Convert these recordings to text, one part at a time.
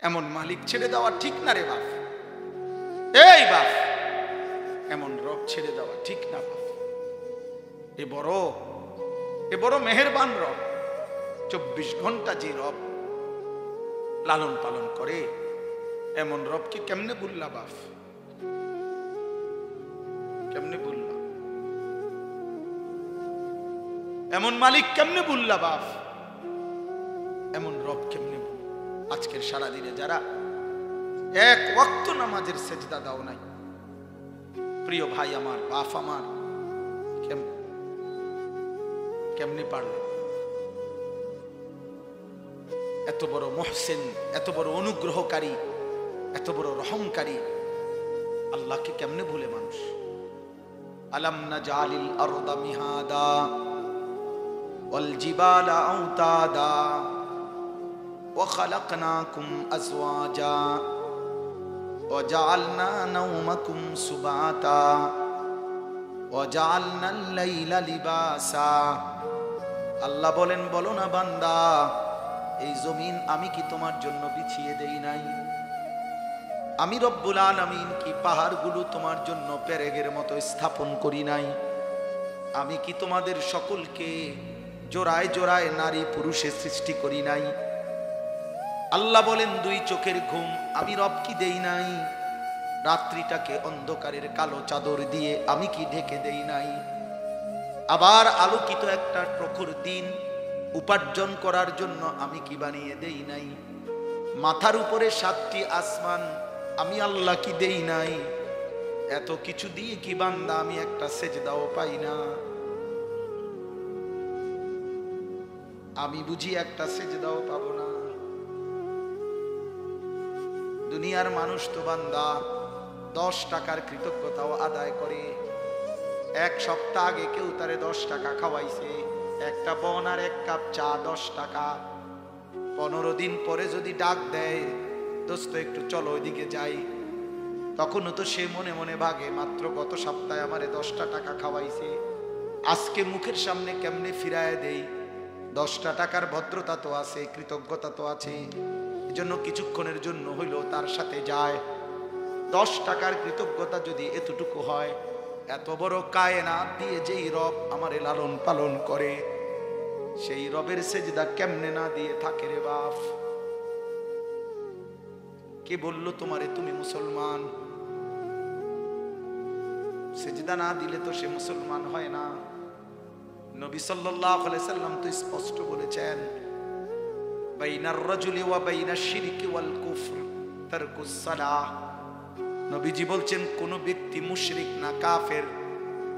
এমন মালিক ছেড়ে দেওয়া ঠিক না রে বাপ। এই বাপ, এমন রব ছেড়ে দেওয়া ঠিক না বাপ। এ বড় মেহেরবান রব। 24 ঘন্টা যে রব লালন পালন করে, এমন রবকে কেমনে ভুললা বাপ? কেমনে ভুললা? এমন মালিক কেমনে ভুললা বাপ? এমন রব কেমনে ভুল? আজকের সারাদিনে যারা এক ওয়াক্ত নামাজের সেজদা দাও নাই, প্রিয় ভাই আমার, বাপ আমার, কেমনে পারল? এত বড় মুহসিন, এত বড় অনুগ্রহকারী, এত বড় রহমকারী আল্লাহকে কেমনে ভুলে মানুষ? আলাম নাজালিল আরদা মিহাদা ওয়াল জিবালা আওতাদা ওয়া খালাকনাকুম আজওয়াজা ওয়া জাআলনা নাওমাকুম সুবাতা ওয়া জাআলনাল লাইলা লিবাসা। আল্লাহ বলেন, বলো না বান্দা, এই জমিন আমি কি তোমার জন্য বিছিয়ে দেই নাই? আমি রব্বুল আলামিন কি পাহাড়গুলো তোমার জন্য পেরেগের মতো স্থাপন করি নাই? আমি কি তোমাদের সকলকে জোড়ায় জোড়ায় নারী পুরুষে সৃষ্টি করি নাই? আল্লাহ বলেন, দুই চোখের ঘুম আমি রব কি দেই নাই? রাত্রিটাকে অন্ধকারের কালো চাদর দিয়ে আমি কি ঢেকে দেই নাই? আবার আলোকিত একটা প্রখর দিন উপার্জন করার জন্য আমি কি বানিয়ে দেই নাই? মাথার উপরে 7টি আসমান আমি আল্লাহ কি দেই নাই? এত কিছু দিয়ে কি বান্দা আমি একটা সেজদাও পাই না? আমি বুঝি একটা সেজদাও পাবো না? দুনিয়ার মানুষ তো বান্দা 10 টাকার কৃতজ্ঞতাও আদায় করে। এক সপ্তাহ আগে কেউ তারে 10 টাকা খাওয়াইছে, একটা বন আর 1 কাপ চা 10 টাকা। 15 দিন পরে যদি ডাক দেয়, দোস্ত একটু চলো ওইদিকে যাই, তখনও তো সে মনে মনে ভাগে, মাত্র গত সপ্তাহে আমারে 10টা টাকা খাওয়াইছে, আজকে মুখের সামনে কেমনে ফিরায় দেই? 10টা টাকার ভদ্রতা তো আছে, কৃতজ্ঞতা তো আছে, এজন্য কিছুক্ষণের জন্য হইলেও তার সাথে যায়। 10 টাকার কৃতজ্ঞতা যদি এতটুকু হয়, এত বড় কায়নাত দিয়ে যেই রব আমারে লালন পালন করে, সেই রবের সেজদা কেমনে না দিয়ে থাকে রে বাপ? কে বললো তোমারে তুমি মুসলমান? সেজদা না দিলে তো সে মুসলমান হয় না। নবী সাল্লাল্লাহু আলাইহি সাল্লাম তো স্পষ্ট বলেছেন, বাইনার রাজুলি ওয়া বাইনাশ শিরকি ওয়াল কুফর তারকুস সালাহ। নবীজি বলছেন, কোন ব্যক্তি মুশরিক না কাফের,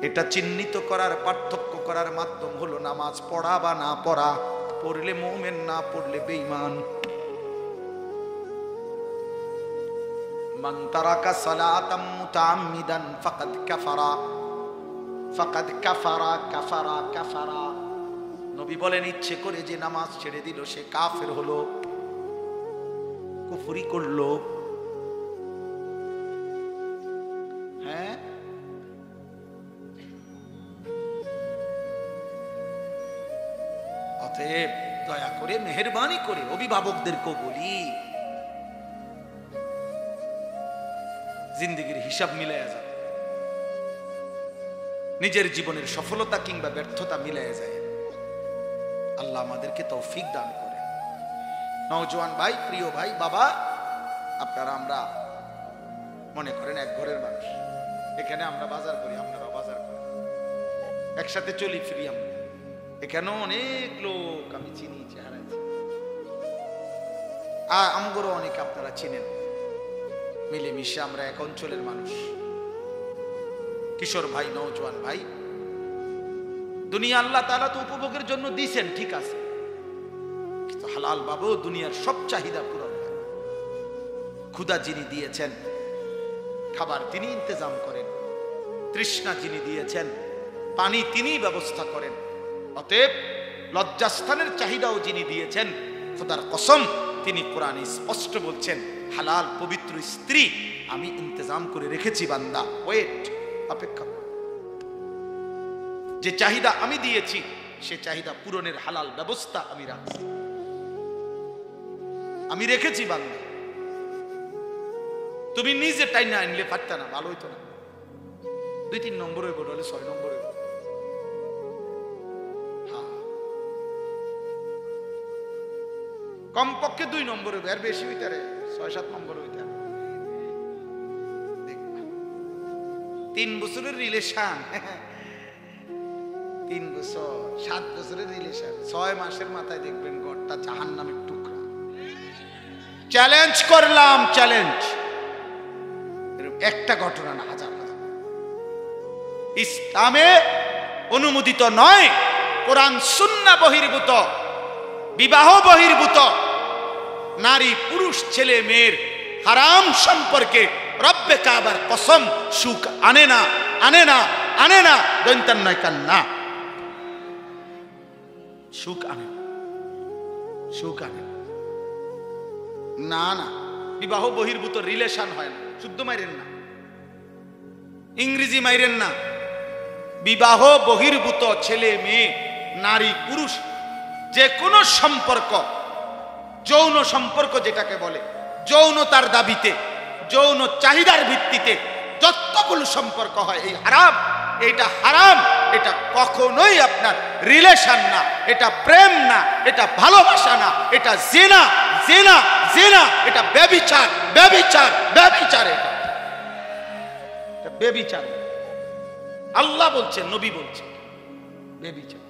এটা চিহ্নিত করার, পার্থক্য করার মাধ্যম হলো নামাজ পড়া বা না পড়া, পড়লে মুমিন, না পড়লে বেঈমান। মান তারাকা সালাতাম মুতাআম্মিদান ফাকাদ কাফারা, ফাকাদ কাফারা, কাফারা, কাফারা। নবী বলেন, ইচ্ছে করে যে নামাজ ছেড়ে দিল সে কাফের হলো, কুফরি করলো। হ্যাঁ, অতএব দয়া করে, মেহেরবানি করে অভিভাবকদেরকেও বলি, জিন্দেগির হিসাব মিলাইয়া যাবে, নিজের জীবনের সফলতা কিংবা ব্যর্থতা মিলাইয়া যায়। আল্লাহ আমাদেরকে তৌফিক দান করে। নওজোয়ান ভাই, প্রিয় ভাই, বাবা, আপনারা, আমরা মনে করেন এক ঘরের মানুষ, এখানে আমরা বাজার করি, আপনারাও বাজার করেন, একসাথে চলি ফিরি আমরা। এখানেও অনেক লোক আমি চিনি, চেহারা আমগরও অনেক আপনারা চিনেন। মিলেমিশে আমরা এক অঞ্চলের মানুষ। কিশোর ভাই, নওজোয়ান ভাই, দুনিয়া আল্লাহ তাআলা তো উপভোগের জন্য দিয়েছেন, ঠিক আছে, কিন্তু হালাল ভাবে দুনিয়ার সব চাহিদা পূরণ হয়। ক্ষুধা যিনি দিয়েছেন, খাবার তিনি ইন্তজাম করেন, তৃষ্ণা যিনি দিয়েছেন, পানি তিনি ব্যবস্থা করেন। অতএব লজ্জাস্থানের চাহিদাও যিনি দিয়েছেন, খোদার কসম, তিনি কোরআনে স্পষ্ট বলছেন, হালাল পবিত্র স্ত্রী আমি ইন্তজাম করে রেখেছি বান্দা, ওয়েট, অপেক্ষা কর। যে চাহিদা আমি দিয়েছি সে চাহিদা পূরণের হালাল ব্যবস্থা আমি রাখছি, আমি রেখেছি বান্দা। তুমি নিজে টাইনা আনলে পারতা না, ভালো হইতো না। 2-3 নম্বর হইব, হলে 6 নম্বর হইব। কমপক্ষে 2 নম্বর হইবে, আর বেশি হইতে রে 6-7 নম্বর হইতে। 3 বছরের রিলেশন, 3 বছর 7 বছরের রিলেশন, 6 মাসের মাথায় দেখবেন ঘরটা জাহান্নামের টুকরা। চ্যালেঞ্জ করলাম, চ্যালেঞ্জ। একটা ঘটনা না, হাজার হাজার। ইসলামে অনুমোদিত নয়, কোরআন সুন্নাহ বহির্ভূত, বিবাহ বহির্ভূত নারী পুরুষ ছেলে মেয়ের হারাম সম্পর্কে রব্বে কাবার কসম সুখ আনে না, আনে না, আনে না। দৈন্তান নয় কান্না, সুখ আনে, সুখ আনে না। না, বিবাহ বহির্ভূত রিলেশন হয় না। শুদ্ধ মাইরেন না, ইংরেজি মাইরেন না। বিবাহ বহির্ভূত ছেলে মেয়ে, নারী পুরুষ যে কোনো সম্পর্ক, যৌন সম্পর্ক যেটাকে বলে, যৌনতার দাবিতে, যৌন চাহিদার ভিত্তিতে যতগুলো সম্পর্ক হয়, এই হারাম, এটা হারাম। এটা কখনোই আপনার রিলেশন না, এটা প্রেম না, এটা ভালোবাসা না, এটা জিনা, জিনা, জিনা, এটা ব্যভিচার, ব্যভিচার, ব্যভিচার, এটা ব্যভিচার। আল্লাহ বলছেন, নবী বলছেন ব্যভিচার।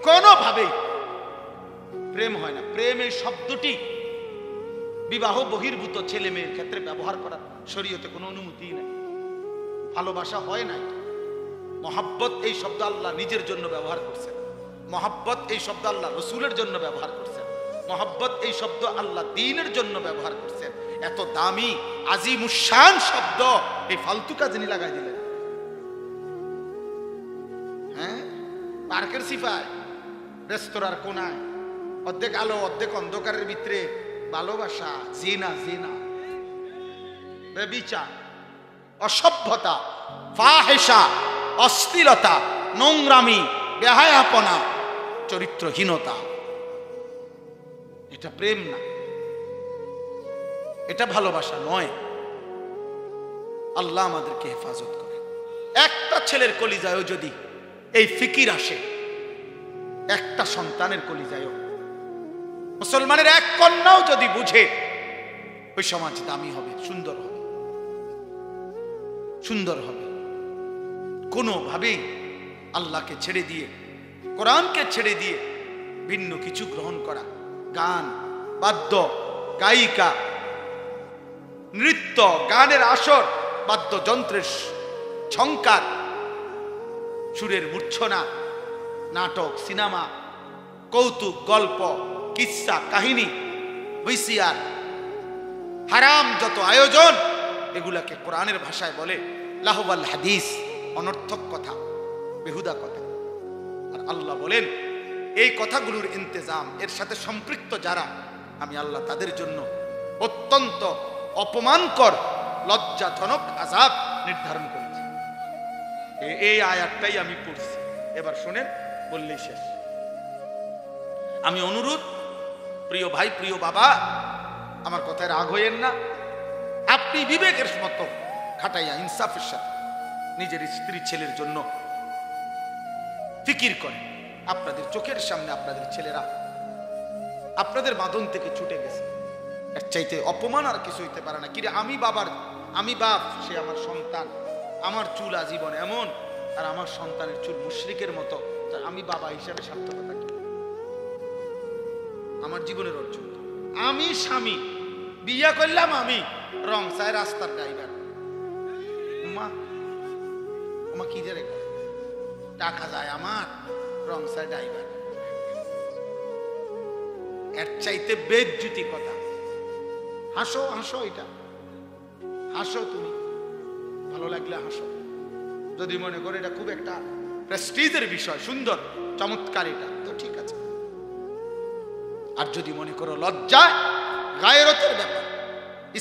কোনোভাবেই প্রেম হয় না। প্রেম এই শব্দটি বিবাহ বহির্ভূত ছেলে মেয়ের ক্ষেত্রে ব্যবহার করার শরীয়তে কোনো অনুমতি নেই। ভালোবাসা হয় না। মহাব্বত এই শব্দ আল্লাহ নিজের জন্য ব্যবহার করছেন, মহাব্বত এই শব্দ আল্লাহ রসুলের জন্য ব্যবহার করছেন, মহাব্বত এই শব্দ আল্লাহ দ্বীনের জন্য ব্যবহার করছেন। এত দামি আজিমুশান শব্দ এই ফালতু কাজে নি লাগাই দিলেন। হ্যাঁ, পার্কের সিফায়, রেস্তোরাঁর কোনায়, অর্ধেক আলো অর্ধেক অন্ধকারের ভিতরে ভালোবাসা, জিনা, জিনা, ব্যভিচার, অসভ্যতা, ফাহেশা, অশ্লীলতা, নোংরামি, বেহায়াপনা, চরিত্রহীনতা। এটা প্রেম না, এটা ভালোবাসা নয়। আল্লাহ আমাদেরকে হেফাজত করে। একটা ছেলের কলিজায়ও যদি এই ফিকির আসে, একটা সন্তানের কলিজায়ও, মুসলমানের এক কন্যাও যদি বুঝে, ওই সমাজ দামি হবে, সুন্দর হবে, সুন্দর হবে। কোনোভাবেই আল্লাহকে ছেড়ে দিয়ে, কোরআনকে ছেড়ে দিয়ে ভিন্ন কিছু গ্রহণ করা, গান, বাদ্য, গায়িকা, নৃত্য, গানের আসর, বাদ্যযন্ত্রের ঝংকার, সুরের মূর্ছনা, নাটক, সিনেমা, কৌতুক, গল্প, কিস্সা, কাহিনী, ভিসিআর, হারাম যত আয়োজন, এগুলাকে কোরআনের ভাষায় বলে লাহওয়াল হাদিস, অনর্থক কথা, বেহুদা কথা। আর আল্লাহ বলেন, এই কথাগুলোর ইন্তেজাম, এর সাথে সম্পৃক্ত যারা, আমি আল্লাহ তাদের জন্য অত্যন্ত অপমানকর, লজ্জাজনক আযাব নির্ধারণ করেছি। এই আয়াতটাই আমি পড়ছি, এবার শুনেন, বললেই শেষ। আমি অনুরোধ, প্রিয় ভাই, প্রিয় বাবা, আমার কথায় রাগ হইয়েন না। আপনি বিবেকের মতো খাটাইয়া ইনসাফের সাথে নিজের স্ত্রী ছেলের জন্য ফিকির করেন। আপনাদের চোখের সামনে আপনাদের ছেলেরা আপনাদের বাঁধন থেকে ছুটে গেছে, এর চাইতে অপমান আর কিছু হইতে পারে না। কিরে, আমি বাপ, সে আমার সন্তান, আমার চুল আজীবন এমন, আর আমার সন্তানের চুল মুশরিকের মতো, আমি বাবা হিসাবে সার্থকতা কি? আমার জীবনের অর্জন। আমি স্বামী, বিয়ে করলাম, আমি রং চাই রাস্তার ড্রাইভার, মা কি যে রেখে টাকা যায় আমার, রং চাই ড্রাইভার। এর চাইতে বেজ্জুতি কথা। হাসো, হাসো, এটা হাসো, তুমি ভালো লাগলে হাসো। যদি মনে করো এটা খুব একটা প্রেস্টিজের বিষয়, সুন্দর, চমৎকার, এটা তো ঠিক আছে। আর যদি মনে করো লজ্জায়, গায়রতের ব্যাপার,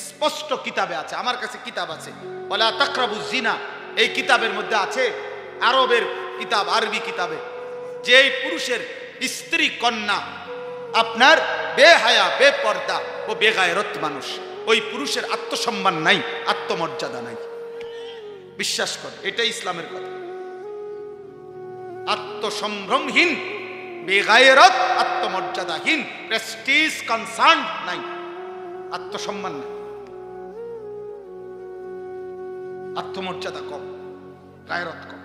স্পষ্ট কিতাবে আছে, আমার কাছে কিতাব আছে, ওয়ালা তাকরাবুজ জিনা, এই কিতাবের মধ্যে আছে, আরবের কিতাব, আরবি কিতাবে, যে পুরুষের স্ত্রী কন্যা আপনার বেহায়া, বেপর্দা ও বেগায়রত মানুষ। ওই পুরুষের আত্মসম্মান নাই, আত্মমর্যাদা নাই। বিশ্বাস কর, এটাই ইসলামের কথা। আত্মসম্ভ্রমহীন, বেগায়রত, আত্মমর্যাদাহীন, প্রেস্টিজ কনসার্ন নাই, আত্মসম্মান নাই, আত্মমর্যাদা কম, গায়রত কম,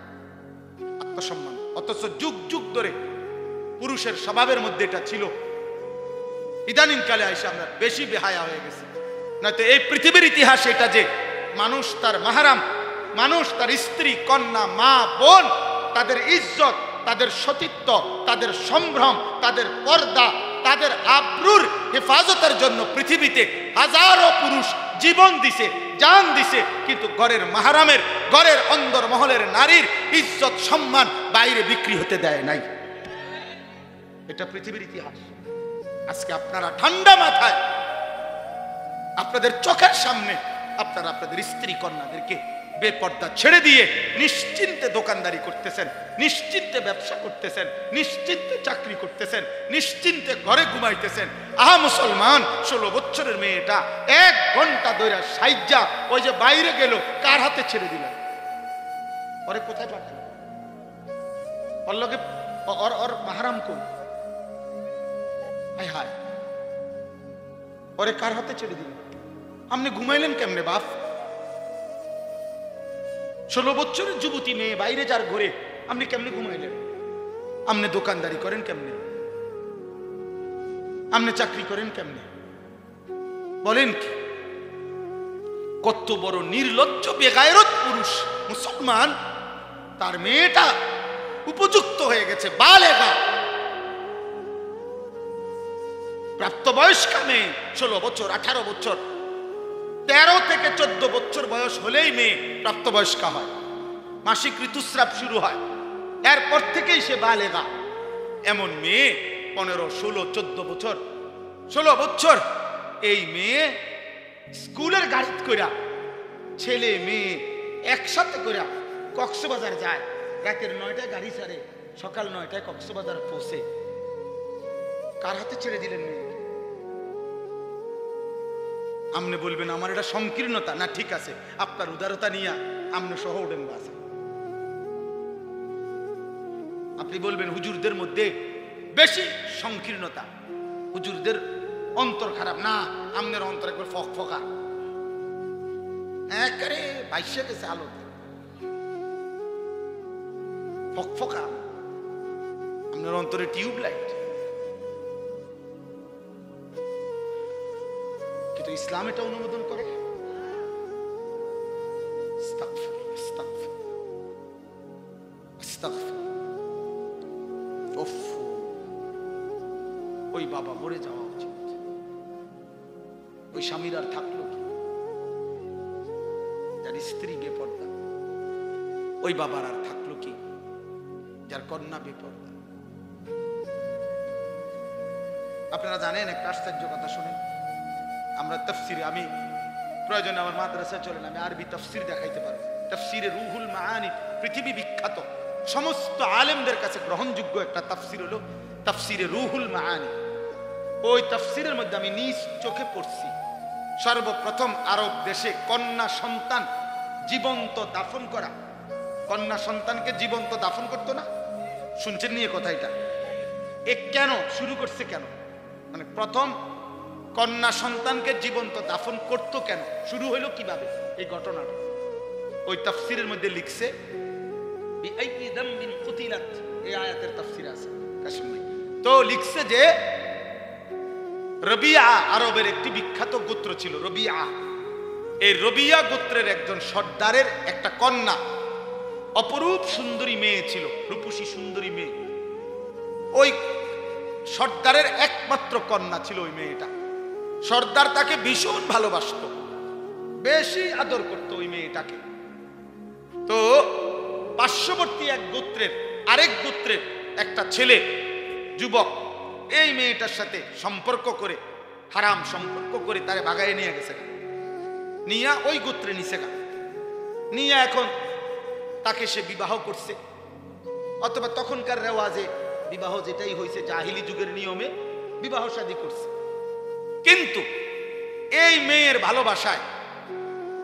আত্মসম্মান। অথচ যুগ যুগ ধরে পুরুষের স্বভাবের মধ্যে এটা ছিল। ইদানিং কালে আইসা আমরা বেশি বেহায়া হয়ে গেছি। নয়তো এই পৃথিবীর ইতিহাস এটা যে মানুষ তার মাহারাম, মানুষ তার স্ত্রী, কন্যা, মা, বোন, তাদের ইজ্জত, তাদের সতীত্ব, তাদের সম্ভ্রম, তাদের পর্দা, তাদের আবরুর হেফাজতের জন্য পৃথিবীতে হাজারো পুরুষ জীবন দিছে, জান দিছে, কিন্তু ঘরের মাহারামের, ঘরের অন্দর মহলের নারীর ইজ্জত সম্মান বাইরে বিক্রি হতে দেয় নাই। এটা পৃথিবীর ইতিহাস। আজকে আপনারা ঠান্ডা মাথায় আপনাদের চোখের সামনে আপনারা আপনাদের স্ত্রী কন্যাদেরকে বেপর্দা ছেড়ে দিয়ে নিশ্চিন্তে দোকানদারি করতেছেন, নিশ্চিন্তে ব্যবসা করতেছেন, নিশ্চিন্তে চাকরি করতেছেন, নিশ্চিন্তে ঘরে ঘুমাইতেছেন। আহা মুসলমান, 16 বছরের মেয়েটা 1 ঘন্টা ধরে সাইজা ওই যে বাইরে গেল, কার হাতে ছেড়ে দিলেন? ওরে কোথায় পাঠালেন? ওর লগে ওর মাহারাম কই? হায় হায়, ওরে কার হাতে ছেড়ে দিলেন? আপনি ঘুমাইলেন কেমনে বাপ? 16 বছরের যুবতী মেয়ে বাইরে যার ঘরে আপনি কেমনে ঘুমাইলেন? আপনি দোকানদারি করেন কেমনে? আপনি চাকরি করেন কেমনে? বলেন কি? কত বড় নির্লজ্জ বেগায়রত পুরুষ মুসলমান। তার মেয়েটা উপযুক্ত হয়ে গেছে, বালেগা, প্রাপ্তবয়স্কা মেয়ে, 16 বছর, 18 বছর, 13 থেকে 14 বছর বয়স হলেই মেয়ে প্রাপ্তবয়স্কা হয়, মাসিক ঋতুস্রাব শুরু হয়, এরপর থেকেই সে বালেগা। এমন মেয়ে 15, 16, 14 বছর, 16 বছর এই মেয়ে স্কুলের গাড়িতে কইরা ছেলে মেয়ে একসাথে কইরা কক্সবাজার যায়। রাতের 9টায় গাড়ি ছাড়ে, সকাল 9টায় কক্সবাজার পৌঁছে। কার হাতে ছেড়ে দিলেন মেয়েকে? আপনি বলবেন আমার এটা সংকীর্ণতা না, ঠিক আছে, আপনার উদারতা নিয়ে আপনি সহ উঠেন বাসে। আপনি বলবেন হুজুরদের মধ্যে বেশি সংকীর্ণতা, হুজুরদের অন্তর খারাপ। না, আপনার অন্তর একবার ফকফকা, একেবারে বাইশে গেছে আলোতে, ফকফকা, আপনার অন্তরে টিউব লাইট। কিন্তু ইসলাম এটা অনুমোদন করে? ওই বাবা মরে যাওয়া উচিত। ওই স্বামীর আর থাকলো কি, যার স্ত্রী বেপর্দা? ওই বাবার আর থাকলো কি, যার কন্যা বেপর্দা? আপনারা জানেন একটা আশ্চর্য কথা শুনেন। আমরা তাফসিরে, আমি প্রয়োজনে আমার মাদ্রাসায় চলেন, আমি আরবি তাফসির দেখাইতে পারবো। তাফসিরে রুহুল মাআনি, পৃথিবী বিখ্যাত, সমস্ত আলেমদের কাছে গ্রহণযোগ্য একটা তাফসির হলো তাফসিরে রুহুল মাআনি। ওই তাফসিরের মধ্যে আমি নিজ চোখে পড়ছি, সর্বপ্রথম আরব দেশে কন্যা সন্তান জীবন্ত দাফন করা। কন্যা সন্তানকে জীবন্ত দাফন করতো না, শুনছেন নিয়ে কথা? এটা কেন শুরু করছে? কেন মানে প্রথম কন্যা সন্তানকে জীবন্ত দাফন করতো কেন, শুরু হইলো কিভাবে এই ঘটনাটা? ওই তাফসিরের মধ্যে লিখছে, এই আয়াতের তাফসির আছে কাশ্মীর, তো লিখছে যে রবিয়া আরবের একটি বিখ্যাত গোত্র ছিল রবিয়া। এই রবিয়া গোত্রের একজন সর্দারের একটা কন্যা, অপরূপ সুন্দরী মেয়ে ছিল, রূপসী সুন্দরী মেয়ে। ওই সর্দারের একমাত্র কন্যা ছিল ওই মেয়েটা। সর্দার তাকে ভীষণ ভালোবাসত, বেশি আদর করত ওই মেয়েটাকে। তো পার্শ্ববর্তী এক গোত্রের, আরেক গোত্রের একটা ছেলে, যুবক, এই মেয়েটার সাথে সম্পর্ক করে, হারাম সম্পর্ক করে তারে ভাগায় নিয়ে গেছে, নিয়ে ওই গোত্রে নিছে, নিয়ে এখন তাকে সে বিবাহ করছে। অথবা তখনকার রেওয়াজে বিবাহ যেটাই হয়েছে, জাহিলি যুগের নিয়মে বিবাহ শাদী করছে। কিন্তু এই মেয়ের ভালোবাসায়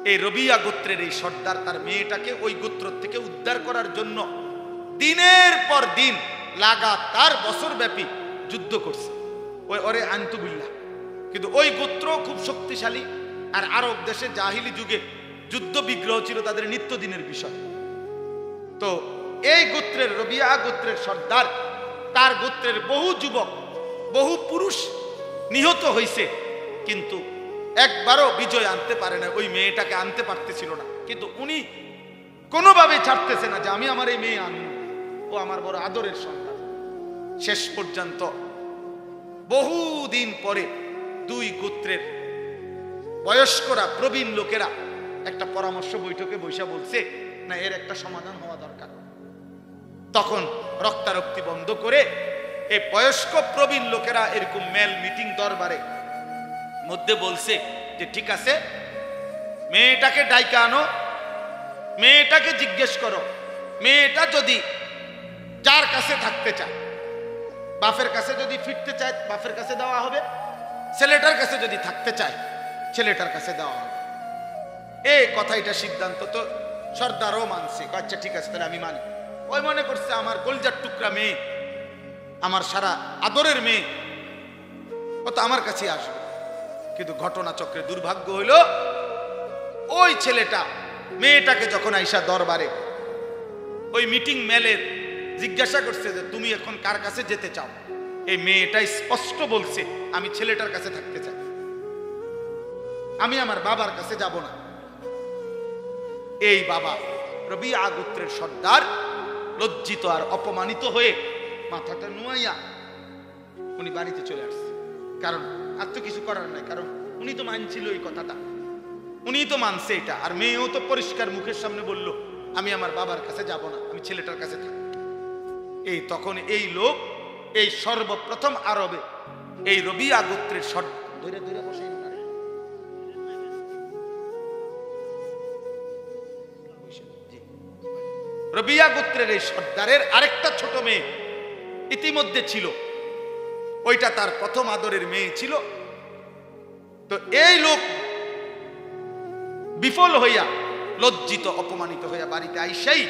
এই রবিয়া গোত্রের এই সর্দার তার মেয়েটাকে ওই গোত্র থেকে উদ্ধার করার জন্য দিনের পর দিন লাগাতার বছরব্যাপী যুদ্ধ করছে। ওই ওরে আনতুবিল্লাহ। কিন্তু ওই গোত্র খুব শক্তিশালী, আর আরব দেশে জাহিলি যুগে যুদ্ধ বিগ্রহ ছিল তাদের নিত্যদিনের বিষয়। তো এই গোত্রের রবিয়া গোত্রের সর্দার, তার গোত্রের বহু যুবক বহু পুরুষ নিহত হয়েছে, কিন্তু একবারও বিজয় আনতে পারে না, ওই মেয়েটাকে আনতে পারতেছিল না। কিন্তু উনি কোনোভাবে ছাড়তেছে না যে আমি আমার এই মেয়ে আনব, ও আমার বড় আদরের সন্তান। শেষ পর্যন্ত বহুদিন পরে দুই গোত্রের বয়স্করা প্রবীণ লোকেরা একটা পরামর্শ বৈঠকে বৈশা বলছে, না এর একটা সমাধান হওয়া দরকার। তখন রক্তারক্তি বন্ধ করে এই বয়স্ক প্রবীণ লোকেরা এরকম মেল মিটিং দরবারে মধ্যে বলছে যে ঠিক আছে, মেয়েটাকে ডাইকা আনো, মেয়েটাকে জিজ্ঞেস করো, মেয়েটা যদি যার কাছে থাকতে চায়, বাপের কাছে যদি ফিরতে চায় বাপের কাছে দেওয়া হবে, ছেলেটার কাছে যদি থাকতে চায় ছেলেটার কাছে দেওয়া হবে। এই কথাটা সিদ্ধান্ত তো সর্দারও মানছে, আচ্ছা ঠিক আছে তাহলে আমি মানি। ওই মনে করছে আমার কলজার টুকরা মেয়ে, আমার সারা আদরের মেয়ে, ও তো আমার কাছে আসবে। কিন্তু ঘটনা চক্রে দুর্ভাগ্য হইল, ওই ছেলেটা মেয়েটাকে যখন আইসা দরবারে ওই মিটিং মেলের জিজ্ঞাসা করছে যে তুমি এখন কার কাছে যেতে চাও, এই মেয়েটাই স্পষ্ট বলছে আমি ছেলেটার কাছে থাকতে চাই, আমি আমার বাবার কাছে যাব না। এই বাবা রবিয়া গোত্রের সর্দার লজ্জিত আর অপমানিত হয়ে মাথাটা নুয়াইয়া উনি বাড়িতে চলে আসছে। কারণ আর তো কিছু করার নাই, কারণ উনি তো মানছিল এই কথাটা, উনি তো মানছে এটা। আর মেয়েও তো পরিষ্কার মুখের সামনে বলল আমি আমার বাবার কাছে যাব না, আমি ছেলেটার কাছে থাকব। এই তখন এই লোক এই সর্বপ্রথম আরবে এই রবিয়া গোত্রের ধরে ধরে বসে রবিয়া গোত্রের এই সর্দারের আরেকটা ছোট মেয়ে ইতিমধ্যে ছিল, ওইটা তার প্রথম আদরের মেয়ে ছিল। তো এই লোক বিফল হইয়া লজ্জিত অপমানিত হইয়া বাড়িতে আইসাই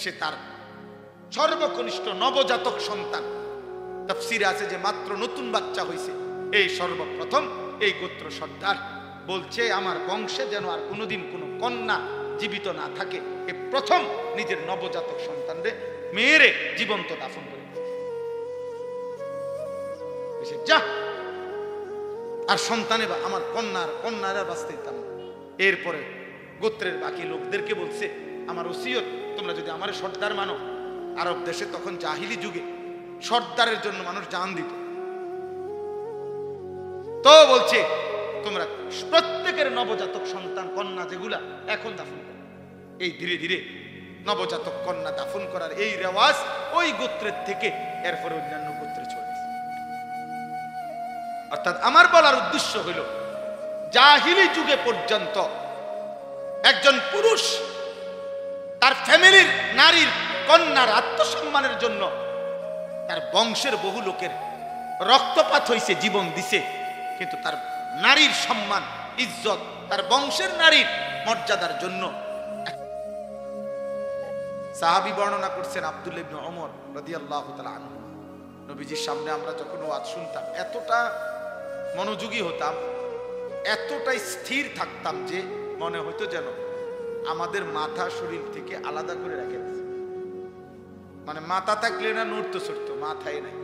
সে তার সর্বকনিষ্ঠ নবজাতক সন্তান, তাফসিরে আছে যে মাত্র নতুন বাচ্চা হয়েছে, এই সর্বপ্রথম এই গোত্র সর্দার বলছে আমার বংশে যেন আর কোনোদিন কোনো কন্যা জীবিত না থাকে, এ প্রথম নিজের নবজাতক সন্তানরে মেয়েরে জীবন্ত দাফন করে যা, আর সন্তানে বা আমার কন্যারা বাঁচতে দিতাম। এরপরে গোত্রের বাকি লোকদেরকে বলছে আমার ওসিয়ত, তোমরা যদি আমার সর্দার মানো, আরব দেশে তখন জাহিলি যুগে সর্দারের জন্য মানুষ জান দিত, তো বলছে তোমরা প্রত্যেকের নবজাতক সন্তান কন্যা যেগুলা এখন দাফন করো। এই ধীরে ধীরে নবজাতক কন্যা দাফন করার এই রেওয়াজ ওই গোত্রের থেকে এরপরে অন্যান্য গোত্রে চলে। অর্থাৎ আমার বলার উদ্দেশ্য হইল জাহিলি যুগে পর্যন্ত একজন পুরুষ তার ফ্যামিলির নারীর কন্যার আত্মসম্মানের জন্য তার বংশের বহু লোকের রক্তপাত হইছে, জীবন দিছে, কিন্তু তার নারীর সম্মান ইজ্জত তার বংশের নারীর মর্যাদার জন্য। সাহাবী বর্ণনা করছেন আব্দুল্লাহ ইবনে ওমর রাদিয়াল্লাহু তাআলা আনহু, নবীজির সামনে আমরা যখন ওয়াজ শুনতাম এতটা মনোযোগী হতাম, এতটাই স্থির থাকতাম যে মনে হতো যেন আমাদের মাথা শরীর থেকে আলাদা করে রেখে দিয়েছে। মানে মাথা থাকলে না নড়তে চড়তো, মাথায় নাই,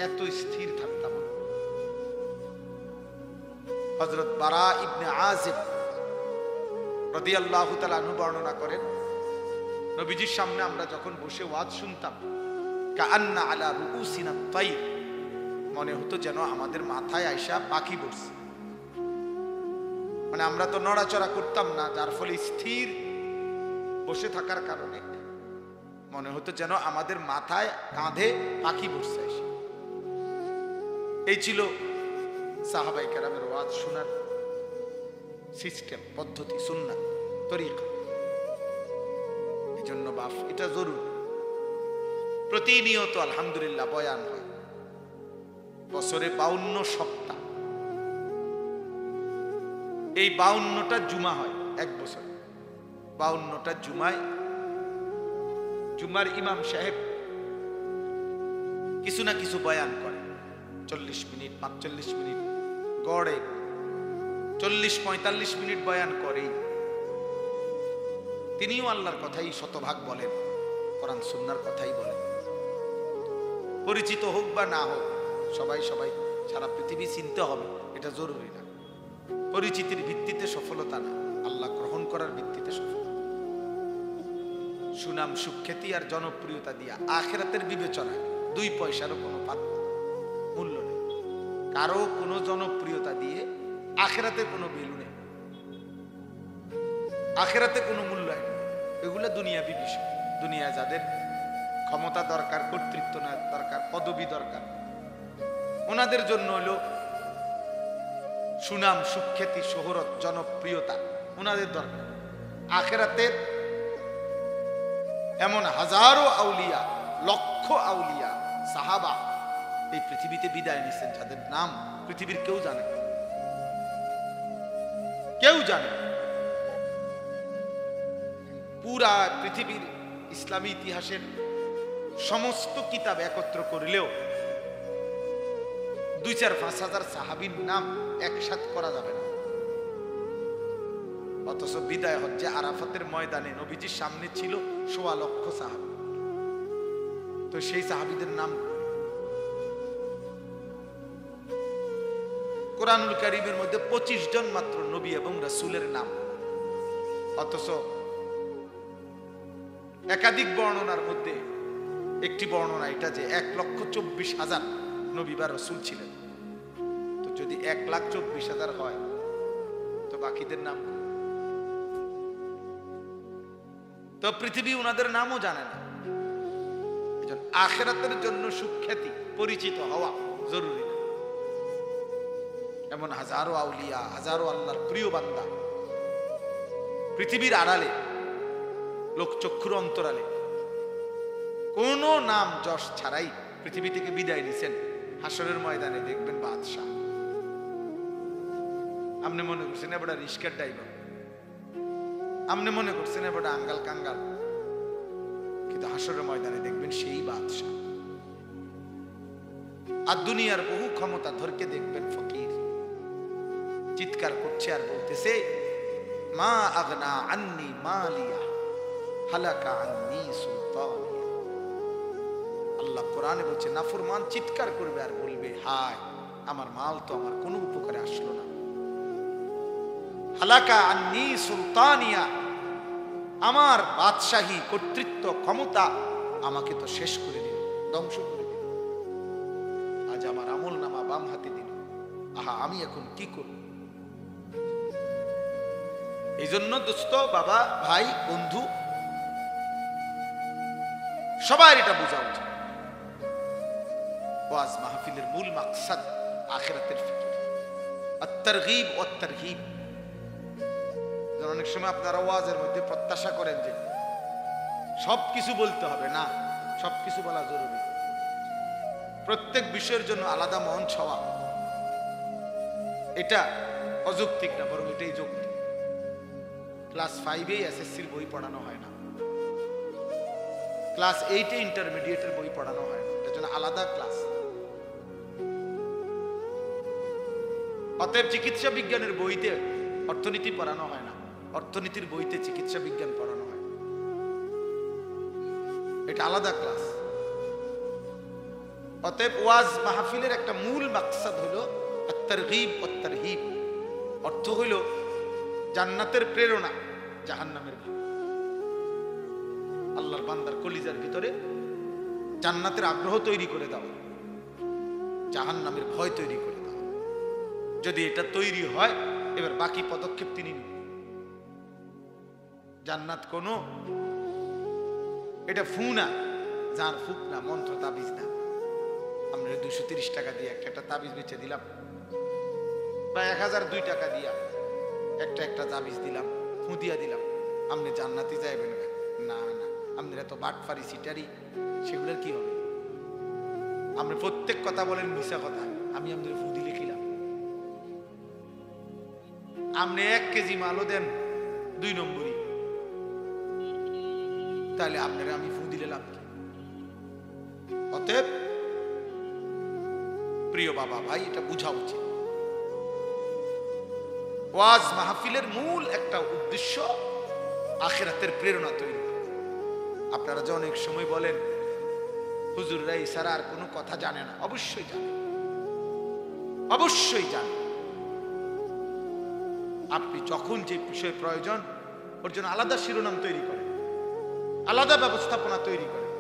এত স্থির থাকতাম। হযরত বারা ইবনে আযিব রাদিয়াল্লাহু তাআলা আনহু বর্ণনা করেন, নবীজির সামনে আমরা যখন বসে ওয়াজ শুনতাম, কাআন্না আলা রুউসিনা তাইর, মনে হতো যেন আমাদের মাথায় আয়সা পাখি বসছে। মানে আমরা তো নড়াচড়া করতাম না, যার ফলে স্থির বসে থাকার কারণে মনে হতো যেন আমাদের মাথায় কাঁধে পাখি বসছে। এই ছিল সাহাবায়ে কেরামের ওয়াজ শোনার সিস্টেম, পদ্ধতি, সুন্নাত, তরিকা। এই জন্য বাপ এটা জরুরি, প্রতিনিয়ত আলহামদুলিল্লাহ বয়ান হয়। বছরে 52 সপ্তাহ, এই 52টা জুমা হয় এক বছর। 52টা জুমায় জুমার ইমাম সাহেব কিছু না কিছু বয়ান করে, 40 মিনিট 45 মিনিট, গড়ে 40-45 মিনিট বয়ান করেই। তিনিও আল্লাহর কথাই শতভাগ বলেন, কোরআন সুন্নাহর কথাই বলেন। পরিচিত হোক বা না হোক, সবাই সবাই সারা পৃথিবী চিনতে হবে এটা জরুরি না। পরিচিতির ভিত্তিতে সফলতা না, আল্লাহ গ্রহণ করার ভিত্তিতে সফলতা। সুনাম সুখ্যাতি আর জনপ্রিয়তা দিয়া আখিরাতের বিবেচনায় 2 পয়সারও কোনো মূল্য নেই। কারো কোনো জনপ্রিয়তা দিয়ে আখিরাতে কোনো ভ্যালু নেই, আখিরাতে কোনো মূল্যায়ন নেই। এগুলো দুনিয়াবি বিষয়। দুনিয়া যাদের ক্ষমতা দরকার, কর্তৃত্ব না দরকার, পদবি দরকার, ওনাদের জন্য হলো সুনাম সুখ্যাতি শোহরত জনপ্রিয়তা ওনাদের দরকার। আখিরাতের এমন হাজারো আউলিয়া, লক্ষ আউলিয়া সাহাবা এই পৃথিবীতে বিদায় নিছেন, যাদের নাম পৃথিবীর কেউ জানে না, কেউ জানে না। পুরা পৃথিবীর ইসলামী ইতিহাসের সমস্ত কিতাব একত্র করলেও 2-4-5 হাজার সাহাবীর নাম একসাথ করা যাবে না। অথচ বিদায় হজ্জে আরাফাতের ময়দানে নবীজির সামনে ছিল 1.25 লক্ষ সাহাবী। তো সেই সাহাবীদের নাম কোরআনুল কারীমের মধ্যে 25 জন মাত্র নবী এবং রাসূলের নাম। অথচ একাধিক বর্ণনার মধ্যে একটি বর্ণনা এটা যে 1,24,000 নবী বা রাসূল ছিলেন। তো যদি 1,24,000 হয় তো বাকিদের নাম, তো পৃথিবী ওনাদের নামও জানে না। এজন্য আখিরাতের জন্য সুখ্যাতি পরিচিত হওয়া জরুরি না। এমন হাজারো আউলিয়া, হাজারো আল্লাহর প্রিয় বান্দা পৃথিবীর আড়ালে, লোকচক্ষুর অন্তরালে কোন নাম যশ ছাড়াই পৃথিবী থেকে বিদায় নিছেন। হাসরের ময়দানে দেখবেন বাদশাহ। আপনি মনে করছেন এবারে রিস্কার ড্রাইভার, আপনি মনে করছেন এবারে আঙ্গাল কাঙ্গাল, কিন্তু হাসরের ময়দানে দেখবেন সেই বাদশাহ। আর দুনিয়ার বহু ক্ষমতা ধরকে দেখবেন ফকির, চিৎকার করছে আর বলতেছে মা আগনা আন্নি মালিয়া হালাকা আন্নি সুলতানিয়া। আল্লাহ কোরআনে বলছে নাফরমান চিৎকার করবে আর বলবে হায় আমার মাল তো আমার কোনো উপকারে আসলো না। হালাকা আন্নি সুলতানিয়া, আমার বাদশাহী কর্তৃত্ব ক্ষমতা আমাকে তো শেষ করে দিল, ধ্বংস করে দিল। আজ আমার আমল নামা বাম হাতে দিল, আহা আমি এখন কি করব? এই জন্য দোস্ত, বাবা, ভাই, বন্ধু, সবার এটা বোঝা উচিত। ওয়াজ মাহফিলের মূল মাকসাদ আখিরাতের ফিকির, আত-তারগীব ওয়াত তারহিব। অনেক সময় আপনারা ওয়াজের মধ্যে প্রত্যাশা করেন যে সবকিছু বলতে হবে, না, সবকিছু বলা জরুরি। প্রত্যেক বিষয়ের জন্য আলাদা মঞ্চ হওয়া এটা অযৌক্তিক না, বরং এটাই যৌক্তিক। ক্লাস 5-এ এসএসসির বই পড়ানো হয় না, ক্লাস 8-এ ইন্টারমিডিয়েটের বই পড়ানো হয় না, এটার জন্য আলাদা ক্লাস। অতএব চিকিৎসা বিজ্ঞানের বইতে অর্থনীতি পড়ানো হয় না, অর্থনীতির বইতে চিকিৎসা বিজ্ঞান পড়ানো হয়, এটা আলাদা ক্লাস। অতএব ওয়াজ মাহফিলের একটা মূল মাকসাদ হলো আত-তারগীব ওয়াত তারহিব। অর্থ হইল জান্নাতের প্রেরণা, জাহান্নামের ভয়। আল্লাহর বান্দার কলিজার ভিতরে জান্নাতের আগ্রহ তৈরি করে দাও, জাহান্নামের ভয় তৈরি করে দাও। যদি এটা তৈরি হয়, এবার বাকি পদক্ষেপ তিনি নেবেন। জান্নাত কোন এটা ফু না, যার ফুক না, মন্ত্র তাবিজ না। আমরা 230 টাকা দিয়ে একটা তাবিজ বেচে দিলাম, বা 1002 টাকা দিয়া একটা তাবিজ দিলাম, ফু দিয়া দিলাম, আপনি জান্নাতে যাইবেন না? না, আমাদের এত বাটফারি সিটারি, সেগুলোর কি হবে? আপনি প্রত্যেক কথা বলেন মিশা কথা, আমি আপনাদের ফু দিলে খেলাম। আপনি 1 কেজি মালও দেন 2 নম্বরই, তাহলে আপনারা আমি ফু দিলে লাভ কি? অতএব প্রিয় বাবা ভাই, এটা বুঝা উচিত। ওয়াজ মাহফিলের মূল একটা উদ্দেশ্য আখিরাতের প্রেরণা তৈরি। আপনারা যে অনেক সময় বলেন হুজুররা ইশারা আর কোনো কথা জানে না, অবশ্যই জানে, অবশ্যই জানে। আপনি যখন যে বিষয় প্রয়োজন ওর জন্য আলাদা শিরোনাম তৈরি করেন, আলাদা ব্যবস্থাপনা তৈরি করেন,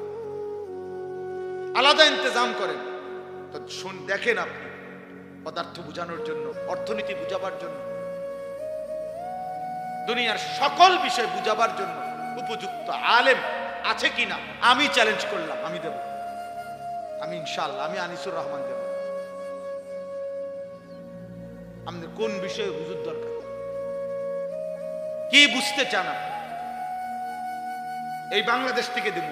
আলাদা ইন্তজাম করেন। তো দেখেন আপনি পদার্থ বোঝানোর জন্য, অর্থনীতি বুঝাবার জন্য, দুনিয়ার সকল বিষয় বুঝাবার জন্য উপযুক্ত আলেম আছে কিনা আমি চ্যালেঞ্জ করলাম, আমি দেব, আমি ইনশাআল্লাহ, আমি আনিসুর রহমান দেব। আমাদের কোন বিষয়ে হুজুর দরকার, কি বুঝতে চান আপনি, এই বাংলাদেশ থেকে দেব।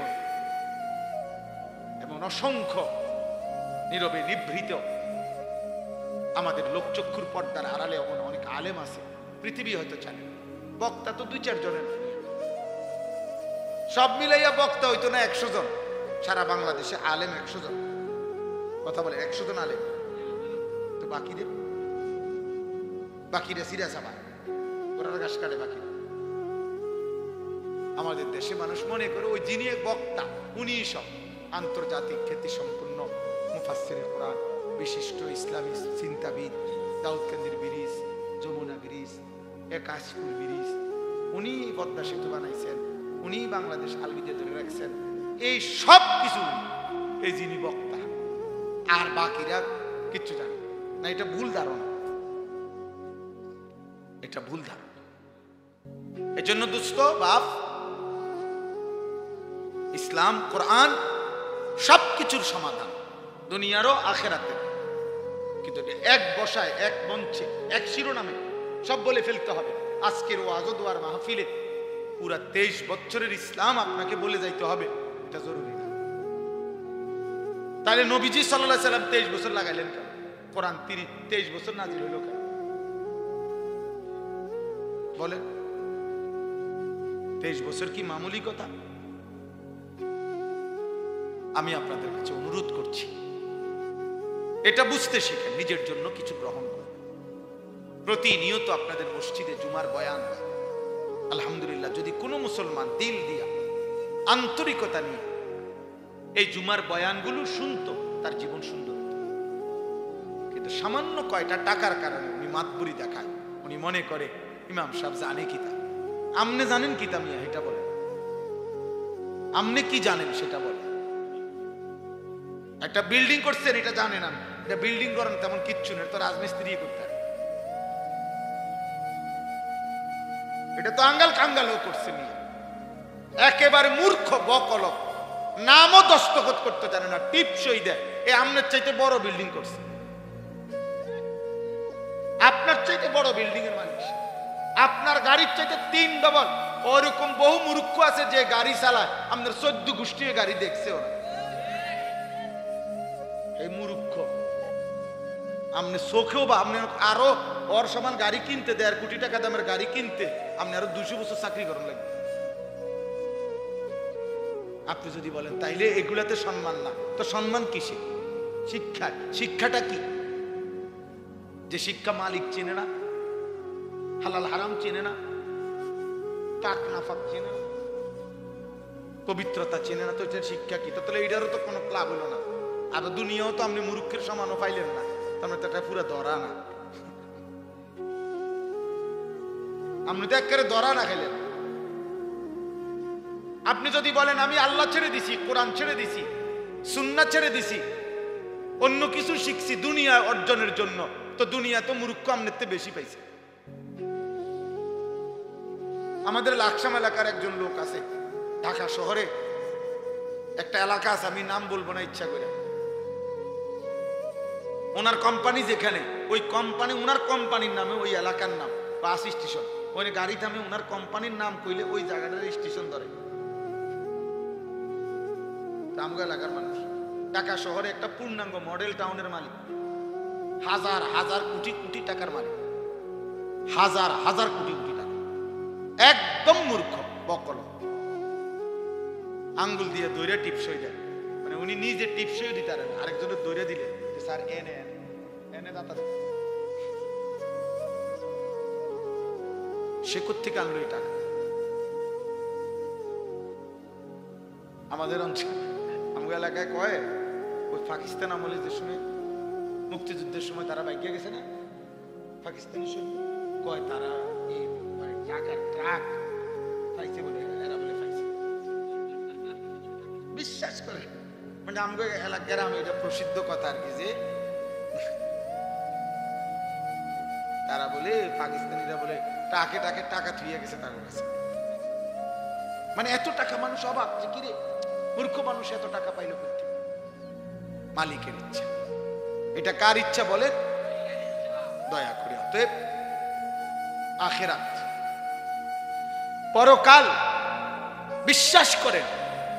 এবং অসংখ্য নীরবে নিভৃত আমাদের লোকচক্ষুর পর্দার আড়ালে অনেক আলেম আছে, পৃথিবী হয়তো জানে। বক্তা তো 2-4 জনের, সব মিলাইয়া বক্তা হইতো না 100 জন। সারা বাংলাদেশে আলেম 100 জন, কথা বলে 100 জন আলেম। তো বাকিরা সিরিয়াস, আবার ওরা গাছ কাটে বাকি। আমাদের দেশে মানুষ মনে করে ওই যিনি বক্তা উনি সব। আন্তর্জাতিক খ্যাতি সম্পন্ন মুফাসসিরে কোরআন, বিশিষ্ট ইসলামী চিন্তাবিদ, দাউদকান্দির ব্রিজ, যমুনা ব্রিজ, একাশপুর ব্রিজ, উনি পদ্মা সেতু বানাইছেন, উনি বাংলাদেশ আলবিদে ধরে রাখছেন, এই সব কিছু এই যিনি বক্তা, আর বাকিরা কিচ্ছু জানে না। এটা ভুল ধারণা, এটা ভুল ধারণা। এই জন্য দোস্ত বাপ, ইসলাম কোরআন সবকিছুর সমাধান, দুনিয়ারও আখেরাতের। কিন্তু এক বসায়, এক মঞ্চে, এক শিরোনামে সব বলে ফেলতে হবে। আজকের ওয়াজ ও দোয়ার মাহফিলে পুরা 23 বছরের ইসলাম আপনাকে বলে যাইতে হবে, এটা জরুরি না। তাহলে নবীজি সাল্লাল্লাহু আলাইহি সাল্লাম 23 বছর লাগাইলেন কেন? কোরআন 23 বছর নাজিল হইল কেন বলেন? 23 বছর কি মামুলি কথা? আমি আপনাদের কাছে অনুরোধ করছি, এটা বুঝতে শিখেন, নিজের জন্য কিছু গ্রহণ করুন। প্রতিনিয়ত আপনাদের মসজিদে জুমার বয়ান, আলহামদুলিল্লাহ, যদি কোনো মুসলমান দিল দিয়া আন্তরিকতা নিয়ে এই জুমার বয়ানগুলো শুনতো, তার জীবন সুন্দর হতো। কিন্তু সামান্য কয়টা টাকার কারণে উনি মাতবুরি দেখায়, উনি মনে করে ইমাম সাহেব জানে কিতাব। আপনি জানেন কিতাব মিয়া, এটা বলেন। আপনি কি জানেন সেটা বলেন। একটা বিল্ডিং করছেন, এটা জানেন আমি, এটা বিল্ডিং করেন তেমন কিচ্ছু নেই, তো রাজমিস্ত্রি করতে পারে। এটা তো আঙ্গাল কাঙ্গালও করছে নিয়ে, একেবারে মূর্খ বকলক, নামও দস্তখত করতে জানে না, টিপসই দেয়। এই আপনার চাইতে বড় বিল্ডিং করছে, আপনার চাইতে বড় বিল্ডিং এর মালিক, আপনার গাড়ির চাইতে 3 ডবল। ওরকম বহু মূর্খ আছে যে গাড়ি চালায় আপনার 14 গোষ্ঠী গাড়ি দেখছে ওরা। এই মূর্খ আপনি চোখেও বা আপনি আরো ওর সমান গাড়ি কিনতে, 1.5 কোটি টাকা দামের গাড়ি কিনতে আপনি আরো 200 বছর চাকরি করেন লাগবে। আপনি যদি বলেন তাইলে এগুলাতে সম্মান না, তো সম্মান কিসে? শিক্ষা। শিক্ষাটা কি? যে শিক্ষা মালিক চেনে না, হালাল হারাম চেনে না, পাক নাফাক চেনে না, পবিত্রতা চেনে না, তো এটা শিক্ষা কি? তাহলে এটারও তো কোনো লাভ হলো না। আর দুনিয়াও তো আপনি মূর্খের সমানও পাইলেন না, তাহলে তো এটা পুরো ধরা না, আপনি তো একেবারে ধরা না খেলেন। আপনি যদি বলেন আমি আল্লাহ ছেড়ে দিছি, কোরআন ছেড়ে দিছি, সুন্নাহ ছেড়ে দিছি, অন্য কিছু শিখছি দুনিয়া অর্জনের জন্য, তো দুনিয়া তো মূর্খ আপনার থেকে বেশি পাইছে। আমাদের লাকসাম এলাকার একজন লোক আছে, ঢাকা শহরে একটা এলাকা আছে, আমি নাম বলবো না ইচ্ছা করে। ওনার কোম্পানি যেখানে, ওই কোম্পানি, ওনার কোম্পানির নামে ওই এলাকার নাম বাস স্টেশন, ওই গাড়ি থামে ওনার কোম্পানির নাম কইলে ওই জায়গাটার স্টেশন ধরে। আমগা এলাকার মানুষ ঢাকা শহরে একটা পূর্ণাঙ্গ মডেল টাউনের মালিক, হাজার হাজার কোটি কোটি টাকার মালিক, হাজার হাজার কোটি কোটি টাকা, একদম মূর্খ বকল, আঙ্গুল দিয়ে দৈরে টিপসই দেয়, মানে উনি নিজে টিপসই দিতে পারেন, আরেকজনের দৈরে দিলে স্যার এনে এনে দাতা সে কোত্থেকে আনলো এই টাকা? আমাদের অঞ্চল আমাদের এলাকায় কয় ওই পাকিস্তান আমলে যে সময় মুক্তিযুদ্ধের সময় তারা বাইকে গেছে না পাকিস্তানের সঙ্গে, কয় তারা এই টাকার ট্রাক পাইছে বলে এরা বলে পাইছে। বিশ্বাস করে, মানে আমাদের এলাকার আমি এটা প্রসিদ্ধ কথা আর কি, যে তারা বলে পাকিস্তানিরা বলে টাকে টাকে টাকা থুইয়া গেছে তার কাছে। মানে এত টাকা, মানুষ অবাক যে কিরে মূর্খ মানুষ এত টাকা পাইল করতে। মালিকের ইচ্ছা। এটা কার ইচ্ছা বলেন? দয়া করে। অতএব আখিরাত, পরকাল বিশ্বাস করেন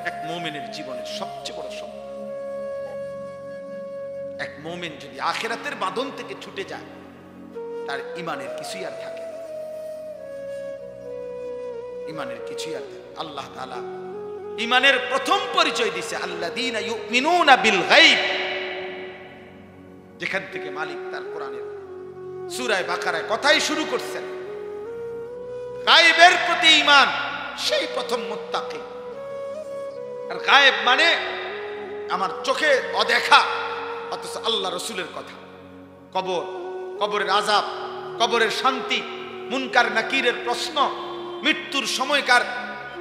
এক মুমিনের জীবনের সবচেয়ে বড় সম্পদ। এক মুমিন যদি আখিরাতের বাঁধন থেকে ছুটে যায়, তার ঈমানের কিছুই আর থাকে না, ঈমানের কিছুই আর থাকে। আল্লাহ তাআলা ঈমানের প্রথম পরিচয় দিয়েছে আল্লাযীনা ইউমিনুনা বিল গায়ব, যেখান থেকে মালিক তার কোরআনের সূরা বাকারায় কথাই শুরু করছেন। গায়বের প্রতি ঈমান, সেই প্রথম মুত্তাকি। আর গায়েব মানে আমার চোখে অদেখা, অথচ আল্লাহ রসুলের কথা, কবর, কবরের আযাব, কবরের শান্তি, মুনকার নাকিরের প্রশ্ন, মৃত্যুর সময়কার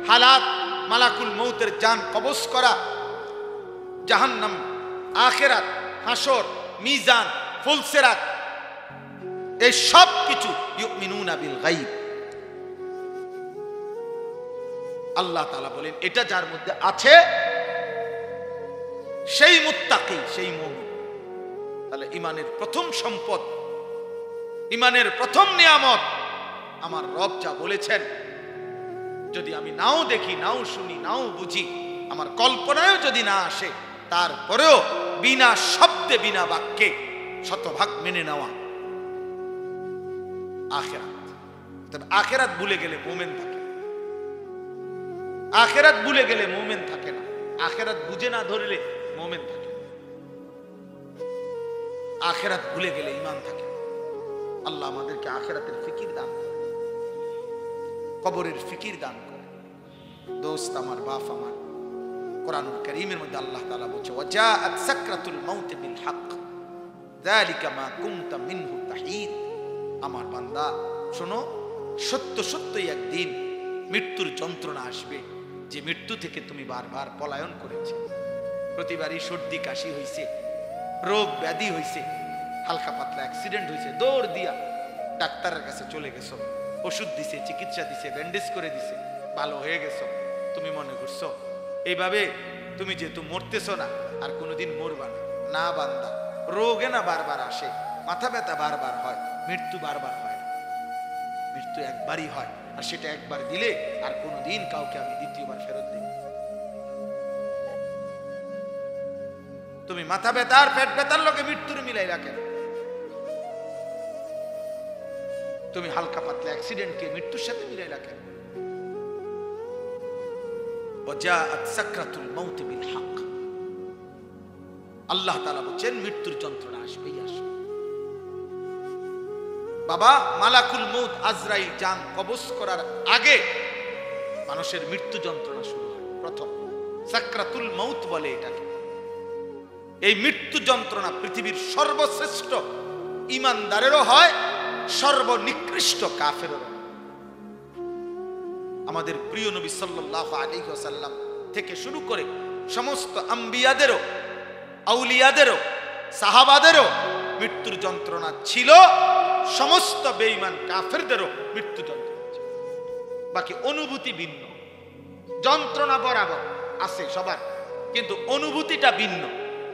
হালাত, মালাকুল মউতের জান কবজ করা, জাহান্নাম, আখিরাত, হাসর, মিজান, ফুলসিরাত, এই সব কিছু ইউমিনুনা বিল গায়ব। আল্লাহ তাআলা বলেন এটা যার মধ্যে আছে সেই মুত্তাকি, সেই মুমিন। তাহলে ঈমানের প্রথম সম্পদ, ঈমানের প্রথম নিয়ামত আমার রব যা বলেছেন, যদি আমি নাও দেখি, নাও শুনি, নাও বুঝি, আমার কল্পনায়ও যদি না আসে, তারপরেও বিনা শব্দে, বিনা বাক্যে শতভাগ মেনে নেওয়া আখিরাত। তবে আখিরাত ভুলে গেলে মুমিন থাকে, আখিরাত ভুলে গেলে মুমিন থাকে না, আখিরাত বুঝে না ধরলে মুমিন থাকে, আখিরাত ভুলে গেলে ঈমান থাকে। আল্লাহ আমাদেরকে আখিরাতের ফিকির দান করে, কবরের ফিকির দান করে। দোস্ত আমার, বাপ আমার, কোরআনুল কারীমের মধ্যে আল্লাহ তাআলা বলছে ওয়াজাআত সাকরাতুল মাউত বিল হক যালিকা মা কুনতা মিনহু তাহিদ। আমার বান্দা শোনো, সত্য সত্যই একদিন মৃত্যুর যন্ত্রণা আসবে, যে মৃত্যু থেকে তুমি বারবার পলায়ন করেছে। প্রতিবারই সর্দি কাশি হয়েছে, রোগ ব্যাধি হয়েছে, হালকা পাতলা অ্যাক্সিডেন্ট হয়েছে, দৌড় দিয়া ডাক্তারের কাছে চলে গেছো, ওষুধ দিছে, চিকিৎসা দিছে, ব্যান্ডেজ করে দিছে, ভালো হয়ে গেছো। তুমি মনে করছো এইভাবে তুমি যেহেতু মরতেছো না, আর কোনোদিন মরবা না। না বান্দা, রোগে না বারবার আসে, মাথা ব্যথা বারবার হয়, মৃত্যু বারবার হয়। মৃত্যু একবারই হয়, আর সেটা একবার দিলে আর কোনোদিন কাউকে আমি দ্বিতীয়বার ফেরত দিই। তুমি মাথা ব্যথা আর পেট ব্যথার লোকে মৃত্যুর মিলাই রাখেন, তুমি হালকা পাতলা অ্যাক্সিডেন্টকে মৃত্যুর সাথে মিলাই রাখেন। ওয়াজাআত সাকরাতুল মাউত বিল হক। আল্লাহ তাআলা বলেন মৃত্যুর যন্ত্রণা আসবেই আসবে। বাবা, মালাকুল মউত আজরাইল জান কবজ করার আগে মানুষের মৃত্যু যন্ত্রণা শুরু হয়। প্রথম সাকরাতুল মাউত বলে এটাকে। এই মৃত্যু যন্ত্রণা পৃথিবীর সর্বশ্রেষ্ঠ ঈমানদারেরও হয়, সর্বনিকৃষ্ট কাফেরেরও। আমাদের প্রিয় নবী সাল্লাল্লাহু আলাইহি ওয়াসাল্লাম থেকে শুরু করে সমস্ত আম্বিয়াদেরও, আউলিয়াদেরও, সাহাবাদেরও মৃত্যুর যন্ত্রণা ছিল, সমস্ত বেঈমান কাফেরদেরও মৃত্যু যন্ত্রণা ছিল। বাকি অনুভূতি ভিন্ন, যন্ত্রণা বরাবর আছে সবার, কিন্তু অনুভূতিটা ভিন্ন।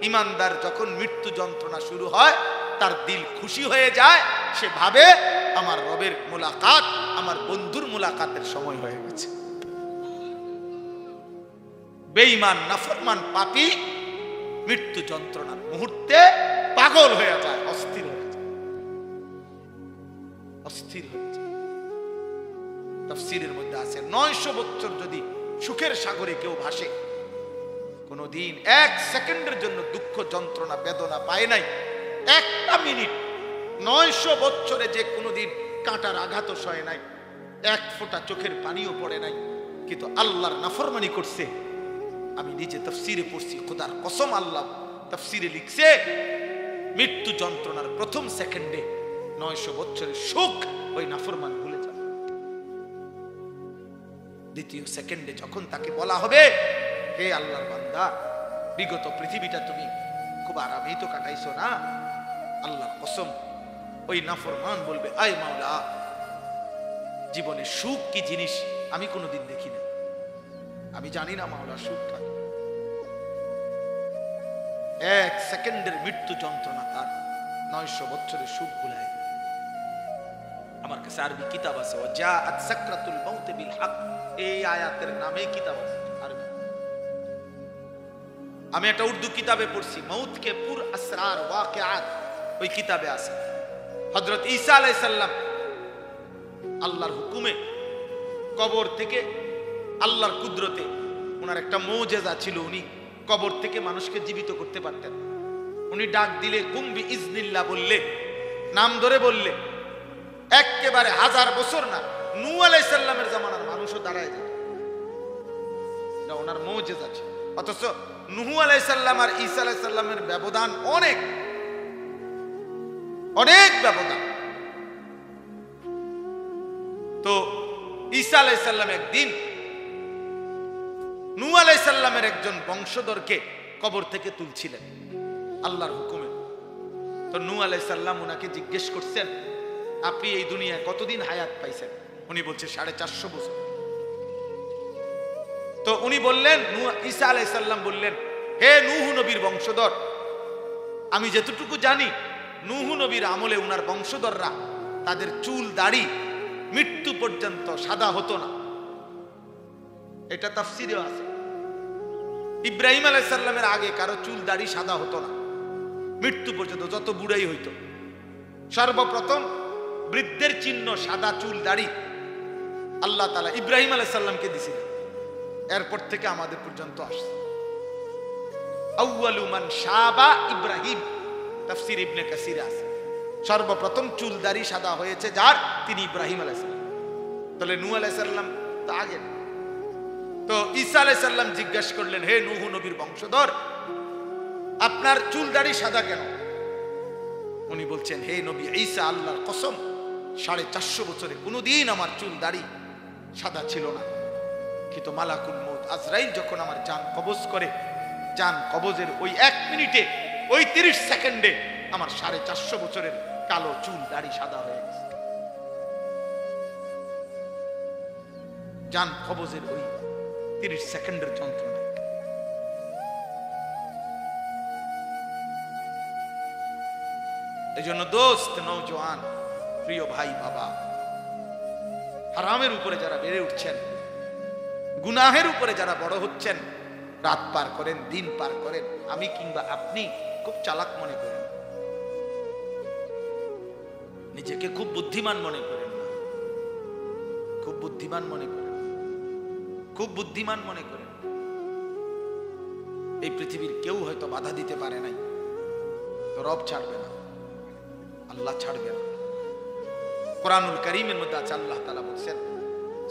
ঈমানদার যখন মৃত্যু যন্ত্রণা শুরু হয়, তার দিল খুশি হয়ে যায়, সে ভাবে আমার রবের মুলাকাত, আমার বন্ধুর মুলাকাতের সময় হয়ে গেছে। বেঈমান নাফরমান পাপী মৃত্যু যন্ত্রণার মুহূর্তে পাগল হয়ে যায়, অস্থির হয়ে যায়। তাফসীরের মধ্যে আছে 900 বছর যদি সুখের সাগরে কেউ ভাসে, কোনদিন 1 সেকেন্ডের জন্য দুঃখ যন্ত্রণা বেদনা পায় নাই, একটা মিনিট 900 বছরে যে কোনদিন কাঁটার আঘাতও সয় নাই, এক ফোঁটা চোখের পানিও পড়ে নাই, কিন্তু আল্লাহর নাফরমানি করছে। আমি নিজে তাফসীরে পড়ছি, খোদার কসম, আল্লাহ তাফসীরে লিখছে মৃত্যু যন্ত্রণার প্রথম সেকেন্ডে 900 বছরের সুখ ওই নাফরমান ভুলে যাবে। দ্বিতীয় সেকেন্ডে যখন তাকে বলা হবে, হে আল্লাহর বান্দা, বিগত পৃথিবীটা তুমি খুব আরামেই তো কাটাইছো না, আল্লাহর কসম ওই নাফরমান বলবে, আয় মাওলা, জীবনে সুখ কি জিনিস আমি কোনোদিন দেখি না, আমি জানি না মাওলা সুখটা। 1 সেকেন্ডের মৃত্যু যন্ত্রণা তার 900 বছরের সুখ ভুলায়। আমার কাছে আরবি কিতাব আছে, ওয়াজাআত সাকরাতুল মাউত বিল হক, এই আয়াতের নামে কিতাব আছে আরবি। আমি একটা উর্দু কিতাবে পড়ছি, মাউত কে পুর আসরার ওয়াকিআত, ওই কিতাবে আছে হযরত ঈসা আলাইহিস সালাম আল্লাহর হুকুমে কবর থেকে, আল্লাহর কুদরতে, ওনার একটা মুজিজা ছিল, উনি কবর থেকে মানুষকে জীবিত করতে পারতেন। উনি ডাক দিলে কুম্বি ইজনিল্লাহ বললে, নাম ধরে বললে, একেবারে 1000 বছর না, নূহ আলাইহিস সালামের জামানার মানুষও দাঁড়ায় যেত। এটা ওনার মুজিজা ছিল। অথচ নূহ আলাইহিস সালাম আর ঈসা আলাইহিস সালামের ব্যবধান অনেক অনেক ব্যবধান। তো ঈসা আলাইহিস সালাম একদিন নূহ আলাইহিস সালামের একজন বংশধরকে কবর থেকে তুলছিলেন আল্লাহর হুকুমে। তো নূহ আলাইহিস সালাম ওনাকে জিজ্ঞেস করছেন, আপনি এই দুনিয়ায় কতদিন হায়াত পাইছেন? উনি বলছে 450 বছর। তো উনি বললেন, ঈসা আলাইহিস সালাম বললেন, হে নূহ নবীর বংশধর, আমি যতটুকু জানি নূহ নবীর আমলে উনার বংশধররা তাদের চুল দাড়ি মৃত্যু পর্যন্ত সাদা হতো না। এটা তাফসীরে আছে। ইব্রাহিম আলাইহিস সালামের আগে কারো চুল দাড়ি সাদা হতো না মৃত্যু পর্যন্ত, যত বুড়াই হইতো। সর্বপ্রথম বৃদ্ধের চিহ্ন সাদা চুল দাড়ি আল্লাহ তাআলা ইব্রাহিম আলাইহিস সালামকে দিয়েছিলেন, এরপর থেকে আমাদের পর্যন্ত আসছে। আউয়ালু মান শাবা ইব্রাহিম, তাফসীর ইবনে কাসিরে আছে, সর্বপ্রথম চুল দাড়ি সাদা হয়েছে যার, তিনি ইব্রাহিম আলাইহিস সালাম। তাহলে নূহ আলাইহিস সালাম তো আগে। তো ঈসা আলাইহিস সালাম জিজ্ঞাসা করলেন, হে নূহ নবীর বংশধর, আপনার চুল দাড়ি সাদা কেন? উনি বলছেন, হে নবী ঈসা, আল্লাহর কসম 450 বছরে কোনোদিন আমার চুল দাড়ি সাদা ছিল না, কিন্তু মালাকুল মউত আজরাইল যখন আমার জান কবজ করে, জান কবজের ওই 1 মিনিটে, ওই 30 সেকেন্ডে আমার 450 বছরের কালো চুল দাড়ি সাদা হয়ে গেছে। জান কবজের ওই 30 সেকেন্ডের যন্ত্রণা। এই জন্য দোস্ত, নওজোয়ান, প্রিয় ভাই, বাবা, হারামের উপরে যারা বেড়ে উঠছেন, গুনাহের উপরে যারা বড় হচ্ছেন, রাত পার করেন, দিন পার করেন, আমি কিংবা আপনি খুব চালাক মনে করেন, নিজেকে খুব বুদ্ধিমান মনে করেন না, খুব বুদ্ধিমান মনে করেন, খুব বুদ্ধিমান মনে করেন। এই পৃথিবীর কেউ হয়তো বাধা দিতে পারে নাই, তো রব ছাড়বে না, আল্লাহ ছাড়বে না। কোরআনুল কারীমের মধ্যে আছে, আল্লাহ তাআলা বলেন,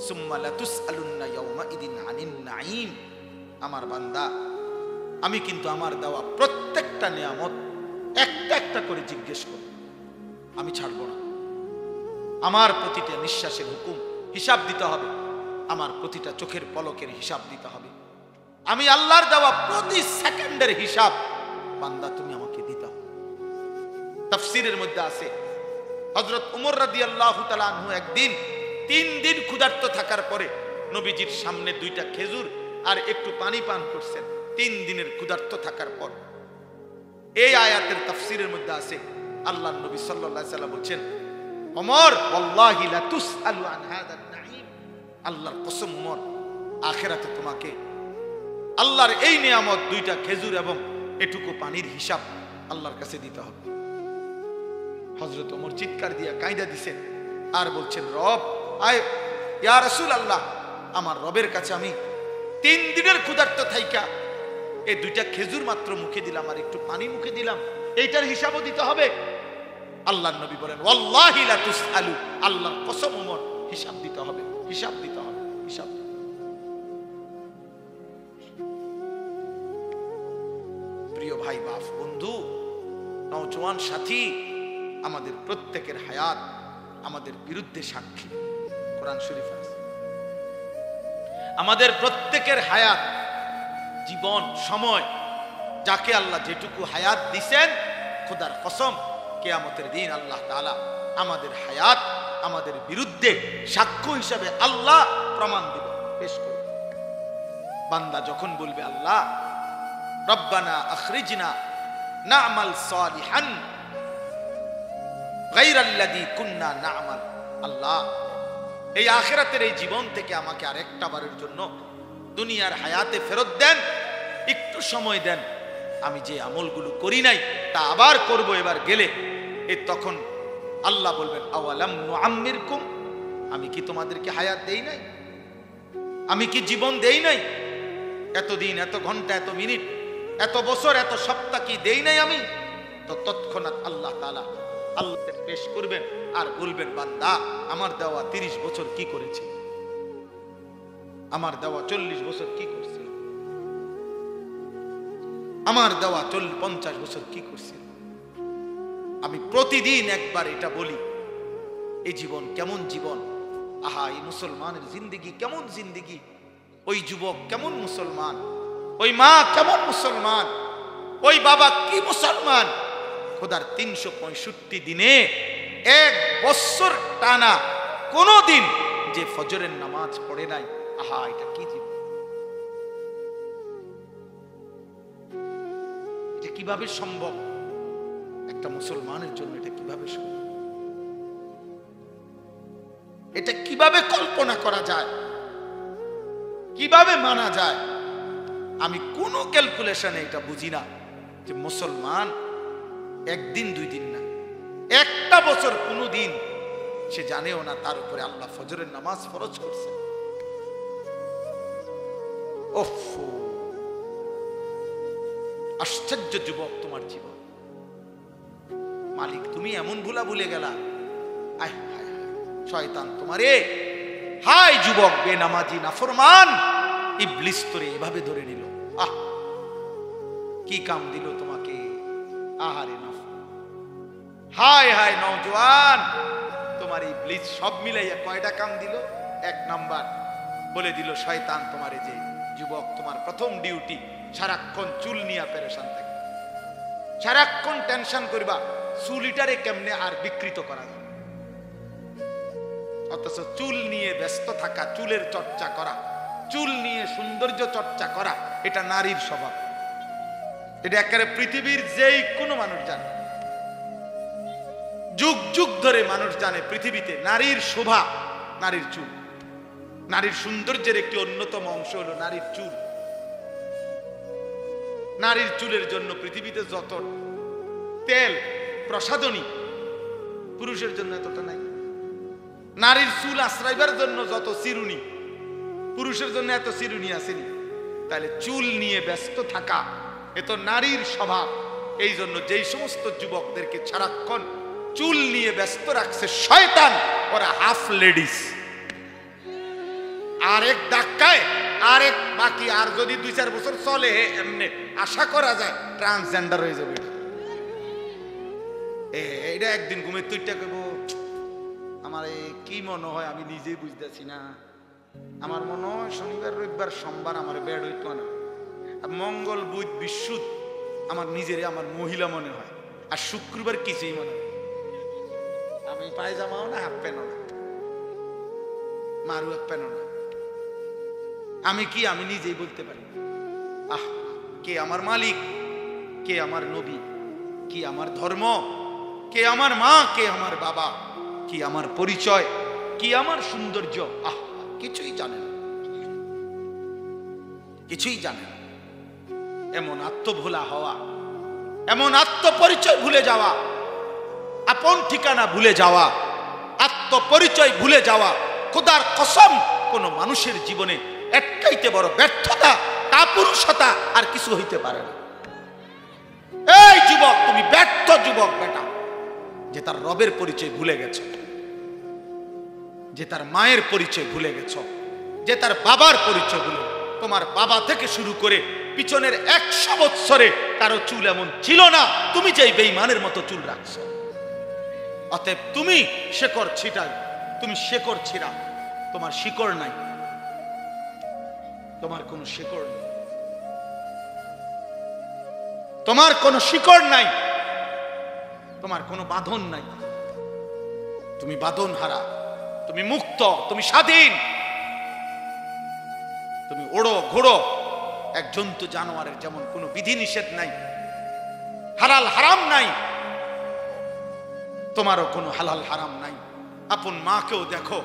সুম্মা লাতুসআলুন্না ইয়াউমাইদিন আনিন নাঈম, আমার বান্দা, আমি কিন্তু আমার দেওয়া প্রত্যেকটা নিয়ামত একটা একটা করে জিজ্ঞেস করব, আমি ছাড়ব না। আমার প্রতিটা নিঃশ্বাসের হুকুম হিসাব দিতে হবে, আমার প্রতিটা চোখের পলকের হিসাব দিতে হবে, আমি আল্লাহর দেওয়া প্রতি সেকেন্ডের হিসাব বান্দা তুমি আমাকে দিতে হবে। তাফসীরের মধ্যে আছে, হযরত ওমর রাদিয়াল্লাহু তাআলা আনহু একদিন 3 দিন ক্ষুধার্ত থাকার পরে নবীজির সামনে 2টা খেজুর আর একটু পানি পান করছেন, 3 দিনের ক্ষুধার্ত থাকার পর। এই আয়াতের তাফসীরের মধ্যে আছে, আল্লাহর নবী সাল্লাল্লাহু আলাইহি ওয়াসাল্লাম বলেন, ওমর ওয়াল্লাহি লা তুসআলু আন হাদান নাঈম, আল্লাহর কসম ওমর, আখিরাতে তোমাকে আল্লাহর এই নিয়ামত 2টা খেজুর এবং এটুকু পানির হিসাব আল্লাহর কাছে দিতে হবে। হযরত ওমর চিৎকার দিয়া কাঁদা দিছেন আর বলছেন, রব, আয় ইয়া রাসূলুল্লাহ, আমার রবের কাছে আমি 3 দিনের ক্ষুধার্ত থাইকা এই 2টা খেজুর মাত্র মুখে দিলাম আর একটু পানি মুখে দিলাম, এইটার হিসাবও দিতে হবে? আল্লাহর নবী বলেন, ওয়াল্লাহি লা তুসআলু, আল্লাহর কসম ওমর, হিসাব দিতে হবে, হিসাব দিতে হবে, হিসাব। প্রিয় ভাই, বাপ, বন্ধু, নওজোয়ান সাথী, আমাদের প্রত্যেকের হায়াত আমাদের বিরুদ্ধে সাক্ষী। কোরআন শরীফ আছে, আমাদের প্রত্যেকের হায়াত, জীবন, সময়, যাকে আল্লাহ যেটুকু হায়াত দিছেন, খোদার কসম কিয়ামতের দিন আল্লাহ তাআলা আমাদের হায়াত আমাদের বিরুদ্ধে সাক্ষ্য হিসাবে আল্লাহ প্রমাণ দিবেন, পেশ করবেন। বান্দা যখন বলবে, আল্লাহ রব্বানা আখরিজনা না'মাল সালিহান গায়রাল্লাযী কুননা না'মাল, আল্লাহ এই আখিরাতের এই জীবন থেকে আমাকে আরেকটা বারের জন্য দুনিয়ার হায়াতে ফেরত দেন, একটু সময় দেন, আমি যে আমলগুলো করি নাই তা আবার করব এবার গেলে। তখন আল্লাহ বলবেন, আওয়ালাম নুআম্মিরকুম, আমি কি তোমাদেরকে হায়াত দেই নাই? আমি কি জীবন দেই নাই? এত দিন, এত ঘন্টা, এত মিনিট, এত বছর, এত সপ্তাহ কি দেই নাই আমি? তো তৎক্ষণাৎ আল্লাহ তাআলা আল্লাহ পেশ করবেন আর বলবেন, বান্দা আমার দেওয়া 30 বছর কি করেছে? আমার দেওয়া 40 বছর কি করছে? আমার দেওয়া 50 বছর কি করছে? আমি প্রতিদিন একবার এটা বলি, এই জীবন কেমন জীবন, আহা এই মুসলমানের জিন্দেগি কেমন জিন্দেগি, ওই যুবক কেমন মুসলমান, ওই মা কেমন মুসলমান, ওই বাবা কি মুসলমান। খোদার 365 দিনে 1 বছর টানা কোন দিন যে ফজরের নামাজ পড়ে নাই, আহা এটা কি জীবন, এটা কিভাবে সম্ভব? একটা মুসলমানের জন্য এটা কিভাবে সম্ভব? এটা কিভাবে কল্পনা করা যায়, কিভাবে মানা যায়? আমি কোন ক্যালকুলেশনে এটা বুঝি না যে মুসলমান একদিন 2 দিন না, একটা বছর কোনো দিন সে জানেও না তার উপরে আল্লাহ ফজরের নামাজ ফরজ করছে। ওফ, আশ্চর্য যুবক তোমার জীবন, মালিক তুমি এমন ভুলা ভুলে গেলা। আয় হায় হায়, শয়তান তোমারে, হায় যুবক বেনামাজি নাফরমান, ইবলিস তোরে এভাবে ধরে নিল। আহ, কি কাম দিল তোমাকে, আহারে নাফ, হায় হায় নওজোয়ান, তোমার ইবলিস সব মিলাইয়া কয়টা কাম দিল? 1 নাম্বার বলে দিল শয়তান তোমারে, যে যুবক তোমার প্রথম ডিউটি সারাক্ষণ চুল নিয়ে পেরেশান থাকে, সারাক্ষণ টেনশন করবা চুলিটারে কেমনে আর বিকৃত করা যায়, অথচ চুল নিয়ে ব্যস্ত থাকা, চুলের চর্চা করা, চুল নিয়ে সৌন্দর্য চর্চা করা, এটা নারীর স্বভাব। এটা একেবারে পৃথিবীর যেই কোনো মানুষ জানে, যুগ যুগ ধরে মানুষ জানে পৃথিবীতে নারীর শোভা, নারীর চুল, নারীর সৌন্দর্যের একটি অন্যতম অংশ হলো নারীর চুল। নারীর চুলের জন্য পৃথিবীতে যত তেল প্রসাধনী, পুরুষের জন্য এতটা নাই। নারীর চুল আশ্রাইবার জন্য যত চিরুনি, পুরুষের জন্য এত চিরুনি আসেনি। তাহলে চুল নিয়ে ব্যস্ত থাকা এ তো নারীর স্বভাব। এই জন্য যেই সমস্ত যুবকদেরকে সারাক্ষণ চুল নিয়ে ব্যস্ত রাখছে শয়তান, ওরা হাফ লেডিস। আরেক ধাক্কায় আরেক বাকি, আর যদি 2-4 বছর চলে এমনি আশা করা যায় ট্রান্সজেন্ডার হয়ে যাবে। এটা একদিন ঘুমে তুইটা কেব, আমার কি মনে হয় আমি নিজেই বুঝতেছি না। আমার মনে হয় শনিবার রবিবার সোমবার আমার বেড হইতো না, মঙ্গল বুধ বিশুদ্ধ আমার নিজের আমার মহিলা মনে হয়, আর শুক্রবার কিছুই মনে হয়। আমি পায়জামাও না, হাফ প্যান্টও না, মারু এক প্যান্টও না। আমি কি আমি নিজেই বলতে পারি, আহ কে আমার মালিক, কে আমার নবী, কি আমার ধর্ম, কে আমার মা, কে আমার বাবা, কি আমার পরিচয়, কি আমার সৌন্দর্য, আহ কিছুই জানে না, কিছুই জানে না। এমন আত্মভোলা হওয়া, এমন আত্মপরিচয় ভুলে যাওয়া, আপন ঠিকানা ভুলে যাওয়া, আত্মপরিচয় ভুলে যাওয়া, খোদার কসম কোন মানুষের জীবনে একটাইতে বড় ব্যর্থতা, কাপুরুষতা আর কিছু হইতে পারে না। এই যুবক, তুমি ব্যর্থ যুবক বেটা, যে তার রবের পরিচয় ভুলে গেছ, যে তার মায়ের পরিচয় ভুলে গেছ, যে তার বাবার পরিচয় ভুলে। তোমার বাবা থেকে শুরু করে পিছনের 100 বৎসরে কারো চুল এমন ছিল না তুমি যেই বেঈমানের মতো চুল রাখছো। অতএব তুমি শেকড় ছিটাই, তুমি শেকড় ছিড়া, তোমার শিকড় নাই, তোমার কোনো শিকড় নেই, তোমার কোনো শিকড় নাই, তোমার কোনো বাঁধন নাই, তুমি বাঁধন হারা, তুমি মুক্ত, তুমি স্বাধীন, তুমি ওড়ো ঘোড়ো। এক জন্তু জানোয়ারের যেমন কোনো বিধি নিষেধ নাই, হালাল হারাম নাই, তোমারও কোনো হালাল হারাম নাই। আপন মাকেও দেখো,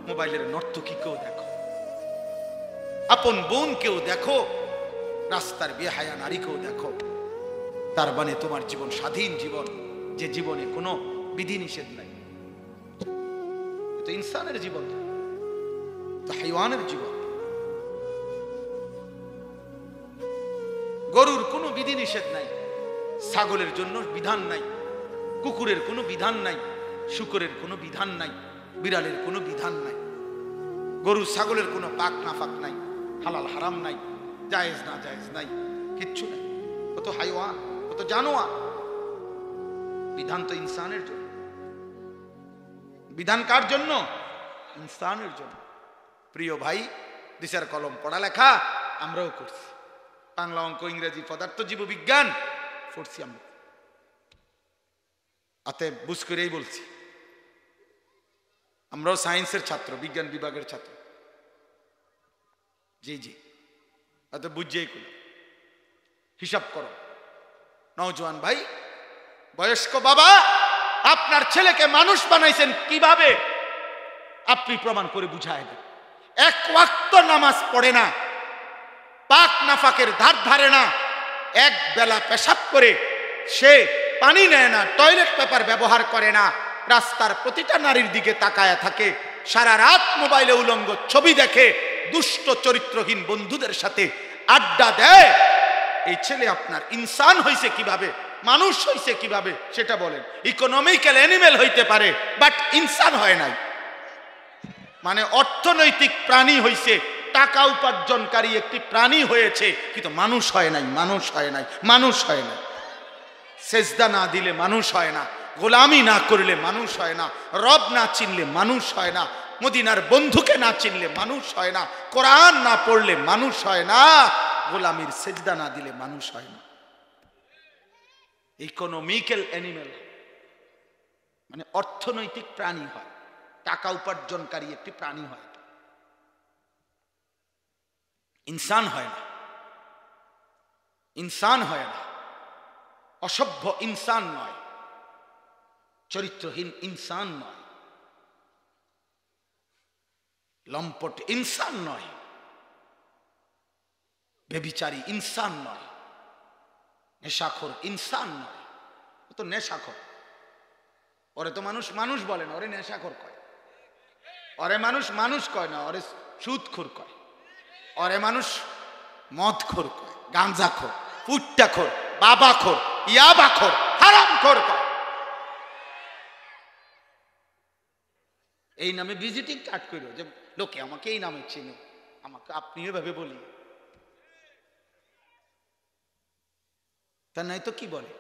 মোবাইলের নর্তকীকেও দেখো, আপন বোনকেও দেখো, রাস্তার বেহায়া নারীকেও দেখো। তার মানে তোমার জীবন স্বাধীন জীবন, যে জীবনে কোনো বিধি নিষেধ নাই। তো ইনসানের জীবন, তো হাইওয়ানের জীবন। গরুর কোনো বিধি নিষেধ নাই, ছাগলের জন্য বিধান নাই, কুকুরের কোনো বিধান নাই, শূকরের কোনো বিধান নাই, বিড়ালের কোনো বিধান নাই, গরু ছাগলের কোনো পাক না ফাক নাই, হালাল হারাম নাই, জায়েজ না জায়েজ নাই, কিচ্ছু নাই। কত হাইওয়ান, কত জানোয়ার। বিধান তো ইনসানের জন্য। বিধান কার জন্য? ইনসানের জন্য। প্রিয় ভাই, দিশার কলম পড়ালেখা আমরাও করছি, বাংলা, অঙ্ক, ইংরেজি, পদার্থ, জীববিজ্ঞান পড়ছি আমরা। অতএব বুঝ করেই বলছি, আমরাও সায়েন্সের ছাত্র, বিজ্ঞান বিভাগের ছাত্র। জি জি, অতএব বুঝছেই করো, হিসাব করো। নওজোয়ান ভাই, বয়স্ক বাবা, আপনার ছেলেকে মানুষ বানাইছেন কিভাবে আপনি প্রমাণ করে বুঝায় দেন। এক ওয়াক্ত নামাজ পড়ে না, পাক নাফাকের ধার ধারে না, এক বেলা পেশাব করে সে পানি নেয় না, টয়লেট পেপার ব্যবহার করে না, রাস্তার প্রতিটা নারীর দিকে তাকায়া থাকে, সারা রাত মোবাইলে উলঙ্গ ছবি দেখে, দুষ্ট চরিত্রহীন বন্ধুদের সাথে আড্ডা দেয়। এই ছেলে আপনার ইনসান হইছে কিভাবে, মানুষ হইছে কিভাবে সেটা বলেন। ইকোনমিক্যাল অ্যানিমেল হইতে পারে, বাট ইনসান হয় নাই। মানে অর্থনৈতিক প্রাণী হইছে, টাকা উপার্জনকারী একটি প্রাণী হয়েছে, কিন্তু মানুষ হয় নাই, মানুষ হয় নাই, মানুষ হয় না। সেজদা না দিলে মানুষ হয় না, গোলামি না করলে মানুষ হয় না, রব না চিনলে মানুষ হয় না, মদিনার বন্ধুকে না চিনলে মানুষ হয় না, কোরআন না পড়লে মানুষ হয় না, গোলামির সেজদা না দিলে মানুষ হয় না। ইকোনমিক্যাল অ্যানিমেল মানে অর্থনৈতিক প্রাণী হয়, টাকা উপার্জনকারী একটি প্রাণী হয়, ইনসান হয় না, ইনসান হয় না। অসভ্য ইনসান নয়, চরিত্রহীন ইনসান নয়, লম্পট ইনসান নয়, বেবিচারী ইনসান নয়, নেশাখোর ইনসান নয়। ও তো নেশাখোর, ওরে তো মানুষ মানুষ বলে না, ওরে নেশাখোর কয়। ওরে মানুষ মানুষ কয় না, ওরে সুদখোর কয়। ওরে মানুষ মদখোর কয়, গাঁজাখোর, ফুট্টাখোর, বাবাখোর, ইয়াবাখোর, হারামখোর কয়। এই নামে ভিজিটিং কার্ড করো যে লোকে আমাকে এই নামে চিনে, আমাকে আপনি এভাবে বলি, তা নাই তো কি বলে?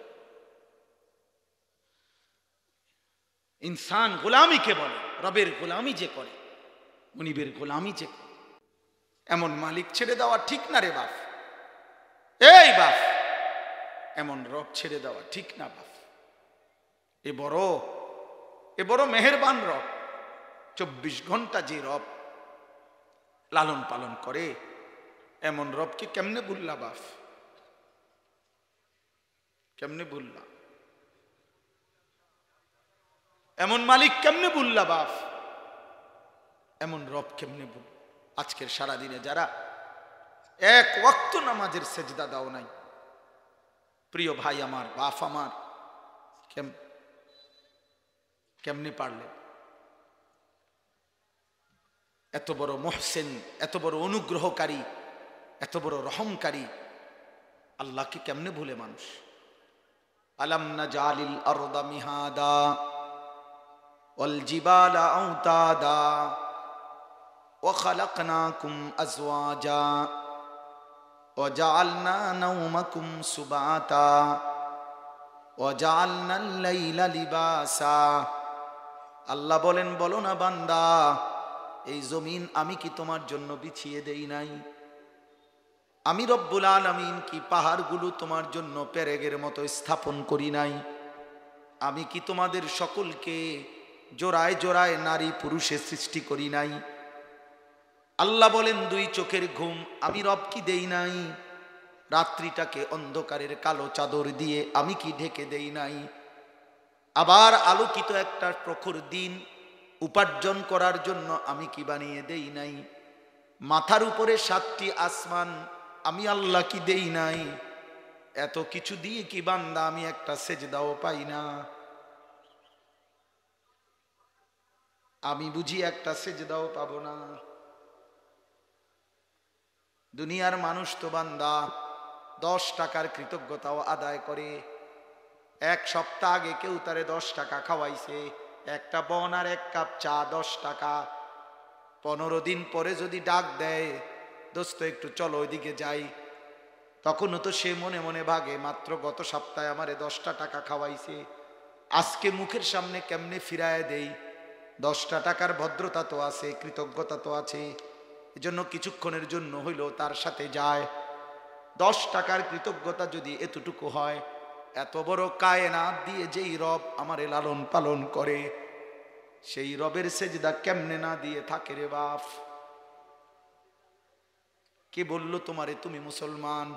ইনসান গোলামিকে বলে, রবের গোলামি যে করে, মুনিবের গোলামি যে করে, এমন মালিক ছেড়ে দেওয়া ঠিক না রে বাপ। এই বাপ, এমন রব ছেড়ে দেওয়া ঠিক না বাপ। এ বড় মেহেরবান রব, 24 ঘন্টা যে রব লালন পালন করে, এমন রবকে কেমনে ভুললা বাপ, কেমনে ভুললা? এমন মালিক কেমনে ভুললা বাপ, এমন রব কেমনে ভুল? আজকের সারাদিনে যারা এক ওয়াক্ত নামাজের সেজদা দাও নাই, প্রিয় ভাই আমার, বাপ আমার, কেমনে পারলে? এত বড় মুহসিন, এত বড় অনুগ্রহকারী, এত বড় রহমকারী আল্লাহকে কেমনে ভুলে মানুষ? আলাম নাজালিল আরদা মিহাদা ওয়াল জিবালা আওতাদা ওয়া খালাকনাকুম আজওয়াজা ওয়া জাআলনা নাওমাকুম সুবাতা ওয়া জাআলনাল লাইলা লিবাসা। আল্লাহ বলেন, বলো না বান্দা, এই জমিন আমি কি তোমার জন্য বিছিয়ে দেই নাই? আমি রব্বুল আলামিন কি পাহাড়গুলো তোমার জন্য পেরেগের মতো স্থাপন করি নাই? আমি কি তোমাদের সকলকে জোড়ায় জোড়ায় নারী পুরুষে সৃষ্টি করি নাই? আল্লাহ বলেন, দুই চোখের ঘুম আমি রব কি দেই নাই? রাত্রিটাকে অন্ধকারের কালো চাদর দিয়ে আমি কি ঢেকে দেই নাই? আবার আলোকিত একটা প্রখর দিন উপার্জন করার জন্য আমি কি বানিয়ে দেই নাই? মাথার উপরে 7টি আসমান আমি আল্লাহ কি দেই নাই? এত কিছু দিয়ে কি বান্দা আমি একটা সেজদাও পাই না? আমি বুঝি একটা সেজদাও পাবো না? দুনিয়ার মানুষ তো বান্দা 10 টাকার কৃতজ্ঞতাও আদায় করে। এক সপ্তাহ আগে কেউ তারে 10 টাকা খাওয়াইছে, একটা বন আর 1 কাপ চা 10 টাকা। 15 দিন পরে যদি ডাক দেয়, দোস্ত একটু চলো ওইদিকে যাই, তখনও তো সে মনে মনে ভাগে, মাত্র গত সপ্তাহে আমারে 10টা টাকা খাওয়াইছে, আজকে মুখের সামনে কেমনে ফিরায় দেই? 10টা টাকার ভদ্রতা তো আছে, কৃতজ্ঞতা তো আছে, এজন্য কিছুক্ষণের জন্য হইলেও তার সাথে যায়। 10 টাকার কৃতজ্ঞতা যদি এতটুকু হয়, এত বড় কায়নাত দিয়ে যেই রব আমারে লালন পালন করে, সেই রবের সেজদা কেমনে না দিয়ে থাকে রে বাপ? কে বলল তোমারে তুমি মুসলমান?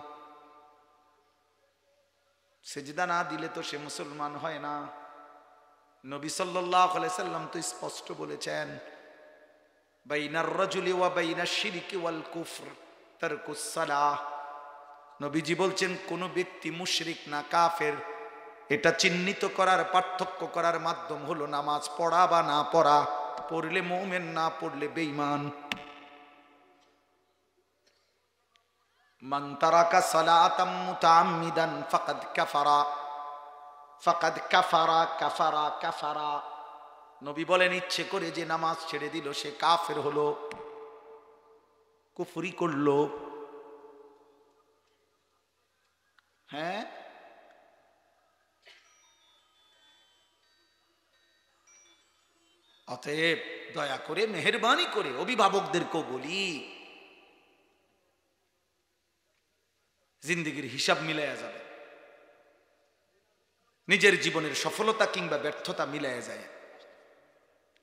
সেজদা না দিলে তো সে মুসলমান হয় না। নবী সাল্লাল্লাহু আলাইহি সাল্লাম তো স্পষ্ট বলেছেন, বাইনার রাজুলি ওয়া বাইনাশ শিরকি ওয়াল কুফর তারকুস সালাহ। নবীজি বলছেন, কোন ব্যক্তি মুশরিক না কাফের, এটা চিহ্নিত করার, পার্থক্য করার মাধ্যম হলো নামাজ পড়া বা না পড়া, পড়লে মুমিন, না পড়লে বেঈমান। মান তারাকা সালাতাম মুতাআম্মিদান ফাকাদ কাফারা, ফাকাদ কাফারা, কাফারা, কাফারা। নবী বলেন, ইচ্ছে করে যে নামাজ ছেড়ে দিল সে কাফের হলো, কুফরি করলো। হ্যাঁ, অতএব দয়া করে মেহেরবানি করে অভিভাবকদেরকেও বলি, জিন্দেগির হিসাব মিলাইয়া যাবে, নিজের জীবনের সফলতা কিংবা ব্যর্থতা মিলাইয়া যায়।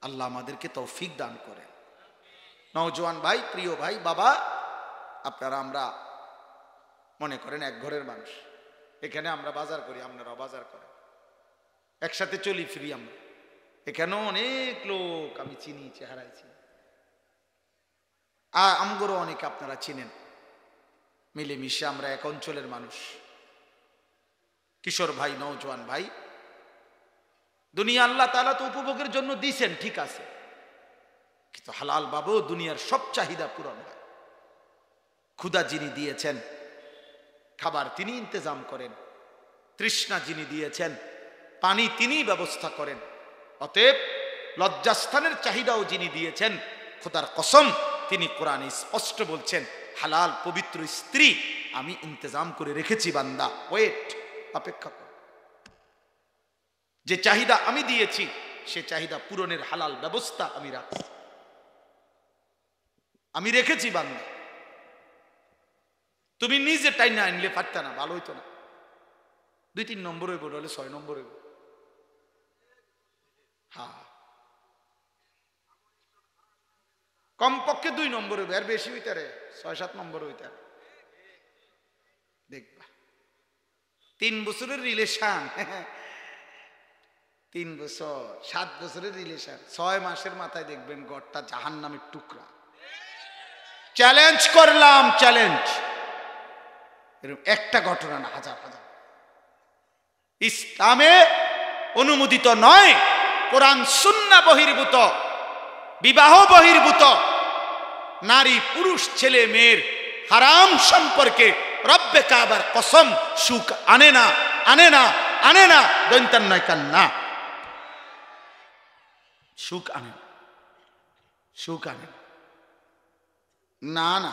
আল্লাহ আমাদেরকে তৌফিক দান করেন। নওজোয়ান ভাই, প্রিয় ভাই, বাবা, আপনারা আমরা মনে করেন এক ঘরের মানুষ, এখানে আমরা বাজার করি, আপনারাও বাজার করেন, একসাথে চলি ফিরি আমরা। এখানেও অনেক লোক আমি চিনি, চেহারায় চিনি, আমগরও অনেক আপনারা চিনেন। মিলেমিশে আমরা এক অঞ্চলের মানুষ। কিশোর ভাই, নওজোয়ান ভাই, দুনিয়া আল্লাহ তাআলা তো উপভোগের জন্য দিয়েছেন, ঠিক আছে, কিন্তু হালাল ভাবে দুনিয়ার সব চাহিদা পূরণ হয়। ক্ষুধা যিনি দিয়েছেন, খাবার তিনি ইন্তজাম করেন, তৃষ্ণা যিনি দিয়েছেন, পানি তিনি ব্যবস্থা করেন। অতএব লজ্জাস্থানের চাহিদাও যিনি দিয়েছেন, খোদার কসম, তিনি কোরআনে স্পষ্ট বলছেন, হালাল পবিত্র স্ত্রী আমি ইন্তজাম করে রেখেছি বান্দা, ওয়েট, অপেক্ষা কর। যে চাহিদা আমি দিয়েছি সে চাহিদা পূরণের হালাল ব্যবস্থা আমি রাখছি, আমি রেখেছি বান্দা। তুমি নিজে টাই না আনলে পারতা না, ভালো হইতো না। 2-3 নম্বর হইব, হলে 6 নম্বর হইব। হ্যাঁ, কমপক্ষে 2 নম্বর হইব, আর বেশি হইতে রে 6-7 নম্বর হইতে। দেখবা 3 বছরের রিলেশন, 3 বছর 7 বছরের রিলেশন, 6 মাসের মাথায় দেখবেন ঘরটা জাহান্নামের টুকরা। চ্যালেঞ্জ করলাম, চ্যালেঞ্জ। এরকম একটা ঘটনা না, হাজার হাজার। ইসলামে অনুমোদিত নয়, কোরআন সুন্নাহ বহির্ভূত, বিবাহ বহির্ভূত নারী পুরুষ ছেলে মেয়ের হারাম সম্পর্কে রব্বে কাবার কসম সুখ আনে না, আনে না, আনে না, দৈন্তান নয় কান না, সুখ আনে না, সুখ আনে না। না,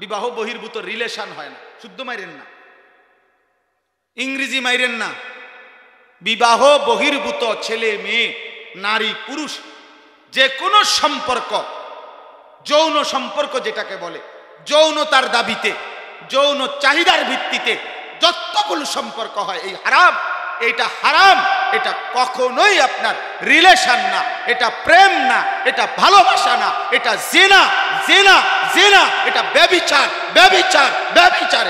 বিবাহ বহির্ভূত রিলেশন হয় না। শুদ্ধ মাইরেন না, ইংরেজি মাইরেন না। বিবাহ বহির্ভূত ছেলে মেয়ে, নারী পুরুষ যে কোনো সম্পর্ক, যৌন সম্পর্ক যেটাকে বলে, যৌনতার দাবিতে, যৌন চাহিদার ভিত্তিতে যতগুলো সম্পর্ক হয়, এই হারাম, এটা হারাম। এটা কখনোই আপনার রিলেশন না, এটা প্রেম না, এটা ভালোবাসা না, এটা জিনা, জিনা, জিনা, এটা ব্যভিচার, ব্যভিচার, ব্যভিচার,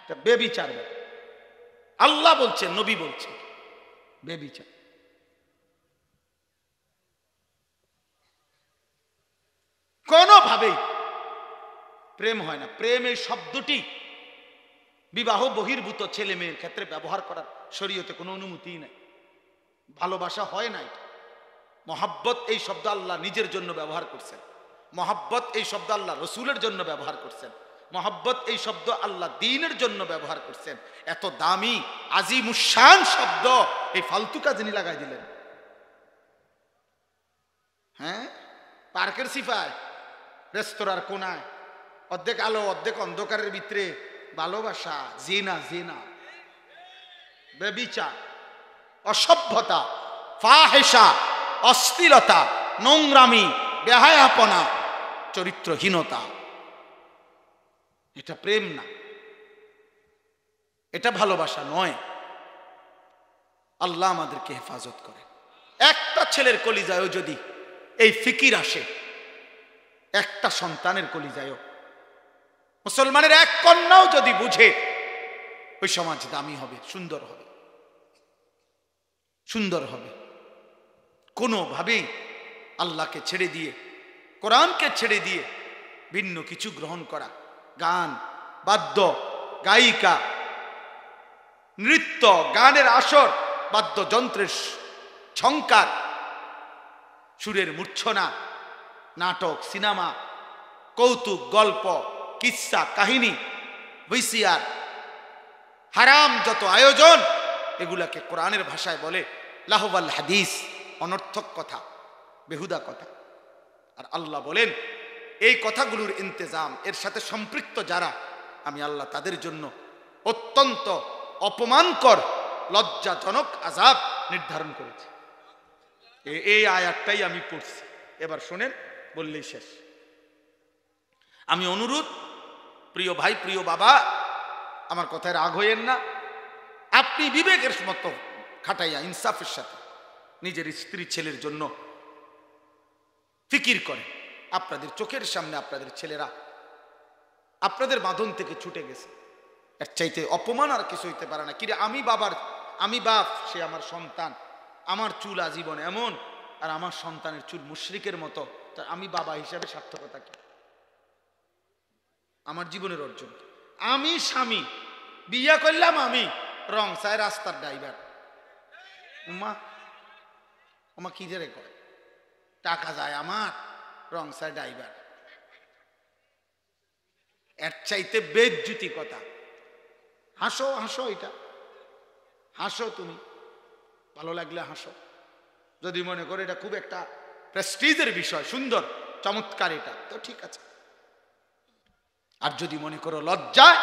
এটা ব্যভিচার। আল্লাহ বলছেন, নবী বলছেন ব্যভিচার। কোনোভাবেই প্রেম হয় না। প্রেম এই শব্দটি বিবাহ বহির্ভূত ছেলে মেয়ের ক্ষেত্রে ব্যবহার করার শরীয়তে কোনো অনুমতি নাই। ভালোবাসা হয় না। এটা মহাব্বত এই শব্দ আল্লাহ নিজের জন্য ব্যবহার করছেন। মহাব্বত এই শব্দ আল্লাহ রসুলের জন্য ব্যবহার করছেন। মহাব্বত এই শব্দ আল্লাহ দ্বীনের জন্য ব্যবহার করছেন। এত দামি আজিমুশান শব্দ এই ফালতু কাজে লাগাই দিলেন। হ্যাঁ, পার্কের সিফায়, রেস্তোরাঁর কোনায়, অর্ধেক আলো অর্ধেক অন্ধকারের ভিতরে ভালোবাসা, জিনা, জিনা, ব্যভিচার, অসভ্যতা, ফাহেশা, অশ্লীলতা, নোংরামি, বেহায়াপনা, চরিত্রহীনতা। এটা প্রেম না, এটা ভালোবাসা নয়। আল্লাহ আমাদেরকে হেফাজত করে। একটা ছেলের কলিজায়ও যদি এই ফিকির আসে, একটা সন্তানের কলিজায়ও, মুসলমানের এক কন্যাও যদি বুঝে, ওই সমাজ দামি হবে, সুন্দর হবে, সুন্দর হবে। কোনোভাবেই আল্লাহকে ছেড়ে দিয়ে, কোরআনকে ছেড়ে দিয়ে ভিন্ন কিছু গ্রহণ করা, গান, বাদ্য, গায়িকা, নৃত্য, গানের আসর, বাদ্যযন্ত্রের ঝংকার, সুরের মূর্ছনা, নাটক, সিনেমা, কৌতুক, গল্প, কিস্সা, কাহিনী, ভিসিআর, হারাম যত আয়োজন, এগুলাকে কোরআনের ভাষায় বলে লাহওয়াল হাদিস, অনর্থক কথা, বেহুদা কথা। আর আল্লাহ বলেন এই কথাগুলোর ইন্তেজাম, এর সাথে সম্পৃক্ত যারা, আমি আল্লাহ তাদের জন্য অত্যন্ত অপমানকর, লজ্জাজনক আযাব নির্ধারণ করেছি। এই আয়াতটাই আমি পড়ছি, এবার শোনেন, বললেই শেষ। আমি অনুরোধ, প্রিয় ভাই, প্রিয় বাবা, আমার কথায় রাগ হইয়েন না। আপনি বিবেকের মতো খাটাইয়া ইনসাফের সাথে নিজের স্ত্রী ছেলের জন্য ফিকির করে। আপনাদের চোখের সামনে আপনাদের ছেলেরা আপনাদের বাঁধন থেকে ছুটে গেছে, এর চাইতে অপমান আর কিছু হইতে পারে না। কিরে, আমি বাপ, সে আমার সন্তান, আমার চুল আজীবন এমন, আর আমার সন্তানের চুল মুশরিকের মতো, তা আমি বাবা হিসাবে সার্থকতা কি? আমার জীবনের অর্জন। আমি স্বামী, বিয়ে করলাম, আমি রং চাই রাস্তার ড্রাইভার, উমা কি যে কয়, টাকা যায় আমার, রং চাই ড্রাইভার। এর চাইতে বেজ্জুতি কথা। হাসো, হাসো, এটা হাসো, তুমি ভালো লাগলে হাসো। যদি মনে করো এটা খুব একটা প্রেস্টিজের বিষয়, সুন্দর, চমৎকার, এটা তো ঠিক আছে। আর যদি মনে করো লজ্জায়,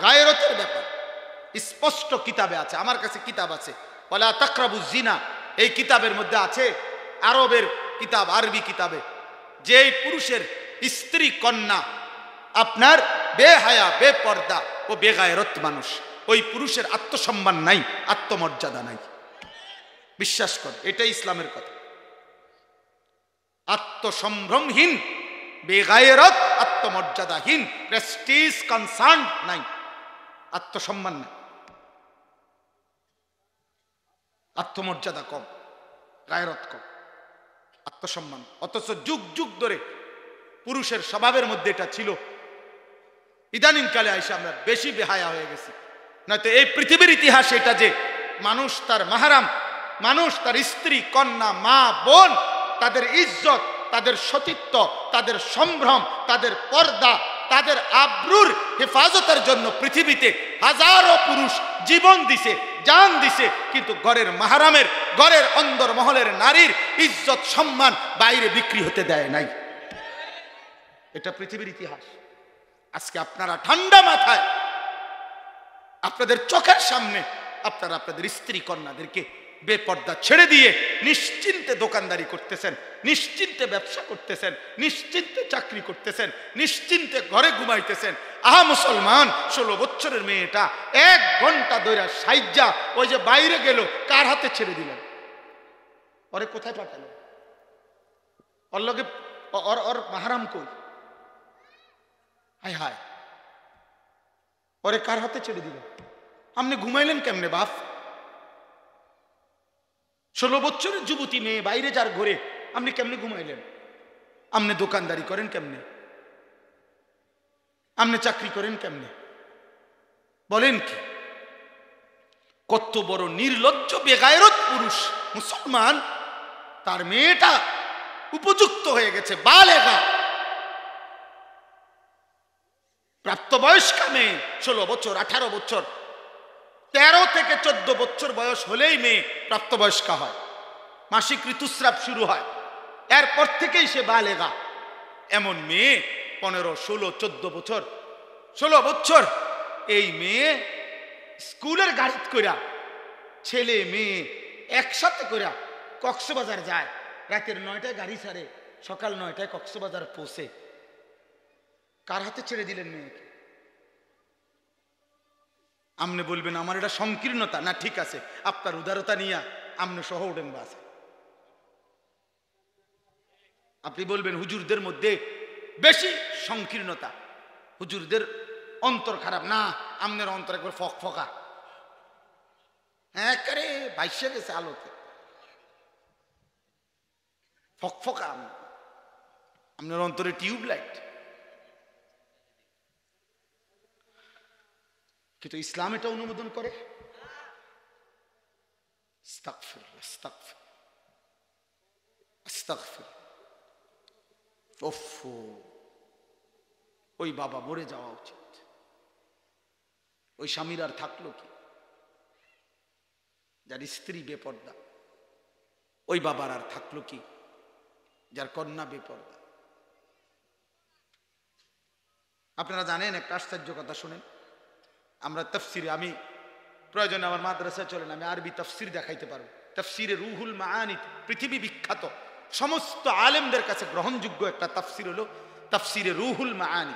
গায়রতের ব্যাপার, স্পষ্ট কিতাবে আছে, আমার কাছে কিতাব আছে, ওয়ালা তাকরাবুজ জিনা, এই কিতাবের মধ্যে আছে, আরবের কিতাব, আরবি কিতাবে, যে পুরুষের স্ত্রী কন্যা আপনার বেহায়া, বেপর্দা ও বেগায়রত মানুষ, ওই পুরুষের আত্মসম্মান নাই, আত্মমর্যাদা নাই। বিশ্বাস কর, এটাই ইসলামের কথা। আত্মসম্ভ্রমহীন, বেগায়রত, আত্মমর্যাদাহীন, প্রেস্টিজ কনসার্ন নাই, আত্মসম্মান নাই, আত্মমর্যাদা কম, গায়রত কম, আত্মসম্মান। অথচ যুগ যুগ ধরে পুরুষের স্বভাবের মধ্যে এটা ছিল। ইদানিং কালে আইসা আমরা বেশি বেহায়া হয়ে গেছি। নয়তো এই পৃথিবীর ইতিহাস এটা যে মানুষ তার মাহারাম, মানুষ তার স্ত্রী, কন্যা, মা, বোন, তাদের ইজ্জত, তাদের সতীত্ব, তাদের সম্ভ্রম, তাদের পর্দা, তাদের আব্রুর হেফাজতের জন্য পৃথিবীতে হাজারো পুরুষ জীবন দিছে, জান দিছে, কিন্তু ঘরের মাহারামের, ঘরের অন্দর মহলের নারীর ইজ্জত সম্মান বাইরে বিক্রি হতে দেয় নাই। এটা পৃথিবীর ইতিহাস। আজকে আপনারা ঠান্ডা মাথায় আপনাদের চোখের সামনে আপনারা আপনাদের স্ত্রী কন্যাদেরকে বেপর্দা ছেড়ে দিয়ে নিশ্চিন্তে দোকানদারি করতেছেন, নিশ্চিন্তে ব্যবসা করতেছেন, নিশ্চিন্তে চাকরি করতেছেন, নিশ্চিন্তে ঘরে ঘুমাইতেছেন। আহা মুসলমান, 16 বছরের মেয়েটা 1 ঘন্টা ধরে সাইজা ওই যে বাইরে গেল, কার হাতে ছেড়ে দিলেন? ওরে কোথায় পাঠালো? ওর লগে ওর মাহারাম কই? হায় হায়, ওরে কার হাতে ছেড়ে দিলেন? আপনি ঘুমাইলেন কেমনে বাপ? 16 বছরের যুবতী মেয়ে বাইরে যার ঘরে আপনি কেমনে ঘুমাইলেন? আপনি দোকানদারি করেন কেমনে? আপনি চাকরি করেন কেমনে? বলেন কি? কত বড় নির্লজ্জ বেগায়রত পুরুষ মুসলমান! তার মেয়েটা উপযুক্ত হয়ে গেছে, বালেগা, প্রাপ্তবয়স্কা মেয়ে, 16 বছর, 18 বছর, 13 থেকে 14 বছর বয়স হলেই মেয়ে প্রাপ্তবয়স্কা হয়, মাসিক ঋতুস্রাব শুরু হয়, এরপর থেকেই সে বালেগা। এমন মেয়ে 15, 16, 14 বছর, 16 বছর এই মেয়ে স্কুলের গাড়িতে কইরা ছেলে মেয়ে একসাথে কইরা কক্সবাজার যায়। রাতের 9টায় গাড়ি ছাড়ে, সকাল 9টায় কক্সবাজার পৌঁছে। কার হাতে ছেড়ে দিলেন মেয়েকে? আমনে বলবেন আমার এটা সংকীর্ণতা না, ঠিক আছে, আপনার উদারতা নিয়ে আমনে সহ উঠেন বাসে। আপনি বলবেন হুজুরদের মধ্যে বেশি সংকীর্ণতা, হুজুরদের অন্তর খারাপ। না, আমনের অন্তর একবার ফক ফকা, একেবারে ভাইসে গেছে আলোতে, ফক ফকা। আপনার অন্তরে টিউবলাইট। কিন্তু ইসলাম এটা অনুমোদন করে? আস্তাগফিরুল্লাহ, আস্তাগফিরুল্লাহ, আস্তাগফিরুল্লাহ। ওফো, ওই বাবা মরে যাওয়া উচিত। ওই স্বামীর আর থাকলো কি, যার স্ত্রী বেপর্দা? ওই বাবার আর থাকলো কি, যার কন্যা বেপর্দা? আপনারা জানেন একটা আশ্চর্য কথা শুনেন। আমরা তাফসিরে, আমি প্রয়োজনে আমার মাদ্রাসায় চলেন, আমি আরবি তাফসির দেখাইতে পারবো। তাফসিরে রুহুল মাআনি, পৃথিবী বিখ্যাত, সমস্ত আলেমদের কাছে গ্রহণযোগ্য একটা তাফসির হলো তাফসিরে রুহুল মাআনি।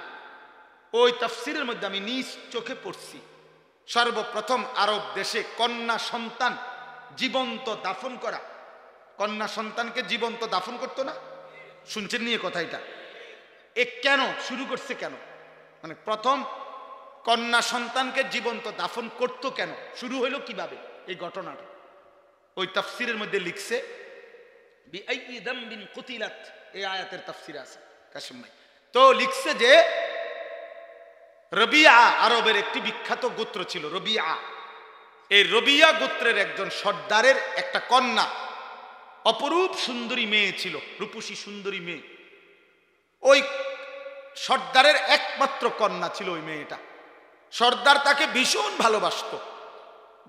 ওই তাফসিরের মধ্যে আমি নিজ চোখে পড়ছি, সর্বপ্রথম আরব দেশে কন্যা সন্তান জীবন্ত দাফন করা। কন্যা সন্তানকে জীবন্ত দাফন করতো না? শুনছেন নিয়ে কথা? এটা কেন শুরু করছে? কেন মানে প্রথম কন্যা সন্তানকে জীবন্ত দাফন করতো কেন? শুরু হইল কিভাবে এই ঘটনাটা? ওই তাফসিরের মধ্যে লিখছে বিআইয়ি যামবিন কুতিলাত, এই আয়াতের তাফসির আছে কাসিম ভাই। তো লিখছে যে রবিয়া আরবের একটি বিখ্যাত গোত্র ছিল, রবিয়া। এই রবিয়া গোত্রের একজন সর্দারের একটা কন্যা, অপরূপ সুন্দরী মেয়ে ছিল, রূপসী সুন্দরী মেয়ে। ওই সর্দারের একমাত্র কন্যা ছিল ওই মেয়েটা। সর্দার তাকে ভীষণ ভালোবাসত,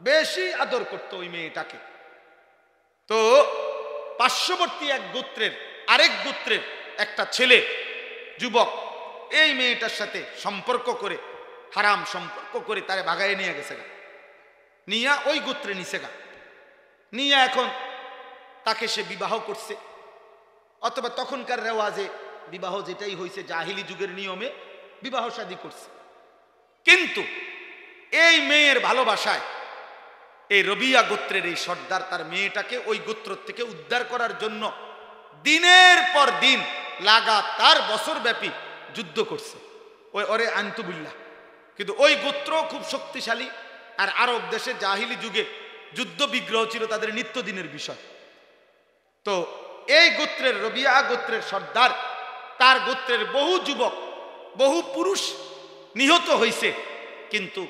বেশি আদর করত ওই মেয়েটাকে। তো পার্শ্ববর্তী এক গোত্রের, আরেক গোত্রের একটা ছেলে, যুবক, এই মেয়েটার সাথে সম্পর্ক করে, হারাম সম্পর্ক করে তারে ভাগায় নিয়ে গেছে গা, নিয়া ওই গোত্রে নিছে গা, নিয়া এখন তাকে সে বিবাহ করছে। অথবা তখনকার রেওয়াজে বিবাহ যেটাই হয়েছে, জাহিলি যুগের নিয়মে বিবাহ শাদী করছে। কিন্তু এই মেয়ের ভালোবাসায় এই রবিয়া গোত্রের এই সর্দার তার মেয়েটাকে ওই গোত্র থেকে উদ্ধার করার জন্য দিনের পর দিন লাগাতার বছরব্যাপী যুদ্ধ করছে। ওরে আনতুবিল্লাহ। কিন্তু ওই গোত্র খুব শক্তিশালী, আর আরব দেশে জাহিলি যুগে যুদ্ধ বিগ্রহ ছিল তাদের নিত্যদিনের বিষয়। তো এই গোত্রের, রবিয়া গোত্রের সর্দার, তার গোত্রের বহু যুবক, বহু পুরুষ নিহত হয়েছে, কিন্তু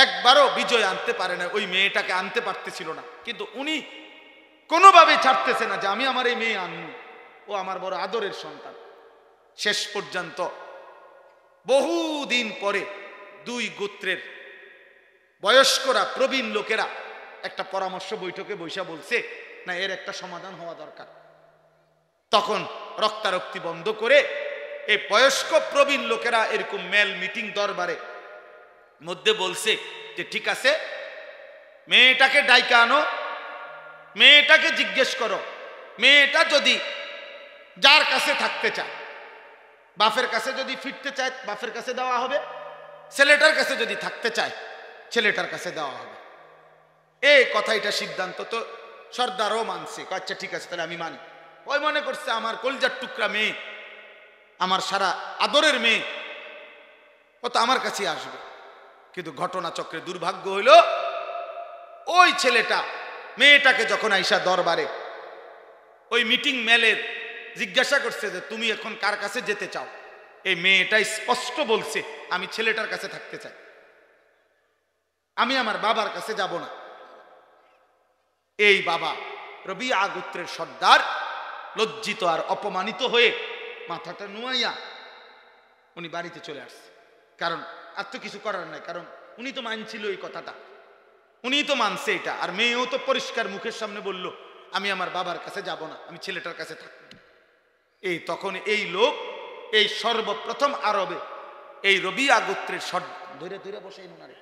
একবারও বিজয় আনতে পারে না, ওই মেয়েটাকে আনতে পারতেছিল না। কিন্তু উনি কোনোভাবে ছাড়তেছে না যে আমি আমার এই মেয়ে আনবো। ও আমার বড় আদরের সন্তান। শেষ পর্যন্ত বহুদিন পরে দুই গোত্রের বয়স্করা, প্রবীণ লোকেরা একটা পরামর্শ বৈঠকে বৈশা বলছে, না, এর একটা সমাধান হওয়া দরকার। তখন রক্তারক্তি বন্ধ করে এই বয়স্ক প্রবীণ লোকেরা এরকম মেল মিটিং দরবারে মধ্যে বলছে যে ঠিক আছে, মেয়েটাকে ডাইকা আনো, মেয়েটাকে জিজ্ঞেস করো, মেয়েটা যদি যার কাছে থাকতে চায়, বাপের কাছে যদি ফিরতে চায় বাপের কাছে দেওয়া হবে, ছেলেটার কাছে যদি থাকতে চায় ছেলেটার কাছে দেওয়া হবে। এই কথা, এটা সিদ্ধান্ত তো সর্দারও মানছে। আচ্ছা ঠিক আছে, তাহলে আমি মানি। ওই মনে করছে আমার কলজার টুকরা মেয়ে, আমার সারা আদরের মেয়ে, ও তো আমার কাছে আসবে। কিন্তু ঘটনা চক্রে দুর্ভাগ্য হইল, ওই ছেলেটা মেয়েটাকে যখন আইসা দরবারে ওই মিটিং মেলের জিজ্ঞাসা করছে যে তুমি এখন কার কাছে যেতে চাও, এই মেয়েটাই স্পষ্ট বলছে আমি ছেলেটার কাছে থাকতে চাই, আমি আমার বাবার কাছে যাব না। এই বাবা রবিয়া গোত্রের সর্দার লজ্জিত আর অপমানিত হয়ে মাথাটা নুয়াইয়া উনি বাড়িতে চলে আসছে। কারণ আর তো কিছু করার নাই, কারণ উনি তো মানছিল এই কথাটা, উনি তো মানছে এটা। আর মেয়েও তো পরিষ্কার মুখের সামনে বলল আমি আমার বাবার কাছে যাব না, আমি ছেলেটার কাছে থাকব। এই তখন এই লোক, এই সর্বপ্রথম আরবে এই রবিয়া গোত্রের ধরে ধরে বসে ওনারে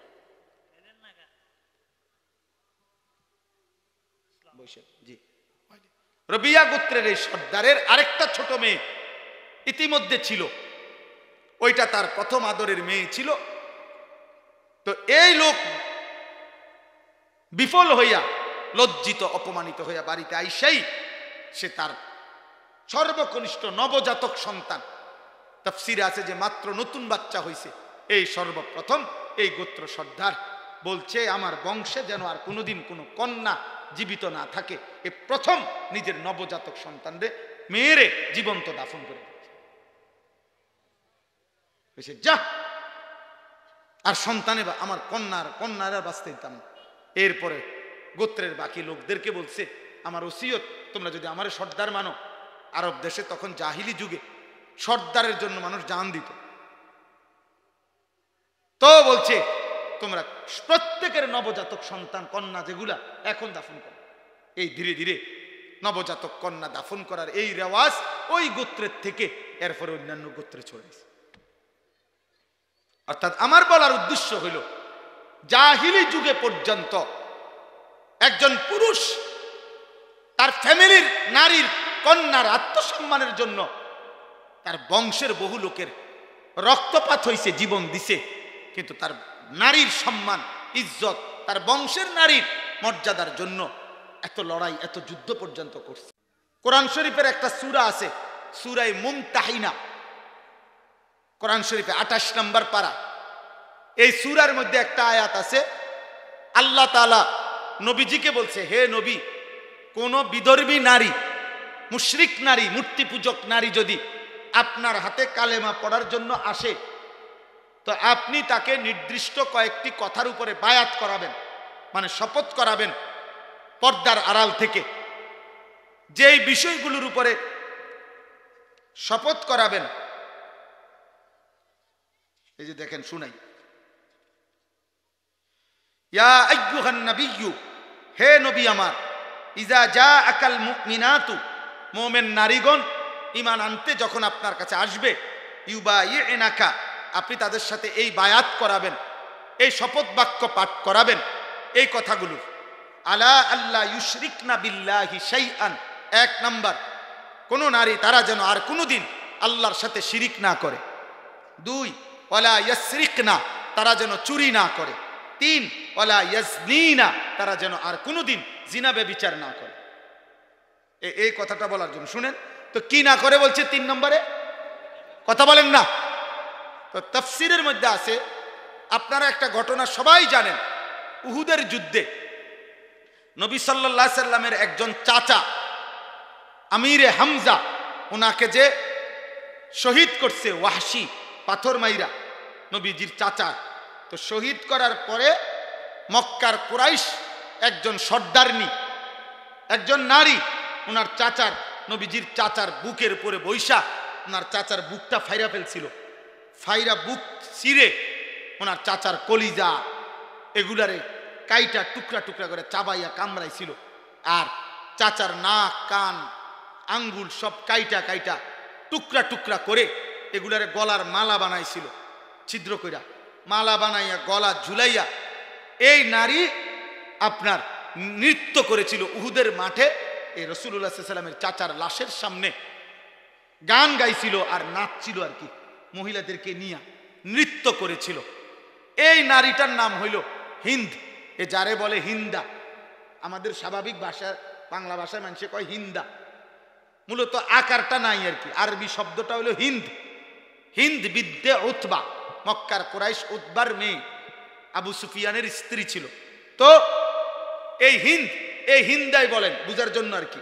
জি, রবিয়া গোত্রের এই সর্দারের আরেকটা ছোট মেয়ে ইতিমধ্যে ছিল, ওইটা তার প্রথম আদরের মেয়ে ছিল। তো এই লোক বিফল হইয়া, লজ্জিত অপমানিত হইয়া বাড়িতে আইসাই সে তার সর্বকনিষ্ঠ নবজাতক সন্তান, তাফসিরে আছে যে মাত্র নতুন বাচ্চা হইছে, এই সর্বপ্রথম এই গোত্র সর্দার বলছে আমার বংশে যেন আর কোনোদিন কোনো কন্যা জীবিত না থাকে, এ প্রথম নিজের নবজাতক সন্তানরে মেয়েরে জীবন্ত দাফন করে দিয়েছে। যা, আর সন্তানে আমার কন্যারা বাঁচতে দিতাম না। এরপরে গোত্রের বাকি লোকদেরকে বলছে আমার ওসিয়ত, তোমরা যদি আমার সর্দার মানো, আরব দেশে তখন জাহিলি যুগে সর্দারের জন্য মানুষ জান দিত, তো বলছে তোমরা প্রত্যেকের নবজাতক সন্তান কন্যা যেগুলা এখন দাফন করো। এই ধীরে ধীরে নবজাতক কন্যা দাফন করার এই রেওয়াজ ওই গোত্রের থেকে এরপরে অন্যান্য গোত্রে ছড়িয়েছে। অর্থাৎ আমার বলার উদ্দেশ্য হইল, জাহিলি যুগে পর্যন্ত একজন পুরুষ তার ফ্যামিলির নারীর কন্যার আত্মসম্মানের জন্য তার বংশের বহু লোকের রক্তপাত হইছে, জীবন দিছে, কিন্তু তার নারীর সম্মান, ইজ্জত, তার বংশের নারীর মর্যাদার জন্য এত লড়াই, এত যুদ্ধ পর্যন্ত করছে। কোরআন শরীফের একটা সূরা আছে, সূরায়ে মুমতাহিনা, কোরআন শরীফে 28 নম্বর পারা। এই সূরার মধ্যে একটা আয়াত আছে, আল্লাহ তাআলা নবীজিকে বলছে, হে নবী, কোন বিধর্মী নারী, মুশরিক নারী, মূর্তি পূজক নারী যদি আপনার হাতে কালেমা পড়ার জন্য আসে, তো আপনি তাকে নির্দিষ্ট কয়েকটি কথার উপরে বায়াত করাবেন, মানে শপথ করাবেন পর্দার আড়াল থেকে। যেই বিষয়গুলোর উপরে শপথ করাবেন, এই যে দেখেন, শুনাই, ইয়া আইয়ুহান নাবিয়্যু, হে নবী আমার, ইজা জাআকাল মুমিনাতু, মুমিন নারীগণ ঈমান আনতে যখন আপনার কাছে আসবে, ইউবাইয়িনাকা, আপনি তাদের সাথে এই বায়াত করাবেন, এই শপথ বাক্য পাঠ করাবেন এই কথাগুলো, আলা আল্লাহ ইউশরিকনা বিল্লাহি শাইআন, এক নাম্বার, কোন নারী তারা যেন আর কোনোদিন আল্লাহর সাথে শিরিক না করে। 2, ওয়ালা ইয়াসরিকনা, তারা যেন চুরি না করে। 3, ওয়ালা ইয়াজনিনা, তারা যেন আর কোনোদিন জিনা ব্যভিচার না করে। এই কথাটা বলার জন্য শুনেন তো, কি না করে বলছে 3 নম্বরে, কথা বলেন না। তো তাফসীরের মধ্যে আছে, আপনারা একটা ঘটনা সবাই জানেন, উহুদের যুদ্ধে নবী সাল্লাল্লাহু আলাইহি সাল্লামের একজন চাচা আমিরে হামজা, ওনাকে যে শহীদ করছে ওয়াহশী, পাথর মাইরা, নবীজির চাচা। তো শহীদ করার পরে মক্কার কুরাইশ একজন সর্দারনি, একজন নারী ওনার চাচার নবীজির চাচার বুকের উপরে বৈশা ওনার চাচার বুকটা ফাইরা ফেলছিল, ফাইরা বুক ছিঁড়ে ওনার চাচার কলিজা এগুলারে কাইটা টুকরা টুকরা করে চাবাইয়া কামড়াইছিল। আর চাচার নাক কান আঙ্গুল সব কাইটা কাইটা টুকরা টুকরা করে এগুলারে গলার মালা বানাইছিল, ছিদ্র কইরা মালা বানাইয়া গলা ঝুলাইয়া এই নারী আপনার নৃত্য করেছিল উহুদের মাঠে। এই রাসূলুল্লাহ সাল্লাল্লাহু আলাইহি ওয়াসাল্লামের চাচার লাশের সামনে গান গাইছিল আর নাচছিল আর কি, মহিলাদেরকে নিয়ে নৃত্য করেছিল। এই নারীটার নাম হইল হিন্দ। এ যারে বলে হিন্দা, আমাদের স্বাভাবিক ভাষা বাংলা ভাষায় মানুষে কয় হিন্দা, মূলত আকারটা নাই আর কি। আরবি শব্দটা হইল হিন্দ। হিন্দ বিদ্যে উতবা, মক্কার কুরাইশ উতবার মেয়ে, আবু সুফিয়ানের স্ত্রী ছিল। তো এই হিন্দাই বলেন বুঝার জন্য আর কি।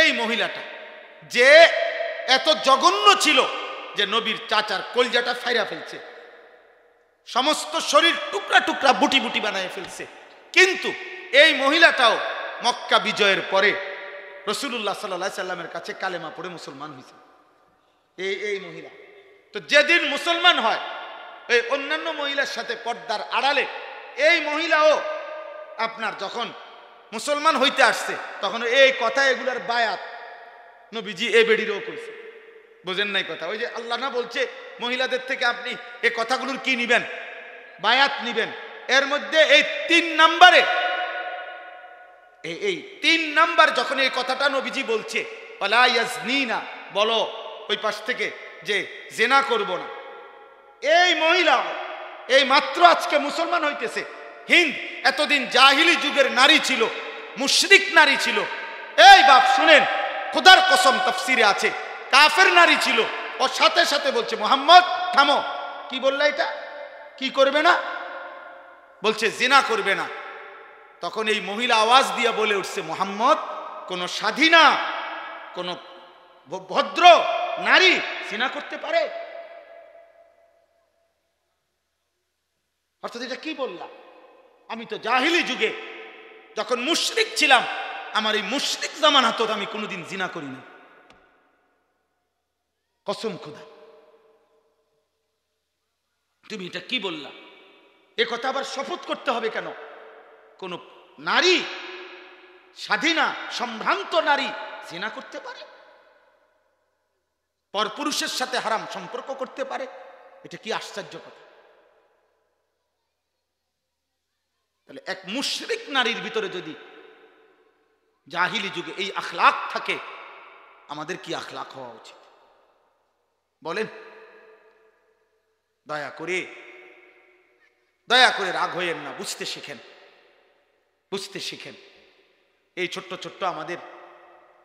এই মহিলাটা যে এত জঘন্য ছিল যে নবীর চাচার কলজাটা ফাইরা ফেলছে, সমস্ত শরীর টুকরা টুকরা বুটি বুটি বানায় ফেলছে। কিন্তু এই মহিলাটাও মক্কা বিজয়ের পরে রাসূলুল্লাহ সাল্লাল্লাহু আলাইহি সাল্লামের কাছে কালেমা পড়ে মুসলমান হয়েছে। এই মহিলা তো যেদিন মুসলমান হয় এই অন্যান্য মহিলার সাথে পর্দার আড়ালে এই মহিলাও আপনার যখন মুসলমান হইতে আসছে তখন এই কথা এগুলার বায়াত নবীজি এ বেড়িরও কইছে। বুঝেন নাই কথা? ওই যে আল্লাহ না বলছে মহিলাদের থেকে আপনি এই কথাগুলোর কি নিবেন? বায়াত নিবেন। এর মধ্যে এই 3 নম্বরে এই 3 নাম্বার যখন এই কথাটা নবীজি বলছে ওয়ালা ইয়াজনিনা, বলো ওই পাশ থেকে যে জেনা করব না, এই মহিলা এই মাত্র আজকে মুসলমান হইতেছে। হিন্দ এতদিন জাহিলি যুগের নারী ছিল, মুশরিক নারী ছিল। এই বাপ শুনেন, খোদার কসম তাফসিরে আছে কাফের নারী ছিল। ও সাথে সাথে বলছে মুহাম্মদ থামো। কি বললা? এটা কি করবে না? বলছে জিনা করবে না। তখন এই মহিলা আওয়াজ দিয়ে বলে উঠছে মুহাম্মদ কোন স্বাধীনা কোন ভদ্র নারী জিনা করতে পারে? অর্থাৎ এটা কি বললাম? আমি তো জাহিলি যুগে যখন মুশরিক ছিলাম, আমার এই মুশরিক জামানাত আমি কোনোদিন জিনা করি না। কসম খোদা, তুমি এটা কি বললা? এ কথা আবার শপথ করতে হবে কেন? কোন নারী স্বাধীনা সম্ভ্রান্ত নারী জিনা করতে পারে, পরপুরুষের সাথে হারাম সম্পর্ক করতে পারে? এটা কি আশ্চর্য কথা! তাহলে এক মুশরিক নারীর ভিতরে যদি জাহিলি যুগে এই আখলাক থাকে, আমাদের কি আখলাক হওয়া উচিত বলেন? দয়া করে রাগ হইয়েন না, বুঝতে শিখেন, বুঝতে শিখেন। এই ছোট্ট ছোট্ট আমাদের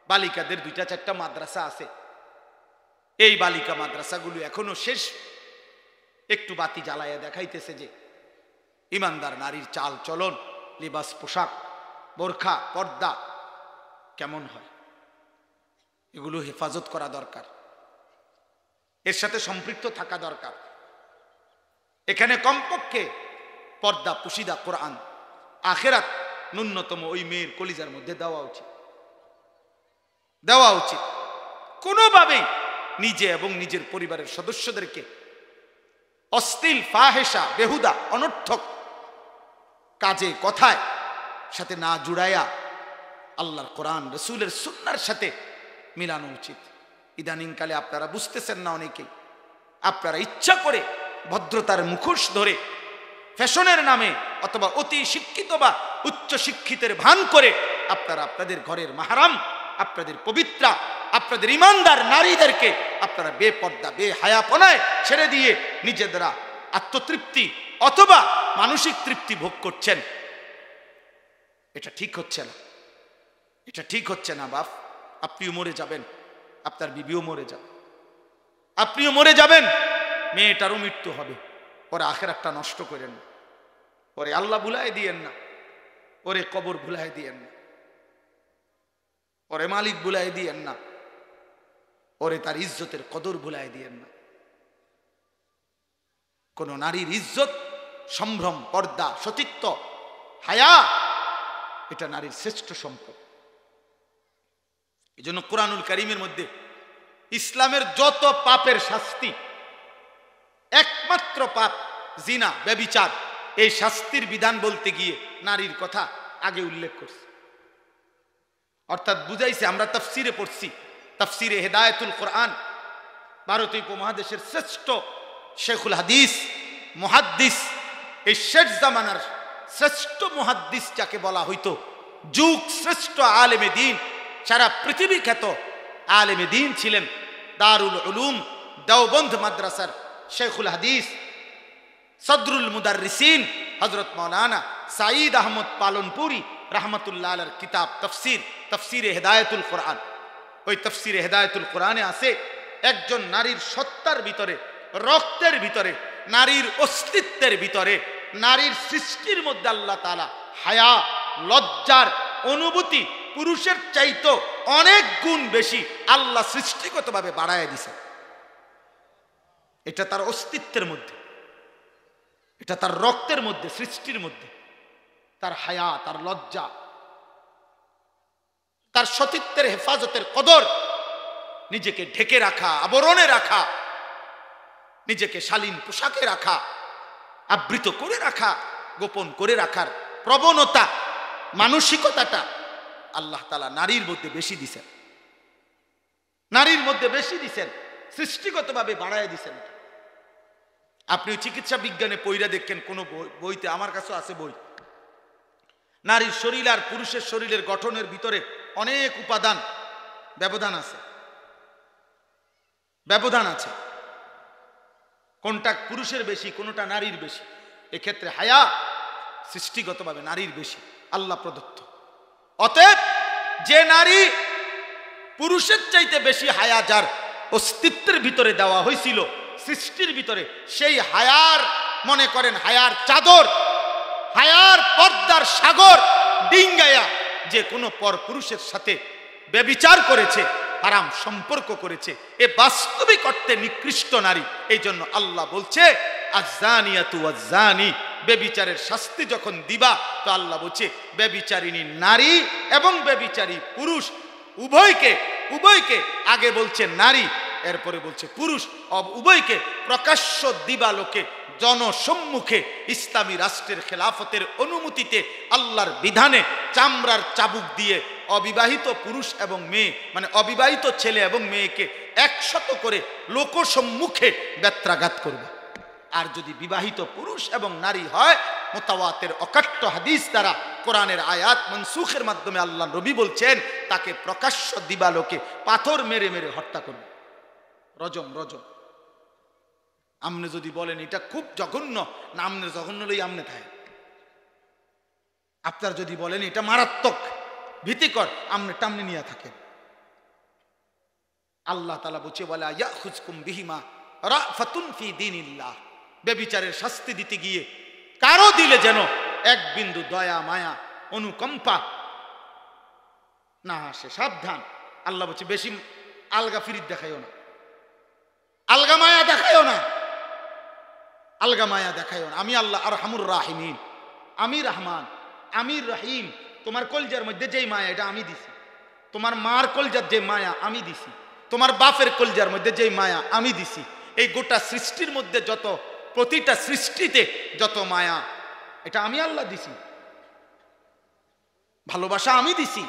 বালিকাদের 2-4টা মাদ্রাসা আছে। এই বালিকা মাদ্রাসাগুলো এখনো শেষ একটু বাতি জ্বালাইয়া দেখাইতেছে যে ইমানদার নারীর চাল চলন, লিবাস, পোশাক, বোরখা, পর্দা কেমন হয়, এগুলো হেফাজত করা দরকার, এর সাথে সম্পৃক্ত থাকা দরকার। এখানে কমপক্ষে পর্দা, পুশিদা, কোরআন, আখেরাত ন্যূনতম ওই মেয়ের কলিজার মধ্যে দেওয়া উচিত। কোনোভাবেই নিজে এবং নিজের পরিবারের সদস্যদেরকে অশ্লীল, ফাহেসা, বেহুদা, অনর্থক কাজে কথায় সাথে না জুড়াইয়া আল্লাহর কোরআন, রাসূলের সুন্নাহর সাথে মিলানো উচিত। ইদানিংকালে আপনারা বুঝতেছেন না, অনেকেই আপনারা ইচ্ছা করে ভদ্রতার মুখোশ ধরে ফ্যাশনের নামে অথবা অতি শিক্ষিত বা উচ্চ শিক্ষিতের ভান করে আপনারা আপনাদের ঘরের মাহরাম, আপনাদের পবিত্রা, আপনাদের ইমানদার নারীদেরকে আপনারা বেপর্দা, বেহায়াপনায় ছেড়ে দিয়ে নিজেরা আত্মতৃপ্তি অথবা মানসিক তৃপ্তি ভোগ করছেন। এটা ঠিক হচ্ছে না, এটা ঠিক হচ্ছে না বাপ। আপনিও মরে যাবেন, আপনার বিবিও মরে যাবে, আপনিও মরে যাবেন, মেয়েটারও মৃত্যু হবে। ওরে আখেরাতটা নষ্ট করেন না, ওরে আল্লাহ ভুলাই দিয়েন না, ওরে কবর ভুলাই দিয়েন না, ওরে মালিক ভুলাই দিয়েন না, ওরে তার ইজ্জতের কদর ভুলাই দিয়েন না। কোন নারীর ইজ্জত, সম্ভ্রম, পর্দা, সতীত্ব, হায়া, এটা নারীর শ্রেষ্ঠ সম্পদ। এই জন্য কোরআনুল কারীমের মধ্যে ইসলামের যত পাপের শাস্তি, একমাত্র পাপ জিনা, ব্যভিচার, এই শাস্তির বিধান বলতে গিয়ে নারীর কথা আগে উল্লেখ করছে। অর্থাৎ বুঝাইছে, আমরা তাফসিরে পড়ছি, তাফসিরে হেদায়েতুল কোরআন, ভারতীয় উপমহাদেশের শ্রেষ্ঠ শেখুল হাদিস, মুহাদ্দিস, এই শেষ জামানার শ্রেষ্ঠ মুহাদ্দিস যাকে বলা হইতো, যুগ শ্রেষ্ঠ আলেমে দিন, সারা পৃথিবী খ্যাত আলেমে দিন ছিলেন দারুল উলুম দেওবন্দ মাদ্রাসার শেখুল হাদিস, সদরুল মুদাররিসিন হযরত মাওলানা সাঈদ আহমদ পালনপুরি রাহমাতুল্লাহ আলাইহির কিতাব তাফসির, তাফসিরে হেদায়েতুল কোরআন। ওই তাফসিরে হেদায়েতুল কোরআনে আছে, একজন নারীর সত্তার ভিতরে, রক্তের ভিতরে, নারীর অস্তিত্বের ভিতরে, নারীর সৃষ্টির মধ্যে আল্লাহ তাআলা হায়া, লজ্জার অনুভূতি পুরুষের চাইতো অনেক গুণ বেশি আল্লাহ সৃষ্টিগতভাবে বাড়ায় দিছে। এটা তার অস্তিত্বের মধ্যে, এটা তার রক্তের মধ্যে, সৃষ্টির মধ্যে, তার হায়া, তার লজ্জা, তার সতীত্বের হেফাজতের কদর, নিজেকে ঢেকে রাখা, আবরণে রাখা, নিজেকে শালীন পোশাকে রাখা, আবৃত করে রাখা, গোপন করে রাখার প্রবণতা, মানসিকতাটা আল্লাহ তাআলা নারীর মধ্যে বেশি দিছেন, নারীর মধ্যে বেশি দিছেন, সৃষ্টিগতভাবে বাড়ায় দিছেন। আপনি চিকিৎসা বিজ্ঞানে পড়া দেখেন কোন বইতে, আমার কাছে আছে বই, নারীর শরীর আর পুরুষের শরীরের গঠনের ভিতরে অনেক উপাদান ব্যবধান আছে, ব্যবধান আছে, কোনটা পুরুষের বেশি, কোনটা নারীর বেশি। এক্ষেত্রে হায়া সৃষ্টিগতভাবে নারীর বেশি, আল্লাহ প্রদত্ত। অতএব যে নারী পুরুষের চাইতে বেশি হায়া যার অস্তিত্বের ভিতরে দেওয়া হয়েছিল, সৃষ্টির ভিতরে, সেই হায়ার, মনে করেন হায়ার চাদর, হায়ার পর্দার সাগর ডিঙ্গায়া যে কোনো পর পুরুষের সাথে ব্যভিচার করেছে, হারাম সম্পর্ক করেছে, এ বাস্তবিক অর্থে নিকৃষ্ট নারী। এই জন্য আল্লাহ বলছে আয-যানিয়াতু ওয়াজ-যানি, ব্যভিচারের শাস্তি যখন দিবা, তো আল্লাহ বলছে ব্যভিচারিণী নারী এবং ব্যভিচারী পুরুষ উভয়কে আগে বলছে নারী, এরপরে বলছে পুরুষ, উভয়কে প্রকাশ্য দিবালোকে জনসম্মুখে ইসলামী রাষ্ট্রের খেলাফতের অনুমতিতে আল্লাহর বিধানে চামড়ার চাবুক দিয়ে অবিবাহিত পুরুষ এবং মেয়ে, মানে অবিবাহিত ছেলে এবং মেয়েকে 100 করে লোকসম্মুখে বেত্রাঘাত করবে। আর যদি বিবাহিত পুরুষ এবং নারী হয়, মুতাওয়াতির অকাট্য হাদিস দ্বারা, কোরআনের আয়াত মনসুখের মাধ্যমে আল্লাহ নবী বলছেন তাকে প্রকাশ্য দিবালোকে পাথর মেরে মেরে হত্যা করবে, রজম। আমনে যদি বলেন এটা খুব জঘন্য, না আমনের জঘন্য লই আমনে থাকে, আপনার যদি বলেন এটা মারাত্মক ভীতিকর, আমনে টামনে নিয়ে থাকেন। আল্লাহ তাআলা বলছে ওয়ালা ইয়াখুজকুম বিহিমা রাফাতুন ফি দীনিল্লাহ, ব্যভিচারের শাস্তি দিতে গিয়ে কারো দিলে যেন এক বিন্দু দয়া, মায়া, অনুকম্পা না আসে, সাবধান। আল্লাহ বলছে বেশি আলগা ফিরিত দেখাইও না, আলগা মায়া দেখাইও না, আলগা মায়া দেখাইও না। আমি আল্লাহ আরহামুর রাহিমিন, আমি রহমান, আমি রহিম। তোমার কলজার মধ্যে যেই মায়া, এটা আমি দিছি। তোমার মার কলজার যে মায়া আমি দিছি, তোমার বাপের কলজার মধ্যে যেই মায়া আমি দিছি। এই গোটা সৃষ্টির মধ্যে যত, প্রতিটা সৃষ্টিতে যত মায়া, এটা আমি আল্লাহ দিছি। ভালোবাসা আমি দিছি,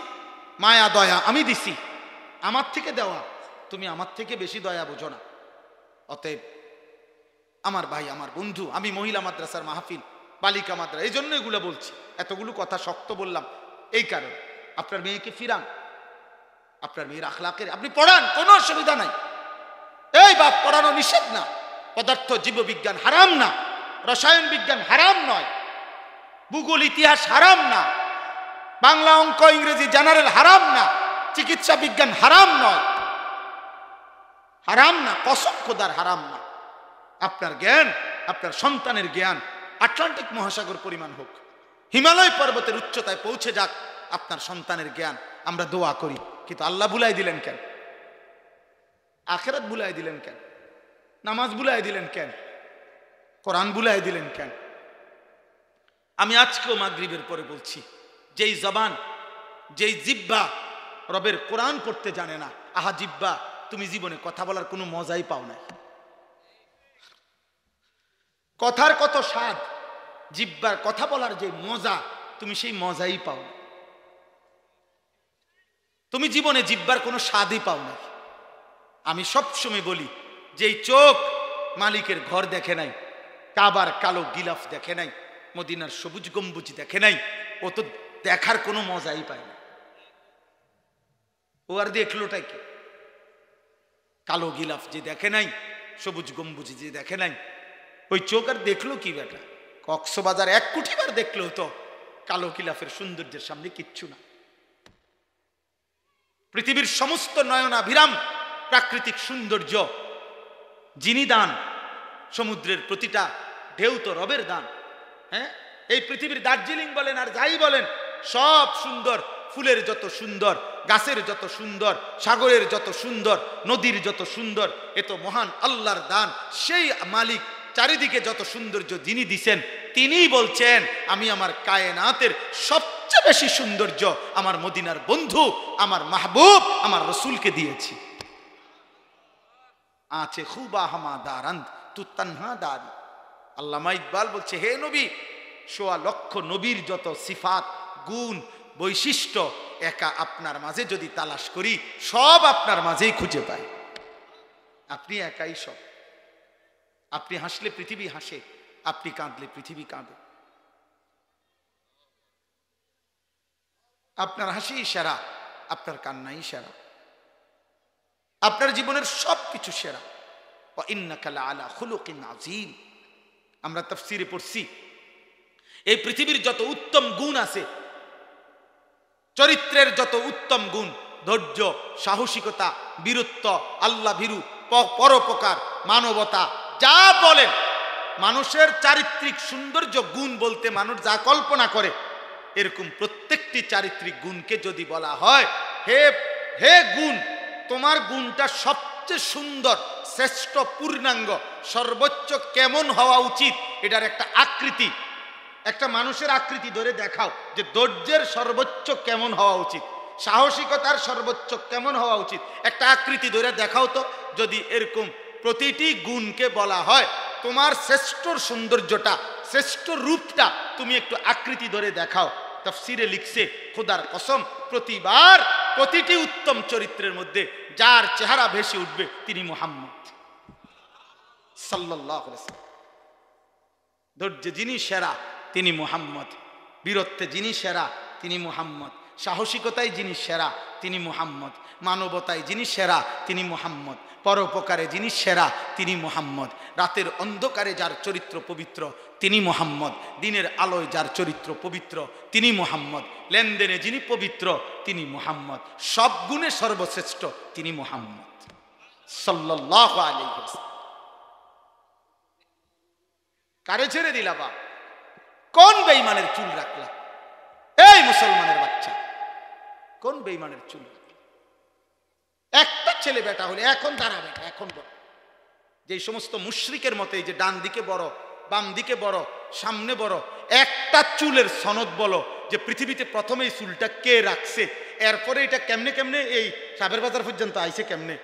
মায়া দয়া আমি দিছি, আমার থেকে দেওয়া। তুমি আমার থেকে বেশি দয়া বোঝো না। অতএব আমার ভাই, আমার বন্ধু, আমি মহিলা মাদ্রাসার মাহফিল, বালিকা মাদ্রাসা, এই জন্য এগুলো বলছি, এতগুলো কথা শক্ত বললাম এই কারণে। আপনার মেয়েকে ফিরান, আপনার মেয়ের আখলাকের আপনি পড়ান, কোনো অসুবিধা নাই। এই বাপ, পড়ানো নিষেধ না, পদার্থ জীববিজ্ঞান হারাম না, রসায়ন বিজ্ঞান হারাম নয়, ভূগোল ইতিহাস হারাম না, বাংলা অঙ্ক ইংরেজি জেনারেল হারাম না, চিকিৎসা বিজ্ঞান হারাম নয়, হারাম না, কসম খোদার হারাম না। আপনার জ্ঞান, আপনার সন্তানের জ্ঞান আটলান্টিক মহাসাগর পরিমাণ হোক, হিমালয় পর্বতের উচ্চতায় পৌঁছে যাক আপনার সন্তানের জ্ঞান, আমরা দোয়া করি। কিন্তু আল্লাহ ভুলাই দিলেন কেন? আখিরাত ভুলাই দিলেন কেন? নামাজ ভুলাই দিলেন কেন? কোরআন ভুলাই দিলেন কেন? আমি আজকেও মাগরিবের পরে বলছি, যেই জবান, যেই জিহ্বা রবের কোরআন পড়তে জানে না। আহা জিব্বা, তুমি জীবনে কথা বলার কোনো মজাই পাও না। কথার কত স্বাদ, জিব্বার কথা বলার যে মজা, তুমি সেই মজাই পাও না। তুমি জীবনে জিব্বার কোনো স্বাদই পাও না। আমি সবসময় বলি যে এই চোখ মালিকের ঘর দেখে নাই, কাবার কালো গিলাফ দেখে নাই, মদিনার সবুজ গম্বুজ দেখে নাই, ও তো দেখার কোনো মজাই পায় না। ও আর দেখলোটাই কি? কালো গিলাফ যে দেখে নাই, সবুজ গম্বুজ যে দেখে নাই, ওই চোখ আর দেখলো কি বেটা? কক্সবাজার 1 কোটি বার দেখলেও তো কালো গিলাফের সৌন্দর্যের সামনে কিচ্ছু না। পৃথিবীর সমস্ত নয়নাভিরাম প্রাকৃতিক সৌন্দর্য যিনি দান, সমুদ্রের প্রতিটা ঢেউ তো রবের দান। হ্যাঁ, এই পৃথিবীর দার্জিলিং বলেন আর যাই বলেন, সব সুন্দর। ফুলের যত সুন্দর, গাছের যত সুন্দর, সাগরের যত সুন্দর, নদীর যত সুন্দর, এ তো মহান আল্লাহর দান। সেই মালিক চারিদিকে যত সৌন্দর্য যিনি দিছেন, তিনিই বলছেন আমি আমার কায়নাতের সবচেয়ে বেশি সৌন্দর্য আমার মদিনার বন্ধু, আমার মাহবুব, আমার রসুলকে দিয়েছি। আছে খুবা হামা দারান্ত তু তানহা দারি। আল্লামা ইকবাল বলছে, হে নবী, 1.25 লক্ষ নবীর যত সিফাত, গুণ, বৈশিষ্ট্য একা আপনার মাঝে যদি তালাশ করি, সব আপনার মাঝেই খুঁজে পাই। আপনি একাই সব। আপনি হাসলে পৃথিবী হাসে, আপনি কাঁদলে পৃথিবী কাঁদে। আপনার হাসি সেরা, আপনার কান্নাই সেরা, আপনার জীবনের সবকিছু সেরা। ওয়া ইন্নাকা লাআলা খুলুকিন আযীম। আমরা তাফসীরে পড়ছি, এই পৃথিবীর যত উত্তম গুণ আছে, চরিত্রের যত উত্তম গুণ, ধৈর্য, সাহসিকতা, বীরত্ব, আল্লাহ ভীরু, পরোপকার, মানবতা, যা বলেন, মানুষের চারিত্রিক সৌন্দর্য গুণ বলতে মানুষ যা কল্পনা করে, এরকম প্রত্যেকটি চারিত্রিক গুণকে যদি বলা হয়, হে হে গুণ, তোমার গুণটা সবচেয়ে সুন্দর, শ্রেষ্ঠ, পূর্ণাঙ্গ, সর্বোচ্চ কেমন হওয়া উচিত, এটার একটা আকৃতি, একটা মানুষের আকৃতি ধরে দেখাও যে ধৈর্যের সর্বোচ্চ কেমন হওয়া উচিত, সাহসিকতার সর্বোচ্চ কেমন হওয়া উচিত, একটা আকৃতি ধরে দেখাও তো। যদি এরকম প্রতিটি গুণকে বলা হয় তোমার শ্রেষ্ঠ সৌন্দর্যটা, শ্রেষ্ঠ রূপটা তুমি একটু আকৃতি ধরে দেখাও, তাফসীরে লিখছে, খোদার কসম, প্রতিবার প্রতিটি উত্তম চরিত্রের মধ্যে যার চেহারা ভেসে উঠবে তিনি মুহাম্মদ সাল্লাল্লাহু আলাইহি ওয়াসাল্লাম। ধৈর্যে যিনি সেরা তিনি মুহাম্মদ, বীরত্বে যিনি সেরা তিনি মুহাম্মদ, সাহসিকতায় যিনি সেরা তিনি মুহাম্মদ, মানবতায় যিনি সেরা তিনি মুহাম্মদ, পরোপকারে যিনি সেরা তিনি মুহাম্মদ, রাতের অন্ধকারে যার চরিত্র পবিত্র তিনি মুহাম্মদ, দিনের আলোয় যার চরিত্র পবিত্র তিনি মুহাম্মদ, লেনদেনে যিনি পবিত্র তিনি মুহাম্মদ, সব গুণে সর্বশ্রেষ্ঠ তিনি মুহাম্মদ সাল্লাল্লাহু আলাইহি ওয়াসাল্লাম। কারে ছেড়ে দিলা বা? কোন বেঈমানের চুল রাখলা? এই মুসলমানের বাচ্চা, কোন বেঈমানের চুল? একটা ছেলে বেটা হলে এখন দাঁড়া বেটা, এখন বড়। যে সমস্ত মুশরিকের মতে যে ডান দিকে বড়, বাম দিকে বড়, সামনে বড়, একটা চুলের সনদ বলো যে পৃথিবীতে প্রথমে এই চুলটা কে রাখছে, এরপরে এটা কেমনে কেমনে এই সাবের বাজার পর্যন্ত আইছে, কেমনে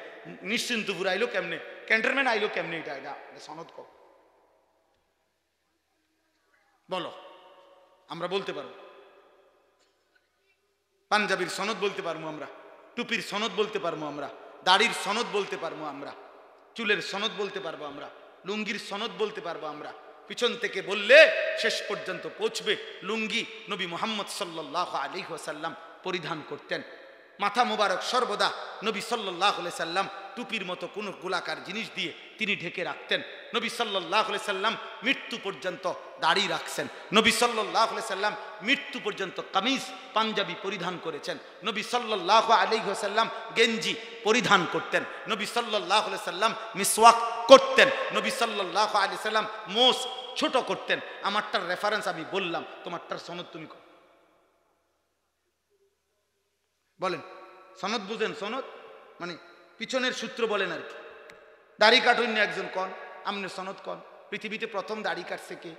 নিশ্চিন্তপুর আইলো, কেমনে ক্যান্টনমেন্ট আইলো, কেমনে, এটা সনদ কো বলো। আমরা বলতে পারবো, পাঞ্জাবির সনদ বলতে পারবো আমরা, টুপির সনদ বলতে পারবো আমরা, দাড়ির সনদ বলতে পারবো আমরা, চুলের সনদ বলতে পারবো আমরা, লুঙ্গির সনদ বলতে পারবো আমরা। পিছন থেকে বললে শেষ পর্যন্ত পৌঁছবে। লুঙ্গি নবী মুহাম্মদ সাল্লাল্লাহু আলাইহি ওয়াসাল্লাম পরিধান করতেন। মাথা মোবারক সর্বদা নবী সাল্লাল্লাহু আলাইহি সাল্লাম টুপির মতো কোনো গোলাকার জিনিস দিয়ে তিনি ঢেকে রাখতেন। নবী সাল্লাল্লাহু আলাইহি সাল্লাম মৃত্যু পর্যন্ত দাড়ি রাখছেন। নবী সাল্লাল্লাহু আলাইহি সাল্লাম মৃত্যু পর্যন্ত কামিজ পাঞ্জাবি পরিধান করেছেন। নবী সাল্লাল্লাহু আলাইহি ওয়াসাল্লাম গেঞ্জি পরিধান করতেন। নবী সাল্লাল্লাহু আলাইহি সাল্লাম মিসওয়াক করতেন। নবী সাল্লাল্লাহু আলাইহি সাল্লাম মোষ ছোট করতেন। আমারটার রেফারেন্স আমি বললাম, তোমারটার সনদ তুমি বলেন। সনদ বুঝেন? সনদ মানে পিছনের সূত্র বলেন আর কি। দাড়ি কাটুন না একজন কন, আমনের সনদ কন। পৃথিবীতে প্রথম দাড়ি কাটছে কে?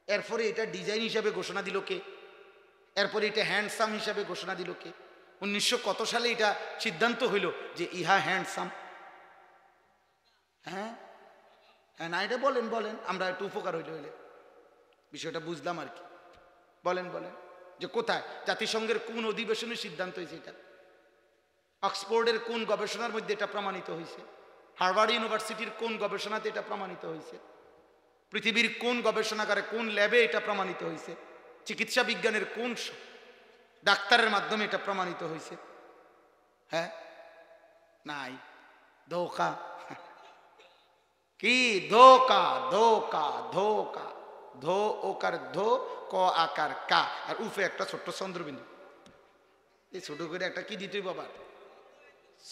এরপরে এটা ডিজাইন হিসাবে ঘোষণা দিল কে? এরপরে এটা হ্যান্ডসাম হিসাবে ঘোষণা দিল কে? 1900 কত সালে এটা সিদ্ধান্ত হইল যে ইহা হ্যান্ডসাম? হ্যাঁ হ্যাঁ, না এটা বলেন বলেন, আমরা একটু উপকার হইলে বিষয়টা বুঝলাম আর কি। বলেন বলেন যে কোথায়, জাতিসংঘের কোন অধিবেশনে সিদ্ধান্ত হয়েছে এটা? অক্সফোর্ডের কোন গবেষণার মধ্যে এটা প্রমাণিত হয়েছে? হার্ভার্ড ইউনিভার্সিটির কোন গবেষণাতে এটা প্রমাণিত হয়েছে? পৃথিবীর কোন গবেষণাগারে কোন ল্যাবে এটা প্রমাণিত হয়েছে? চিকিৎসা বিজ্ঞানের কোন ডাক্তারের মাধ্যমে এটা প্রমাণিত হয়েছে? হ্যাঁ, নাই। ধোকা। কি ধোকা? ধোকা ধোকা। ধো ওকার ধো, ক আকার কা, আর উফে একটা ছোট্ট চন্দ্রবিন্দু। এই ছোট করে একটা কি দিতে বাবা?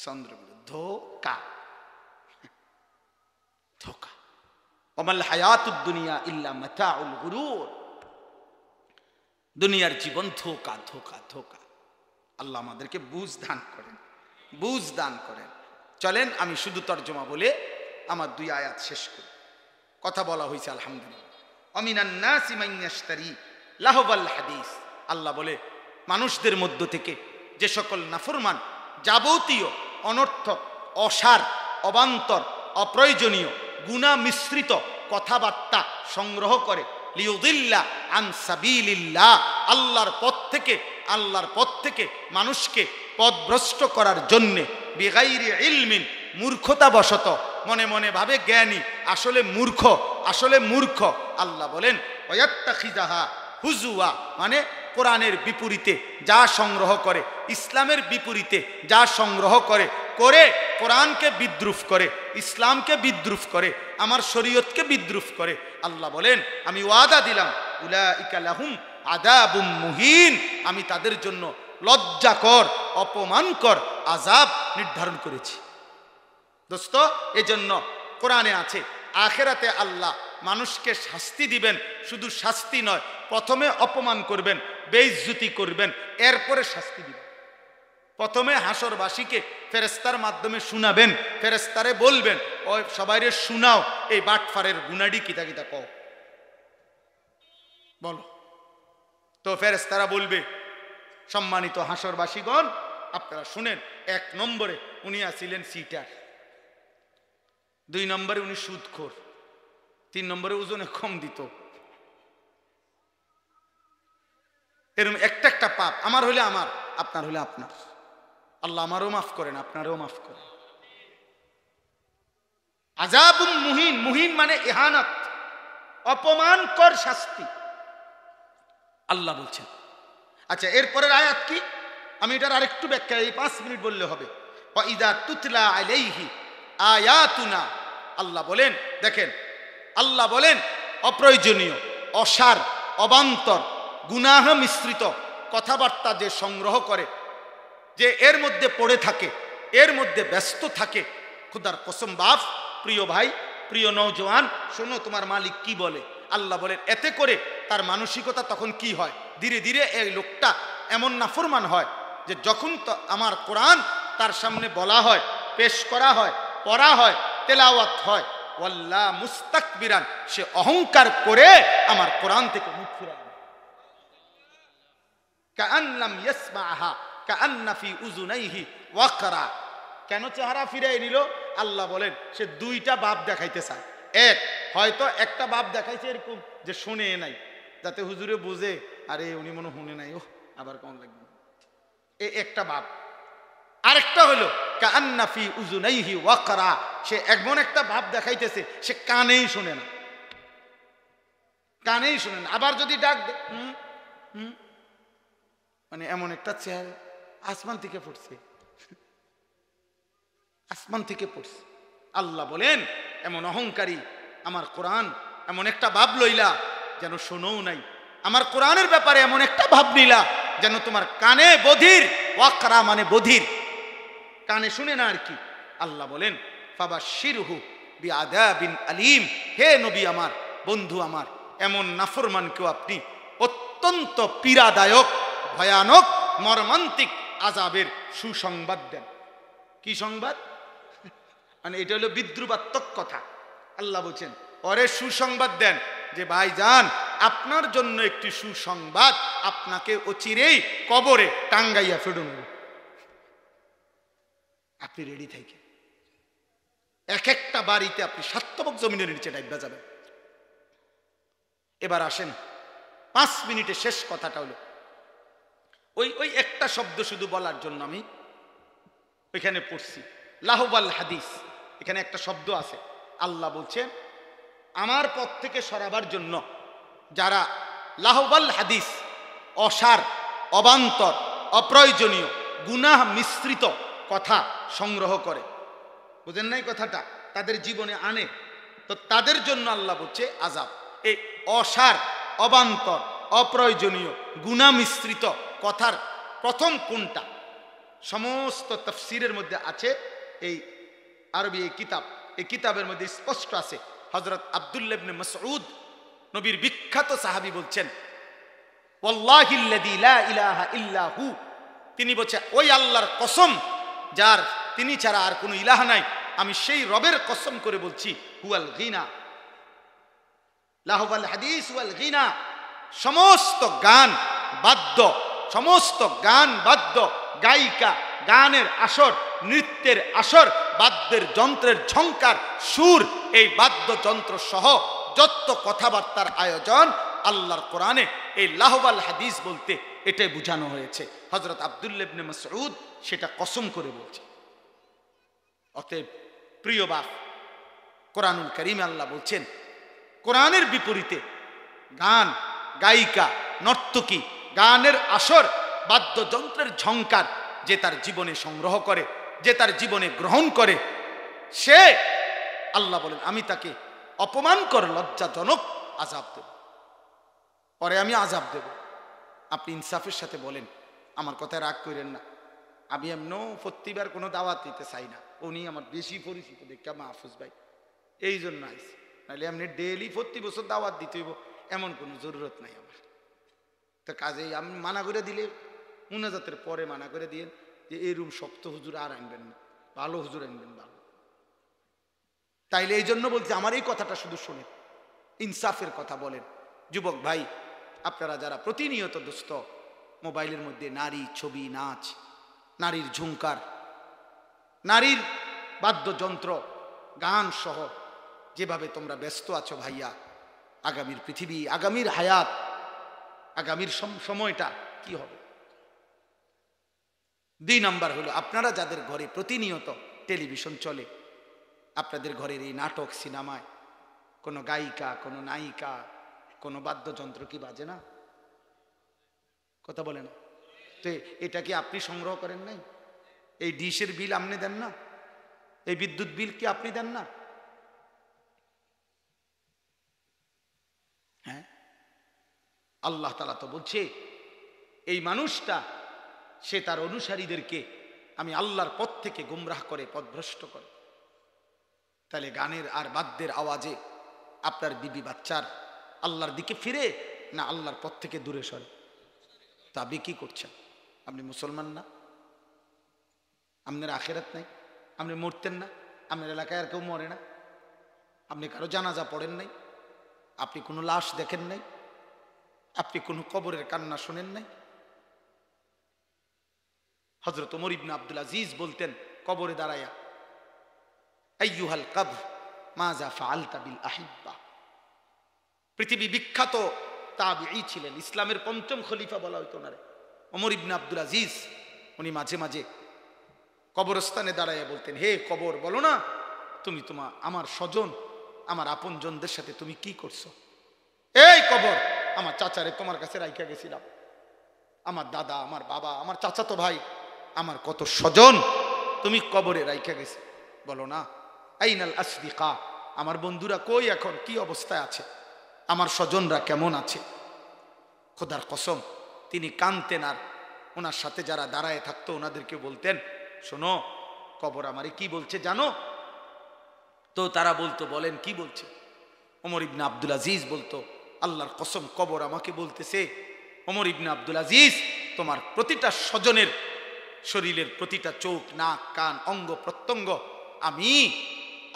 চন্দ্রবিন্দু। ধোকা। ধোকা। ওমাল হায়াতুদ দুনিয়া ইল্লা মাতাউল গুরুর। দুনিয়ার জীবন ধোকা ধোকা ধোকা। আল্লাহ আমাদেরকে বুঝ দান করেন, বুঝ দান করেন। চলেন আমি শুধু তর্জমা বলে আমার 2 আয়াত শেষ করি। কথা বলা হয়েছে আলহামদুলিল্লাহ। অমিনান নাসি মান ইয়াশতারি লাহওয়াল হাদিস। আল্লাহ বলে মানুষদের মধ্য থেকে যে সকল নাফরমান যাবতীয় অনর্থক, অসার, অবান্তর, অপ্রয়োজনীয়, গুনাহ মিশ্রিত কথাবার্তা সংগ্রহ করে, লিউদিল্লা আন সাবিলিল্লাহ, আল্লাহর পথ থেকে মানুষকে পথভ্রষ্ট করার জন্যে, বিগাইরি ইলমিন, মূর্খতাবশত, মনে মনে ভাবে জ্ঞানী, আসলে মূর্খ। আল্লাহ বলেন ওয়াত্তাখিযাহা হুজুয়া, মানে কোরআনের বিপরীতে যা সংগ্রহ করে, ইসলামের বিপরীতে যা সংগ্রহ করে, কোরআনকে বিদ্রুপ করে, ইসলামকে বিদ্রুপ করে, আমার শরীয়তকে বিদ্রুপ করে। আল্লাহ বলেন আমি ওয়াদা দিলাম উলাইকা লাহুম আযাবুম মুহিন, আমি তাদের জন্য লজ্জাকর, অপমানকর আযাব নির্ধারণ করেছি। দোস্ত, এজন্য কোরআনে আছে আখিরাতে আল্লাহ মানুষকে শাস্তি দিবেন। শুধু শাস্তি নয়, প্রথমে অপমান করবেন, বেইজ্জতি করবেন, এরপরে শাস্তি দিবেন। প্রথমে হাসরবাসীকে ফেরেশতার মাধ্যমে শুনাবেন, ফেরেশতারে বলবেন ও সবাইরে শুনাও এই বাটফারের গুনাডি কিতা কিতা কও, বলো। তো ফেরেশতারা বলবে সম্মানিত হাসরবাসীগণ আপনারা শুনেন, 1 নম্বরে উনি আছিলেন সিটার, 2 নম্বরে উনি সুদখোর, 3 নম্বরে ওজনে কম দিত। এরকম একটা পাপ, আমার হলে আমার, আপনার হলে আপনার। আল্লাহ আমারও মাফ করেন, আপনারও মাফ করেন। আযাবুম মুহিন, মুহিন মানে ইহানাত, অপমানকর শাস্তি আল্লাহ বলছেন। আচ্ছা, এরপরের আয়াত কি? আমি এটার আরেকটু ব্যাখ্যা এই 5 মিনিট বললে হবে। ওয়া ইযা তুতলা আলাইহি আয়াতুনা, আল্লাহ বলেন, দেখেন আল্লাহ বলেন অপ্রয়োজনীয়, অসার, অবান্তর, গুনাহ মিশ্রিত কথাবার্তা যে সংগ্রহ করে, যে এর মধ্যে পড়ে থাকে, এর মধ্যে ব্যস্ত থাকে, খুদার কসম বাপ, প্রিয় ভাই, প্রিয় নওজওয়ান, শোনো তোমার মালিক কি বলে। আল্লাহ বলেন এতে করে তার মানসিকতা তখন কি হয়, ধীরে ধীরে এই লোকটা এমন নাফরমান হয় যে যখন তো আমার কোরআন তার সামনে বলা হয়, পেশ করা হয়, পড়া হয়, তেলাওয়াত হয়, ওয়াল্লাহ মুস্তাকবিরান, সে অহংকার করে আমার কোরআন থেকে মুখ ফিরায়, কাআন্নাম ইয়াসমাআহা কাআন্না ফি উযুনাইহি ওয়াকরা। কেন চেহারা ফিরাই নিল? আল্লাহ বলেন সে 2টা বাপ দেখাইতে চায়। হয়তো একটা বাপ দেখাইছে এরকম যে শুনে নাই, যাতে হুজুরে বুঝে আরে উনি মনে শুনে নাই, ও আবার কেমন লাগবে, একটা বাপ। আরেকটা হলো কাআন্না ফি উযুনাইহি ওয়াকরা, সে এমন একটা ভাব দেখাইতেছে সে কানেই শুনে না, কানেই শুনে না। আবার যদি ডাক দে মানে এমন একটা চেহারা, আসমান থেকে পড়ছে, আসমান থেকে পড়ছে। আল্লাহ বলেন এমন অহংকারী আমার কোরআন এমন একটা ভাব লইলা যেন শোনও নাই, আমার কোরআনের ব্যাপারে এমন একটা ভাব নিলা যেন তোমার কানে বধির, ওয়াকরা মানে বধির, কানে শুনে না আর কি। আল্লাহ বলেন ফাবাশশিরহু বিআযাবিন আলীম, হে নবী আমার, বন্ধু আমার, এমন নাফরমানকেও আপনি অত্যন্ত পীড়াদায়ক, ভয়ানক, মর্মান্তিক আযাবের সুসংবাদ দেন। কি সংবাদ? মানে এটা হলো বিদ্রুপাত্মক কথা। আল্লাহ বলছেন ওরে সুসংবাদ দেন যে ভাইজান আপনার জন্য একটি সুসংবাদ, আপনাকে অচিরেই কবরে টাঙ্গাইয়া ফেরুন। আপনি রেডি থেকে এক একটা বাড়িতে আপনি সাতবক জমিনের নিচে ডাইবা যাবেন। এবার আসেন 5 মিনিটে শেষ কথাটা হলো ওই একটা শব্দ শুধু বলার জন্য আমি ওইখানে পড়ছি, লাহবাল হাদিস। এখানে একটা শব্দ আছে, আল্লাহ বলছেন আমার পথ থেকে সরাবার জন্য যারা লাহবাল হাদিস, অসার, অবান্তর, অপ্রয়োজনীয়, গুনাহ মিশ্রিত কথা সংগ্রহ করে, বুঝেন নাই কথাটা, তাদের জীবনে আনে, তো তাদের জন্য আল্লাহ বলছে আযাব। এই অসার, অবান্তর, অপ্রয়োজনীয়, গুনাহ মিশ্রিত কথার প্রথম কোনটা? সমস্ত তাফসীরের মধ্যে আছে, এই আরবি এই কিতাবের মধ্যে স্পষ্ট আছে। হযরত আব্দুল্লাহ ইবনে মাসউদ, নবীর বিখ্যাত সাহাবী, বলছেন ওয়াল্লাহিল্লাযী লা ইলাহা ইল্লা হু, তিনি বলছে ওই আল্লাহর কসম যার তিনি ছাড়া আর কোনো ইলাহ নাই, আমি সেই রবের কসম করে বলছি, হুয়াল গিনা, লাহবাল হাদিস ওয়াল গিনা, সমস্ত গান বাদ্য, সমস্ত গান বাদ্য, গায়িকা, গানের আসর, নৃত্যের আসর, বাদ্যের যন্ত্রের ঝংকার, সুর, এই বাদ্যযন্ত্র সহ যত কথাবার্তার আয়োজন আল্লাহর কোরআনে এই লাহবাল হাদিস বলতে এটাই বোঝানো হয়েছে। হযরত আব্দুল্লাহ ইবনে মাসউদ সেটা কসম করে বলছে। অতএব প্রিয় বাপ, কোরআনুল কারীমে আল্লাহ বলছেন কোরআনের বিপরীতে গান, গায়িকা, নর্তকী, গানের আসর, বাদ্যযন্ত্রের ঝংকার যে তার জীবনে সংগ্রহ করে, যে তার জীবনে গ্রহণ করে, সে আল্লাহ বলেন আমি তাকে অপমানকর, লজ্জাজনক আযাব দেব, পরে আমি আযাব দেব। আপনি ইনসাফের সাথে বলেন, আমার কথায় রাগ করেন না, আমি এমনও প্রতিবার কোনো দাওয়াত দিতে চাই না, উনি আমার বেশি পরিচিত দেখা মাহফুজ ভাই, এই জন্য আইসি, নাহলে এমনি ডেইলি প্রতি বছর দাওয়াত দিতে হইব এমন কোনো জরুরত নাই আমার। তো কাজেই আমি মানা করে দিলে, মুনাজাতের পরে মানা করে দিয়ে যে এরকম শক্ত হুজুর আর আনবেন না, ভালো হুজুর আনবেন ভালো। তাইলে এই জন্য বলছি আমার এই কথাটা শুধু শুনে ইনসাফের কথা বলেন। যুবক ভাই, আপনারা যারা প্রতিনিয়ত দোস্ত মোবাইলের মধ্যে নারী ছবি, নাচ, নারীর ঝুংকার, নারীর বাদ্যযন্ত্র, গান সহ যেভাবে তোমরা ব্যস্ত আছো ভাইয়া, আগামীর পৃথিবী, আগামীর হায়াত, আগামীর সময়টা কি হবে? 2 নাম্বার হলো আপনারা যাদের ঘরে প্রতিনিয়ত টেলিভিশন চলে, আপনাদের ঘরের এই নাটক, সিনেমায় কোনো গায়িকা, কোনো নায়িকা, কোনো বাদ্যযন্ত্র কি বাজে না? কথা বলে না? তো এটা কি আপনি সংগ্রহ করেন নাই? এই ডিশের বিল আপনি দেন না? এই বিদ্যুৎ বিল কি আপনি দেন না? হ্যাঁ, আল্লাহ তাআলা তো বলছে এই মানুষটা, সে তার অনুসারীদেরকে আমি আল্লাহর পথ থেকে গুমরাহ করে, পথভ্রষ্ট করে। তাহলে গানের আর বাদ্যের আওয়াজে আপনার বিবি বাচ্চার আল্লাহর দিকে ফিরে না আল্লাহর পথ থেকে দূরে সরে? তা আপনি কি করছেন? আপনি মুসলমান না? আপনার আখিরাত নাই? আপনি মরতেন না? আপনার এলাকায় আর কেউ মরে না? আপনি কারো জানাজা পড়েন নাই? আপনি কোনো লাশ দেখেন নাই? আপনি কোনো কবরের কান্না শোনেন নাই? হযরত ওমর ইবনে আব্দুল আজিজ বলতেন কবরে দাঁড়ায়া, আইয়ুহাল কবর মাযা ফাআলতা বিল আহিব্বা। পৃথিবী বিখ্যাত তাবিঈ ছিলেন, ইসলামের 5ম খলিফা বলা হইতো ওনারে, ওমর ইবনে আব্দুল আজিজ। উনি মাঝে মাঝে কবরস্থানে দাঁড়াইয়া বলতেন, হে কবর, বলো না তুমি আমার স্বজন, আমার আপনজনদের সাথে তুমি কি করছো? এই কবর, আমার চাচারে তোমার কাছে রাইখা গেছিলাম, আমার দাদা, আমার বাবা, আমার চাচাতো ভাই, আমার কত স্বজন তুমি কবরে রাইখা গেছে, বলো না? আইনাল আসদিকা, আমার বন্ধুরা কই এখন, কি অবস্থায় আছে, আমার স্বজনরা কেমন আছে? খোদার কসম তিনি কাঁদতেন, আর ওনার সাথে যারা দাঁড়ায় থাকতো ওনাদেরকে বলতেন, শোনো কবর আমারে কি বলছে জানো? তো তারা বলতো, বলেন কি বলছে? ওমর ইবনে আব্দুল আজিজ বলতো, আল্লাহর কসম কবর আমাকে বলতেছে, ওমর ইবনে আব্দুল আজিজ, তোমার প্রতিটা স্বজনের শরীরের প্রতিটা চোখ, নাক, কান, অঙ্গ প্রত্যঙ্গ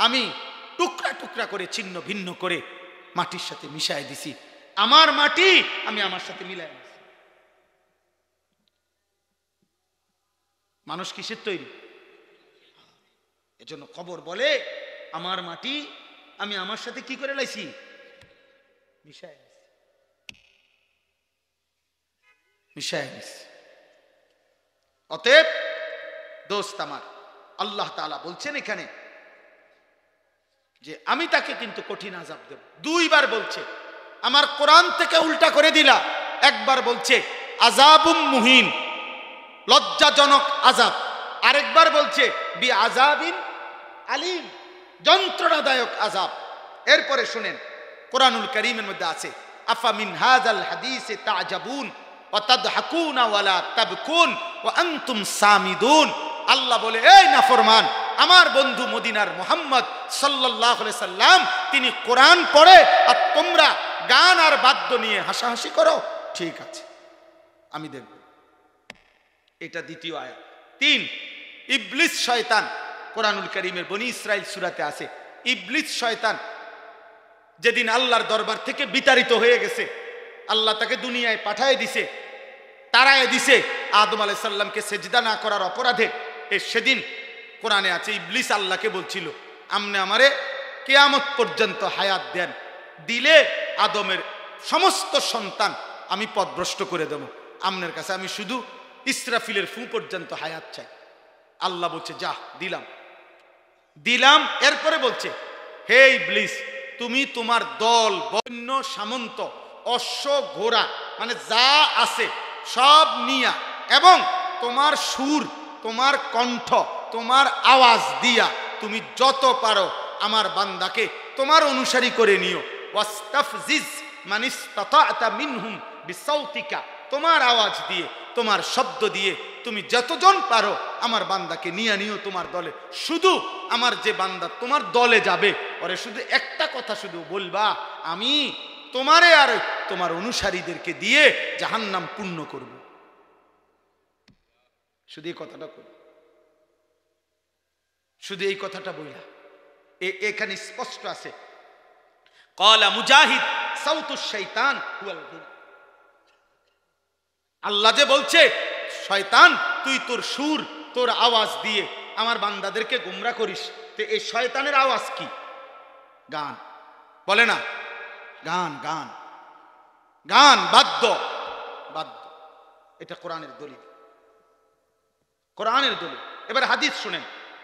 আমি টুকরা টুকরা করে, ছিন্ন ভিন্ন করে মাটির সাথে মিশাই দিছি, আমার মাটি আমি আমার সাথে মিলাই দিছি। মানুষ কিসের তৈরি? এজন্য কবর বলে আমার মাটি আমি আমার সাথে কি করে লাইছি, মিশায় নিছি। অতএব দোস্ত আমার, আল্লাহ তাআলা বলছেন এখানে যে আমি তাকে কিন্তু কঠিন আযাব দেব। দুইবার বলছে, আমার কোরআন থেকে উল্টা করে দিলা। একবার বলছে আযাবুম মুহিন, লজ্জাজনক আযাব। আরেকবার বলছে বি আযাবিন আলিম, যন্ত্রণাদায়ক আযাব। এরপরে শুনেন, কোরআনুল কারীমের মধ্যে আছে আফা মিন হাযাল হাদিসে তা'জাবুন ওয়া তাদহাকুনা ওয়া লা তাবকুন ওয়া আনতুম সামিদুন। আল্লাহ বলে, এই নাফরমান, আমার বন্ধু মদিনার মুহাম্মদ সাল্লাল্লাহু আলাইহি সাল্লাম তিনি কোরআন পড়ে আর তোমরা গান আর বাদ্য নিয়ে হাসাহাসি করো। ঠিক আছে, আমি দেখব। এটা দ্বিতীয় আয়াত। 3, ইবলিস শয়তান। কোরআনুল কারীমের বনি ইসরাইল সূরাতে আছে, ইবলিস শয়তান যেদিন আল্লাহর দরবার থেকে বিতাড়িত হয়ে গেছে, আল্লাহ তাকে দুনিয়ায় পাঠিয়ে দিছে, তাড়ায় দিছে আদম আলাইহিস সালামকে সেজদা না করার অপরাধে। সেদিন কোরআনে আছে ইবলিস আল্লাহকে বলছিল, আপনি আমারে কিয়ামত পর্যন্ত হায়াত দেন, দিলে আদমের সমস্ত সন্তান আমি পথভ্রষ্ট করে দেব, আপনার কাছে আমি শুধু ইসরাফিলের ফু পর্যন্ত হায়াত চাই। আল্লাহ বলছে যা, দিলাম। এরপরে বলছে, হে ইবলিস, তুমি তোমার দল, বন্য, সামন্ত, অশ্ব, ঘোড়া, মানে যা আছে সব নিয়া, এবং তোমার সুর, তোমার কণ্ঠ, তোমার আওয়াজ দিয়া তুমি যত পারো আমার বান্দাকে তোমার অনুসারী করে নিও। ওয়াস্তাফজিজ মানিস্তাতা মিনহুম বিসাউতিকা, তোমার আওয়াজ দিয়ে, তোমার শব্দ দিয়ে তুমি যতজন পারো আমার বান্দাকে নিয়ে নিও তোমার দলে। শুধু আমার যে বান্দা তোমার দলে যাবে, ওরে শুধু একটা কথা শুধু বলবা, আমি তোমারে আর তোমার অনুসারীদেরকে দিয়ে জাহান্নাম পূর্ণ করব। শুধু এই কথাটা করব, শুধু এই কথাটা বইলা। এখানে স্পষ্ট আছে, ক্বালা মুজাহিদ সাউতুশ শাইতান হুয়াল গিনা। আল্লাহ যে বলছে, শয়তান তুই তোর সুর, তোর আওয়াজ দিয়ে আমার বান্দাদেরকে গোমরা করিস। তো এই শয়তানের আওয়াজ কি? গান। বলে না, গান, গান, গান, বাদ্য, বাদ্য। এটা কোরআনের দলিল, কোরআনের দলিল। এবার হাদিস শুনেন,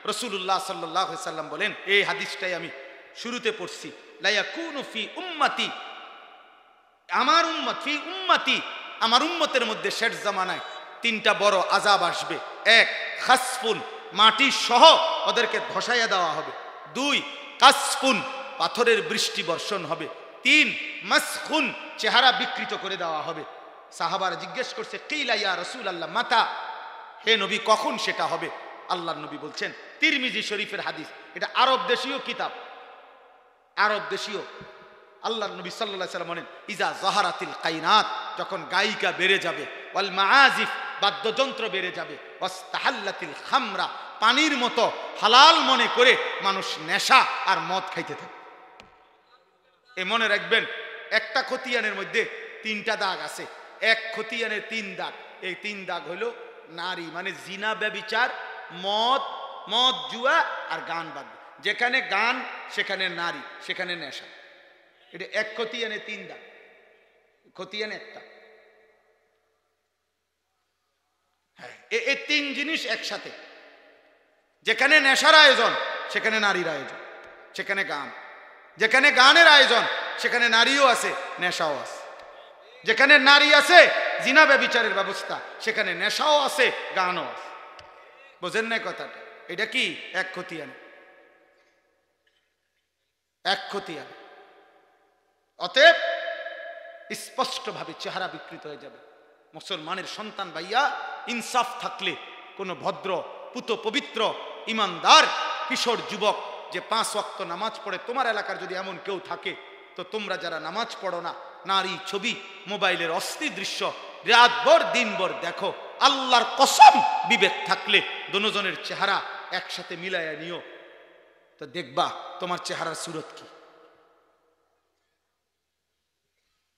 রাসূলুল্লাহ সাল্লাল্লাহু আলাইহি সাল্লাম বলেন, এই হাদিসটাই আমি শুরুতে পড়ছি, লা ইয়াকুনু ফি উম্মতি, আমার উম্মত, ফি উম্মতি, আমার উম্মতের মধ্যে শেষ জামানায় 3টা বড় আযাব আসবে। 1, খাসফুন, মাটি সহ ওদেরকে ধসাইয়া দেওয়া হবে। 2, কাসফুন, পাথরের বৃষ্টি বর্ষণ হবে। 3, মাসখুন, চেহারা বিকৃত করে দেওয়া হবে। সাহাবারা জিজ্ঞেস করছে, কিলা ইয়া রাসূলুল্লাহ মাতা, হে নবী কখন সেটা হবে? আল্লাহর নবী বলছেন, তিরমিজি শরীফের হাদিস, এটা আরব দেশীয় কিতাব, আরব দেশীয়। আল্লাহর নবী সাল্লাল্লাহু আলাইহি ওয়াসাল্লাম বলেন, ইজা যাহারাতিল কায়নাত, যখন গায়িকা বেড়ে যাবে, ওয়াল মাআজিফ, বাদ্যযন্ত্র বেড়ে যাবে, ওয়াস্তাহাল্লাতিল খামরা, পানির মতো হালাল মনে করে মানুষ নেশা আর মদ খাইতে থাকে। এ মনে রাখবেন, একটা খতিয়ানের মধ্যে 3টা দাগ আছে। এক খতিয়ানের 3 দাগ। এই 3 দাগ হলো নারী, মানে জিনা, ব্যভিচার, মদ, জুয়া আর গান বাদ্য। যেখানে গান সেখানে নারী, সেখানে নেশা। এটা এক খতিয়ানে 3 দাগ, খতিয়ান একটা। হ্যাঁ, এই 3 জিনিস একসাথে। যেখানে নেশার আয়োজন সেখানে নারীর আয়োজন, সেখানে গান। যেখানে গানের আয়োজন সেখানে নারীও আছে, নেশাও আছে। যেখানে নারী আছে, জিনা ব্যভিচারের ব্যবস্থা, সেখানে নেশাও আছে, গানও আছে। বোঝেন না কথাটা? এটা কি এক খতিয়ান, এক খতিয়ান। অতএব স্পষ্টভাবে চেহারা বিকৃত হয়ে যাবে। মুসলমানের সন্তান ভাইয়া, ইনসাফ থাকলে কোনো ভদ্র, পুত, পবিত্র, ইমানদার কিশোর যুবক যে 5 ওয়াক্ত নামাজ পড়ে, তোমার এলাকার যদি এমন কেউ থাকে, তো তোমরা যারা নামাজ পড়ো না, নারী ছবি, মোবাইলের অশ্লীল দৃশ্য রাতভর দিনভর দেখো, আল্লাহর কসম বিবেক থাকলে দুজনের চেহারা একসাথে মিলাইয়া নিও, তো দেখবা তোমার চেহারার সুরত কি।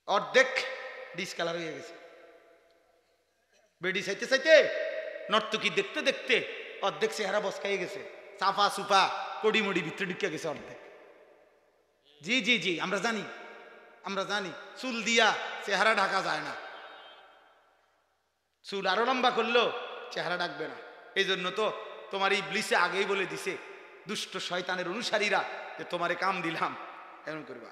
অর্ধেক ডিসকালার হয়ে গেছে, বেডি চাইতে চাইতে, নর্তকী দেখতে দেখতে অর্ধেক চেহারা বসকাই গেছে, চাপা সুপা কড়িমড়ি ভিতরে ঢুকে গেছে অর্ধেক। জি জি জি, আমরা জানি চুল দিয়া চেহারা ঢাকা যায় না, চুল আরো লম্বা করলেও চেহারা ঢাকবে না। এই জন্য তো তোমার এই ইবলিসে আগেই বলে দিছে দুষ্ট শয়তানের অনুসারীরা যে তোমারে কাম দিলাম এমন করবা,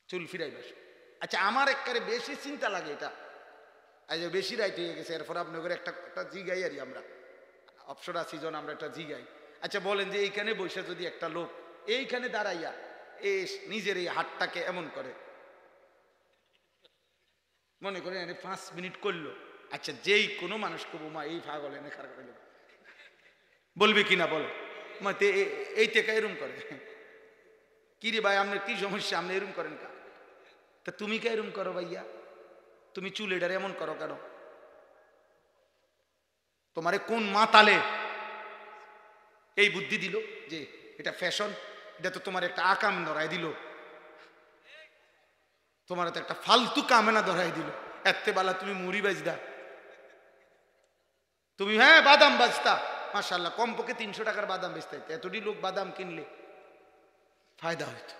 চুল ফিরাই বসো। আচ্ছা, আমার একবারে বেশি চিন্তা লাগে এটা, আজ বেশি রাইট হয়ে গেছে। এরপর আপনাদের একটা জিগাই আর আমরা অপসরা সিজন আমরা একটা জিগাই। আচ্ছা বলেন যে এইখানে বসে যদি একটা লোক এইখানে দাঁড়াইয়া নিজের এই হাতটাকে এমন করে, মনে করেন 5 মিনিট করলো, আচ্ছা যেই কোনো মানুষকে বোমা এই পাগল এনে খারাপ করে বলবে কিনা বলো, মাতে এই টেকা এরম করে, কি রে ভাই আপনার কি সমস্যা, আপনি এরম করেন কা? তা তুমি কে এরম করো ভাইয়া? তুমি চুল এটার এমন করো কেন? তোমারে কোন মাতালে এই বুদ্ধি দিল যে এটা ফ্যাশন? এটা তো তোমার একটা আকাম ধরাই দিল, তোমার তো একটা ফালতু কামেনা ধরাই দিল। এতে বেলা তুমি মুড়ি বাজদা, তুমি হ্যাঁ বাদাম বাজতা, মাশাআল্লাহ কমপক্ষে 300 টাকার বাদাম বেচতে হইতো, এতটি লোক বাদাম কিনলে ফায়দা হইতো।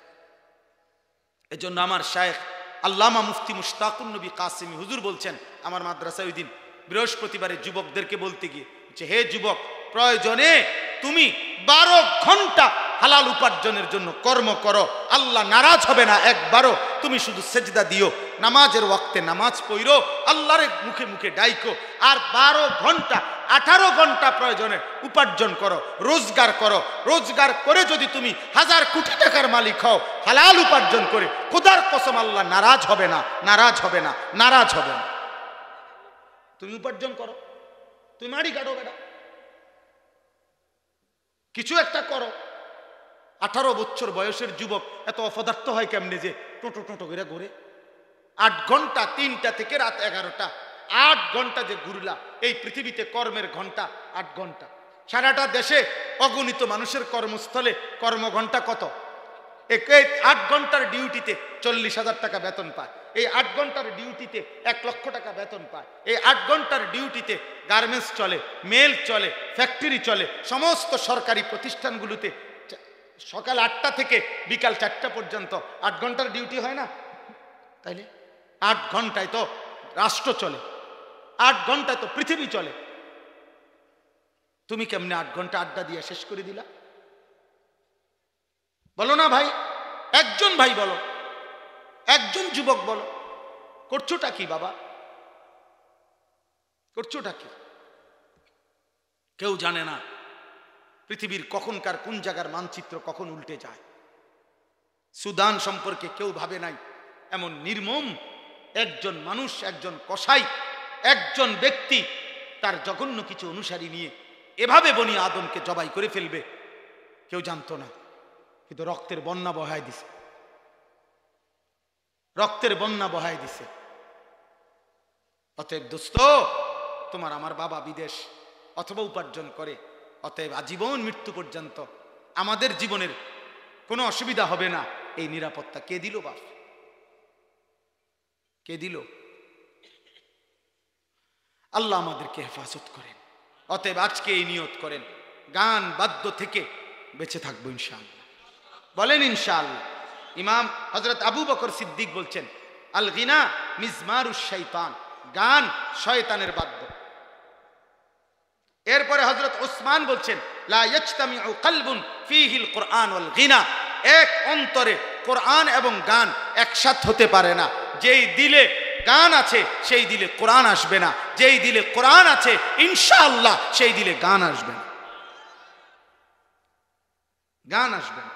এজন্য আমার শায়েখ আল্লামা মুফতি মুশতাকুন নবী কাসিমি হুজুর বলছেন আমার মাদ্রাসায় ওই দিন বৃহস্পতিবারে যুবকদেরকে বলতে গিয়ে যে, হে যুবক, প্রয়োজনে তুমি 12 ঘন্টা হালাল উপার্জনের জন্য কর্ম করো, আল্লাহ নারাজ হবে না একবারও। তুমি শুধু সেজদা দিও, নামাজের ওয়াক্তে নামাজ পড়ো, আল্লাহর মুখে মুখে ডাইকো, আর 12 ঘন্টা 18 ঘন্টা প্রয়োজনে উপার্জন করো, রোজগার করো। রোজগার করে যদি তুমি 1000 কোটি টাকার মালিক হও, হালাল উপার্জন করে, খোদার কসম আল্লাহ নারাজ হবে না, নারাজ হবে না, নারাজ হবে না। তুমি উপার্জন করো, তুমি মাড়ি কাটো বেটা, কিছু একটা করো। 18 বছর বয়সের যুবক এত অপদার্থ হয় কেমনে যে টোটো টোটো করে ঘুরে? 8 ঘন্টা, 3টা থেকে রাত 11টা, 8 ঘন্টা যে ঘুরলা এই পৃথিবীতে কর্মের ঘন্টা 8 ঘন্টা। সারাটা দেশে অগণিত মানুষের কর্মস্থলে কর্মঘণ্টা কত? 8 ঘন্টার ডিউটিতে 40,000 টাকা বেতন পায়। এই 8 ঘন্টার ডিউটিতে 1 লক্ষ টাকা বেতন পায়। এই 8 ঘন্টার ডিউটিতে গার্মেন্টস চলে, মেল চলে, ফ্যাক্টরি চলে, সমস্ত সরকারি প্রতিষ্ঠানগুলোতে সকাল 8টা থেকে বিকাল 4টা পর্যন্ত 8 ঘন্টার ডিউটি হয় না? তাইলে 8 ঘন্টায় তো রাষ্ট্র চলে, 8 ঘন্টায় তো পৃথিবী চলে। তুমি কেমনে 8 ঘন্টা আড্ডা দিয়ে শেষ করে দিলা? বলো না ভাই, একজন ভাই বলো, একজন যুবক বলো, করছোটা কি বাবা? করছোটা কি? কেউ জানে না পৃথিবীর কখনকার কোন জায়গার মানচিত্র কখন উল্টে যায়। সুদান সম্পর্কে কেউ ভাবে নাই এমন নির্মম একজন মানুষ, একজন কসাই, একজন ব্যক্তি তার জঘন্য কিছু অনুসারী নিয়ে এভাবে বনি আদমকে জবাই করে ফেলবে, কেউ জানতো না। কিন্তু রক্তের বন্যা বহায় দিছে, রক্তের বন্যা বহায় দিছে। অতএব দোস্ত, তোমার আমার বাবা বিদেশ অথবা উপার্জন করে, অতএব আজীবন মৃত্যু পর্যন্ত আমাদের জীবনের কোনো অসুবিধা হবে না। এই নিরাপত্তা কে দিল বাপ? কে দিল? আল্লাহ আমাদেরকে হেফাজত করেন। অতএব আজকে এই নিয়ত করেন, গান বাদ্য থেকে বেঁচে থাকবো ইনশাআল্লাহ। বলেন ইনশাআল্লাহ। ইমাম হযরত আবু বকর সিদ্দিক বলছেন, আল গিনা মিজমারুশ শাইতান, গান শয়তানের বাদ্য। এরপরে হযরত ওসমান বলছেন, লা ইয়াজতামিউ কলবুন ফীহিল কুরআন ওয়াল গিনা, এক অন্তরে কোরআন এবং গান একসাথে হতে পারে না। যেই দিলে গান আছে সেই দিলে কোরআন আসবে না, যেই দিলে কোরআন আছে ইনশাআল্লাহ সেই দিলে গান আসবে না, গান আসবে না।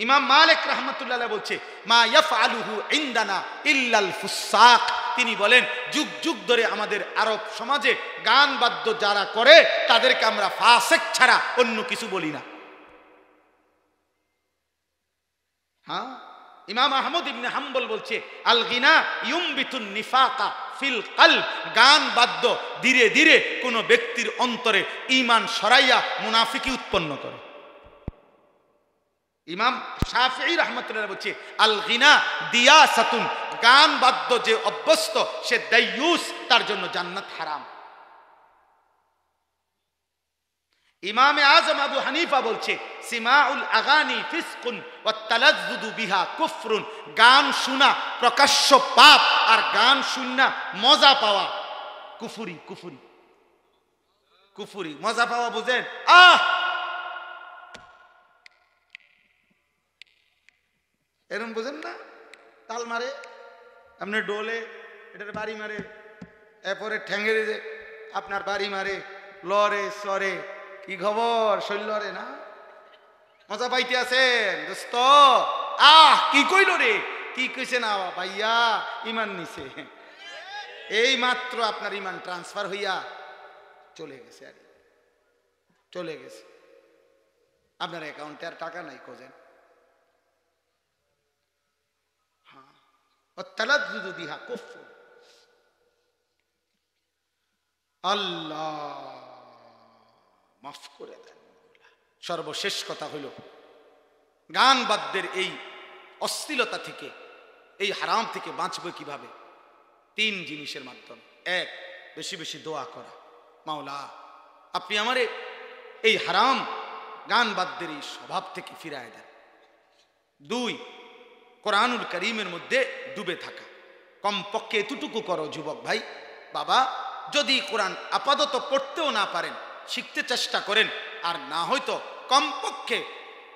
ইমাম মালিক রাহমাতুল্লাহ আলাইহি বলছে, মা ইয়াফআলুহু ইনদানা ইল্লাল ফুসাক, তিনি বলেন যুগ যুগ ধরে আমাদের আরব সমাজে গান বাদ্য যারা করে তাদেরকে আমরা ফাসিক ছাড়া অন্য কিছু বলি না। হ্যাঁ, ইমাম আহমদ ইবনে হাম্বল বলছে, আল গিনা ইউমবিতুন নিফাকা ফিল কলব, গান বাদ্য ধীরে ধীরে কোন ব্যক্তির অন্তরে ঈমান সরাইয়া মুনাফিকি উৎপন্ন করে। ইমাম শাফিঈ রাহমাতুল্লাহ বলছে, আল গিনা দিয়াসাতুন, গান বাদ্য যে অভ্যস্ত সে দাইয়ুস, তার জন্য জান্নাত হারাম। ইমামে আজম আবু হানিফা বলছে সিমাউল আগানি ফিসকুন ওয়াত তালাজ্জুদু বিহা কুফরুন, গান শোনা প্রকাশ্য পাপ, আর গান শুননা মজা পাওয়া কুফরি। কুফরি কুফরি মজা পাওয়া বুঝেন? এরকম বুঝেন না? তাল মারে আপনি ডোলে, এটার বাড়ি মারে, এরপরে ঠ্যাঙ্গেরে আপনার বাড়ি মারে, লরে সরে, কি খবর শৈলরে না? মজা পাইতে আছেন দোস্ত? কি কইল রে? কি কইছে না ভাইয়া? ইমান নিছে, এই মাত্র আপনার ইমান ট্রান্সফার হইয়া চলে গেছে, আর চলে গেছে। আপনার অ্যাকাউন্টে আর টাকা নাই, খোঁজেন। আল্লাহ মাফ করে দেন। সর্বশেষ কথা হইল, গান বাদ্যের এই অশ্লীলতা থেকে, এই হারাম থেকে বাঁচবে কিভাবে? 3 জিনিসের মাধ্যমে। 1, বেশি বেশি দোয়া করা, মাওলা আপনি আমারে এই হারাম গান বাদ্যের এই স্বভাব থেকে ফিরায় দেন। 2, কোরআনুল কারীমের মধ্যে ডুবে থাকা। কমপক্ষে এতটুকু করো যুবক ভাই, বাবা যদি কোরআন আপাতত পড়তেও না পারেন, শিখতে চেষ্টা করেন, আর না হয়তো কমপক্ষে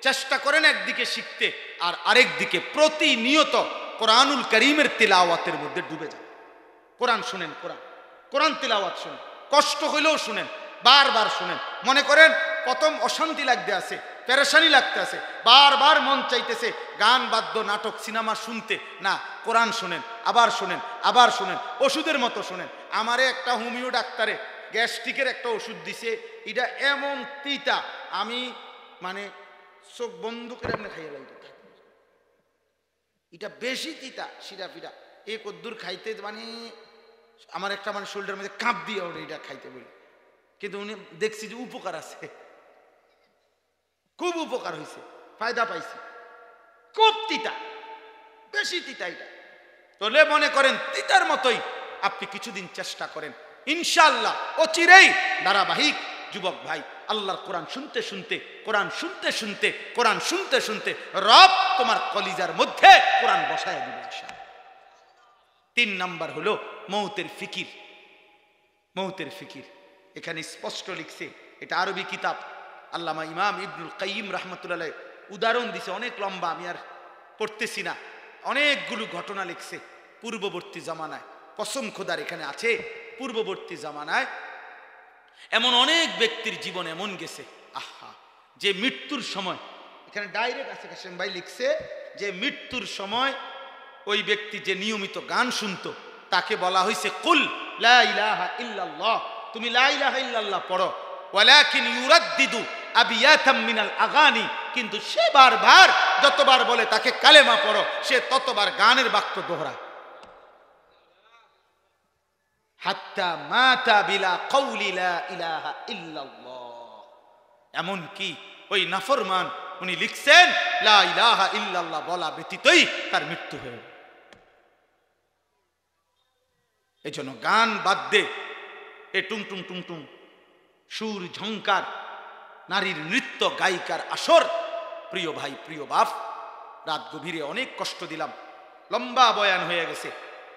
চেষ্টা করেন একদিকে শিখতে, আর আরেক দিকে প্রতিনিয়ত কোরআনুল কারীমের তিলাওয়াতের মধ্যে ডুবে যান। কোরআন শুনেন, কোরআন তিলাওয়াত শুনেন, কষ্ট হইলেও শুনেন, বারবার শুনেন। মনে করেন প্রথম অশান্তি লাগতে আছে, পেরেশানি লাগতে আছে, বারবার মন চাইতেছে গান বাদ্য নাটক সিনেমা শুনতে, না কোরআন শুনেন, আবার শুনেন, আবার শুনেন, ওষুধের মতো শুনেন। আমারে একটা হোমিও ডাক্তারে গ্যাস্ট্রিকের একটা ওষুধ দিছে, এটা এমন তিতা, আমি মানে চোখ বন্ধ করে আপনি খাইয়ে লাগবে, এটা বেশি তিতা, শিরা ফিরা এ কদ্দুর খাইতে মানে আমার একটা মানে শোল্ডারের মধ্যে কাঁপ দিয়ে ওঠে এটা খাইতে বলি। কিন্তু উনি দেখছি যে উপকার আছে, খুব উপকার হয়েছে, ফায়দা পাইছি। খুব তিতা, বেশি তিতা এটা। তাহলে মনে করেন তিতার মতোই আপনি কিছুদিন চেষ্টা করেন, ইনশাআল্লাহ অচিরেই ধারাবাহিক যুবক ভাই আল্লাহর কোরআন শুনতে শুনতে, কোরআন শুনতে শুনতে, কোরআন শুনতে শুনতে রব তোমার কলিজার মধ্যে কোরআন বসায় দিবে ইনশাআল্লাহ। 3 নাম্বার হলো মৌতের ফিকির। মৌতের ফিকির এখানে স্পষ্ট লিখছে, এটা আরবি কিতাব, আল্লামা ইমাম ইবনুল কাইয়িম রাহমাতুল্লাহ উদাহরণ দিছে, অনেক লম্বা, আমি আর পড়তেছি না। অনেকগুলো ঘটনা লিখছে পূর্ববর্তী জামানায়, কসম খোদার এখানে আছে পূর্ববর্তী জামানায় এমন অনেক ব্যক্তির জীবন এমন গেছে, যে মৃত্যুর সময়, এখানে ডাইরেক্ট আছে কাশেম ভাই লিখছে, যে মৃত্যুর সময় ওই ব্যক্তি যে নিয়মিত গান শুনতো তাকে বলা হয়েছে কুল লা ইলাহা ইল্লাল্লাহ, তুমি লা ইলাহা ইল্লাল্লাহ পড়ো, ওয়ালাকিন ইউরাদ্দিদু আবিয়াতাম মিনাল আগানি, কিন্তু সে বারবার যতবার বলে তাকে কালেমা পড়ো, সে ততবার গানের বাক্য দোহরায়। হাত্তা মাতা বিলা কওলি লা ইলাহা ইল্লাল্লাহ। এমন কি ওই নাফরমান উনি লিখছেন লা ইলাহা ইল্লাল্লাহ বলা ব্যতীতই তার মৃত্যু হয়ে। এই জন্য গান বাদ্যে এ টুং টুং টুং টুং সুর ঝংকার, নারীর নৃত্য গায়িকার আসর, প্রিয় ভাই প্রিয় বাপ, রাত গভীরে অনেক কষ্ট দিলাম, লম্বা বয়ান হয়ে গেছে,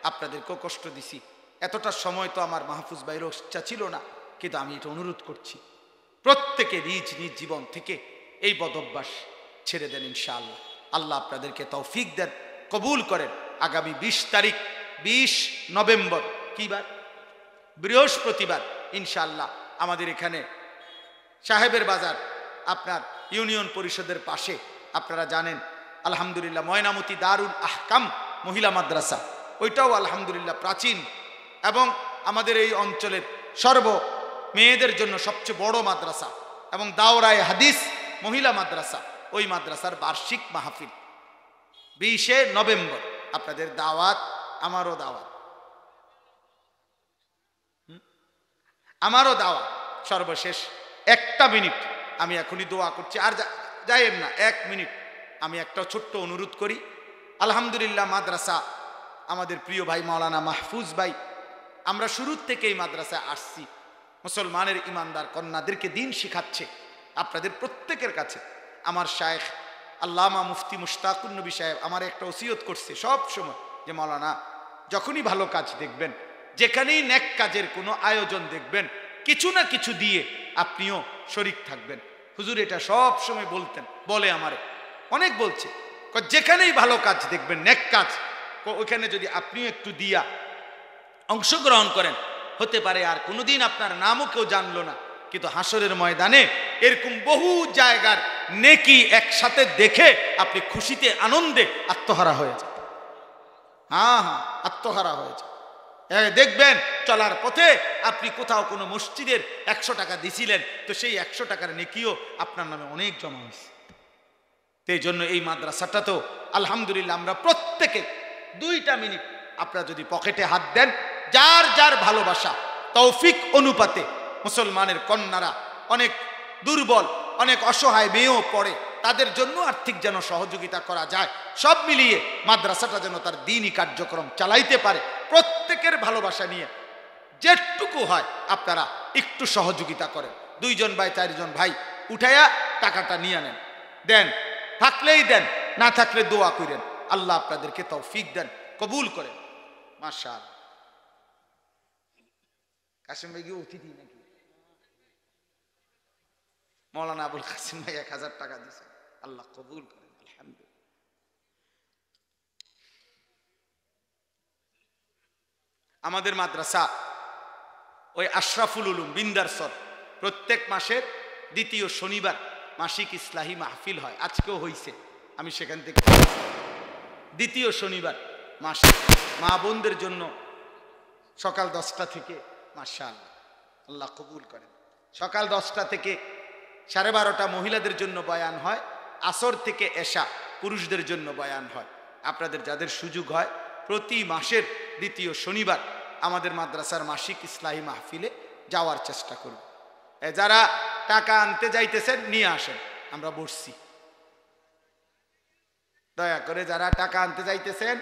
আপনাদেরকেও কষ্ট দিছি। এতটা সময় তো আমার মাহফুজ ভাইয়েরও ইচ্ছা ছিল না, কিন্তু আমি এটা অনুরোধ করছি প্রত্যেকে নিজ নিজ জীবন থেকে এই বদভ্যাস ছেড়ে দেন ইনশাআল্লাহ। আল্লাহ আপনাদেরকে তৌফিক দেন, কবুল করেন। আগামী 20 তারিখ 20 নভেম্বর কি বার? বৃহস্পতিবার ইনশাআল্লাহ আমাদের এখানে সাহেবের বাজার আপনার ইউনিয়ন পরিষদের পাশে, আপনারা জানেন আলহামদুলিল্লাহ ময়নামতি দারুল আহকাম মহিলা মাদ্রাসা, ওইটাও আলহামদুলিল্লাহ প্রাচীন এবং আমাদের এই অঞ্চলের সর্ব মেয়েদের জন্য সবচেয়ে বড় মাদ্রাসা, এবং দাওরায়ে হাদিস মহিলা মাদ্রাসা, ওই মাদ্রাসার বার্ষিক মাহফিল 20 নভেম্বর। আপনাদের দাওয়াত, আমারও দাওয়াত, আমারও দাওয়াত। সর্বশেষ 1 মিনিট আমি এখনই দোয়া করছি, আর যাইয়েন না, 1 মিনিট আমি একটা ছোট্ট অনুরোধ করি। আলহামদুলিল্লাহ মাদ্রাসা আমাদের প্রিয় ভাই মাওলানা মাহফুজ ভাই, আমরা শুরুর থেকে এই মাদ্রাসায় আসছি, মুসলমানের ইমানদার কন্যাদেরকে দিন শিখাচ্ছে। আপনাদের প্রত্যেকের কাছে আমার শায়েখ আল্লামা মুফতি মুশতাকুন নবী সাহেব আমার একটা ওসিয়ত করছে সব সময়, যে মাওলানা যখনই ভালো কাজ দেখবেন, যেখানেই নেক কাজের কোনো আয়োজন দেখবেন, কিছু না কিছু দিয়ে আপনিও শরিক থাকবেন। হুজুর এটা সব সময় বলতেন, বলে আমারে অনেক বলছে, যেখানেই ভালো কাজ দেখবেন নেক কাজ, ওইখানে যদি আপনিও একটু দিয়া অংশগ্রহণ করেন, হতে পারে আর কোনোদিন আপনার নামও কেউ জানলো না, কিন্তু হাসরের ময়দানে এরকম বহু জায়গার নেকি একসাথে দেখে আপনি খুশিতে আনন্দে আত্মহারা হয়ে যান। হ্যাঁ হ্যাঁ, আত্মহারা হয়ে যান। দেখবেন চলার পথে আপনি কোথাও কোনো মসজিদের 100 টাকা দিছিলেন, তো সেই 100 টাকার নেকিও আপনার নামে অনেক জমা হয়েছে। এই জন্য এই মাদ্রাসাটা তো আলহামদুলিল্লাহ আমরা প্রত্যেকে 2টা মিনিট আপনারা যদি পকেটে হাত দেন, যার যার ভালোবাসা তৌফিক অনুপাতে মুসলমানের কন্যারা অনেক দুর্বল, অনেক অসহায় মেয়েও পড়ে, তাদের জন্য আর্থিক যেন সহযোগিতা করা যায়, সব মিলিয়ে মাদ্রাসাটা যেন তার দ্বীনি কার্যক্রম চালাইতে পারে, প্রত্যেকের ভালোবাসা নিয়ে যেটুকু হয় আপনারা একটু সহযোগিতা করেন। 2 জন ভাই 4 জন ভাই উঠাইয়া টাকাটা নিয়ে নেন, দেন, থাকলেই দেন, না থাকলে দোয়া করেন, আল্লাহ আপনাদেরকে তৌফিক দেন, কবুল করেন। মাশাআল্লাহ। কাসিম ভাই কি অতিথি নাকি? মৌলানা আবুল কাসিম ভাই 1000 টাকা দিয়েছে, আল্লাহ কবুল করেন। আলহামদুলিল্লাহ। আমাদের মাদ্রাসা ওই আশরাফুল উলুম বিন্দারসর প্রত্যেক মাসের 2য় শনিবার মাসিক ইসলাহি মাহফিল হয়, আজকেও হইছে, আমি সেখান থেকে 2য় শনিবার মাসে মা বোনদের জন্য সকাল 10টা থেকে, মাশাআল্লাহ আল্লাহ কবুল করেন, সকাল 10টা থেকে 12:30 মহিলাদের জন্য বয়ান হয়, আসর থেকে এশা পুরুষদের জন্য বয়ান হয়। আপনাদের যাদের সুযোগ হয় প্রতি মাসের 2য় শনিবার আমাদের মাদ্রাসার মাসিক ইসলাহি মাহফিলে যাওয়ার চেষ্টা করব। যারা টাকা আনতে যাইতেছেন নিয়ে আসেন, আমরা বসছি, দয়া করে যারা টাকা আনতে যাইতেছেন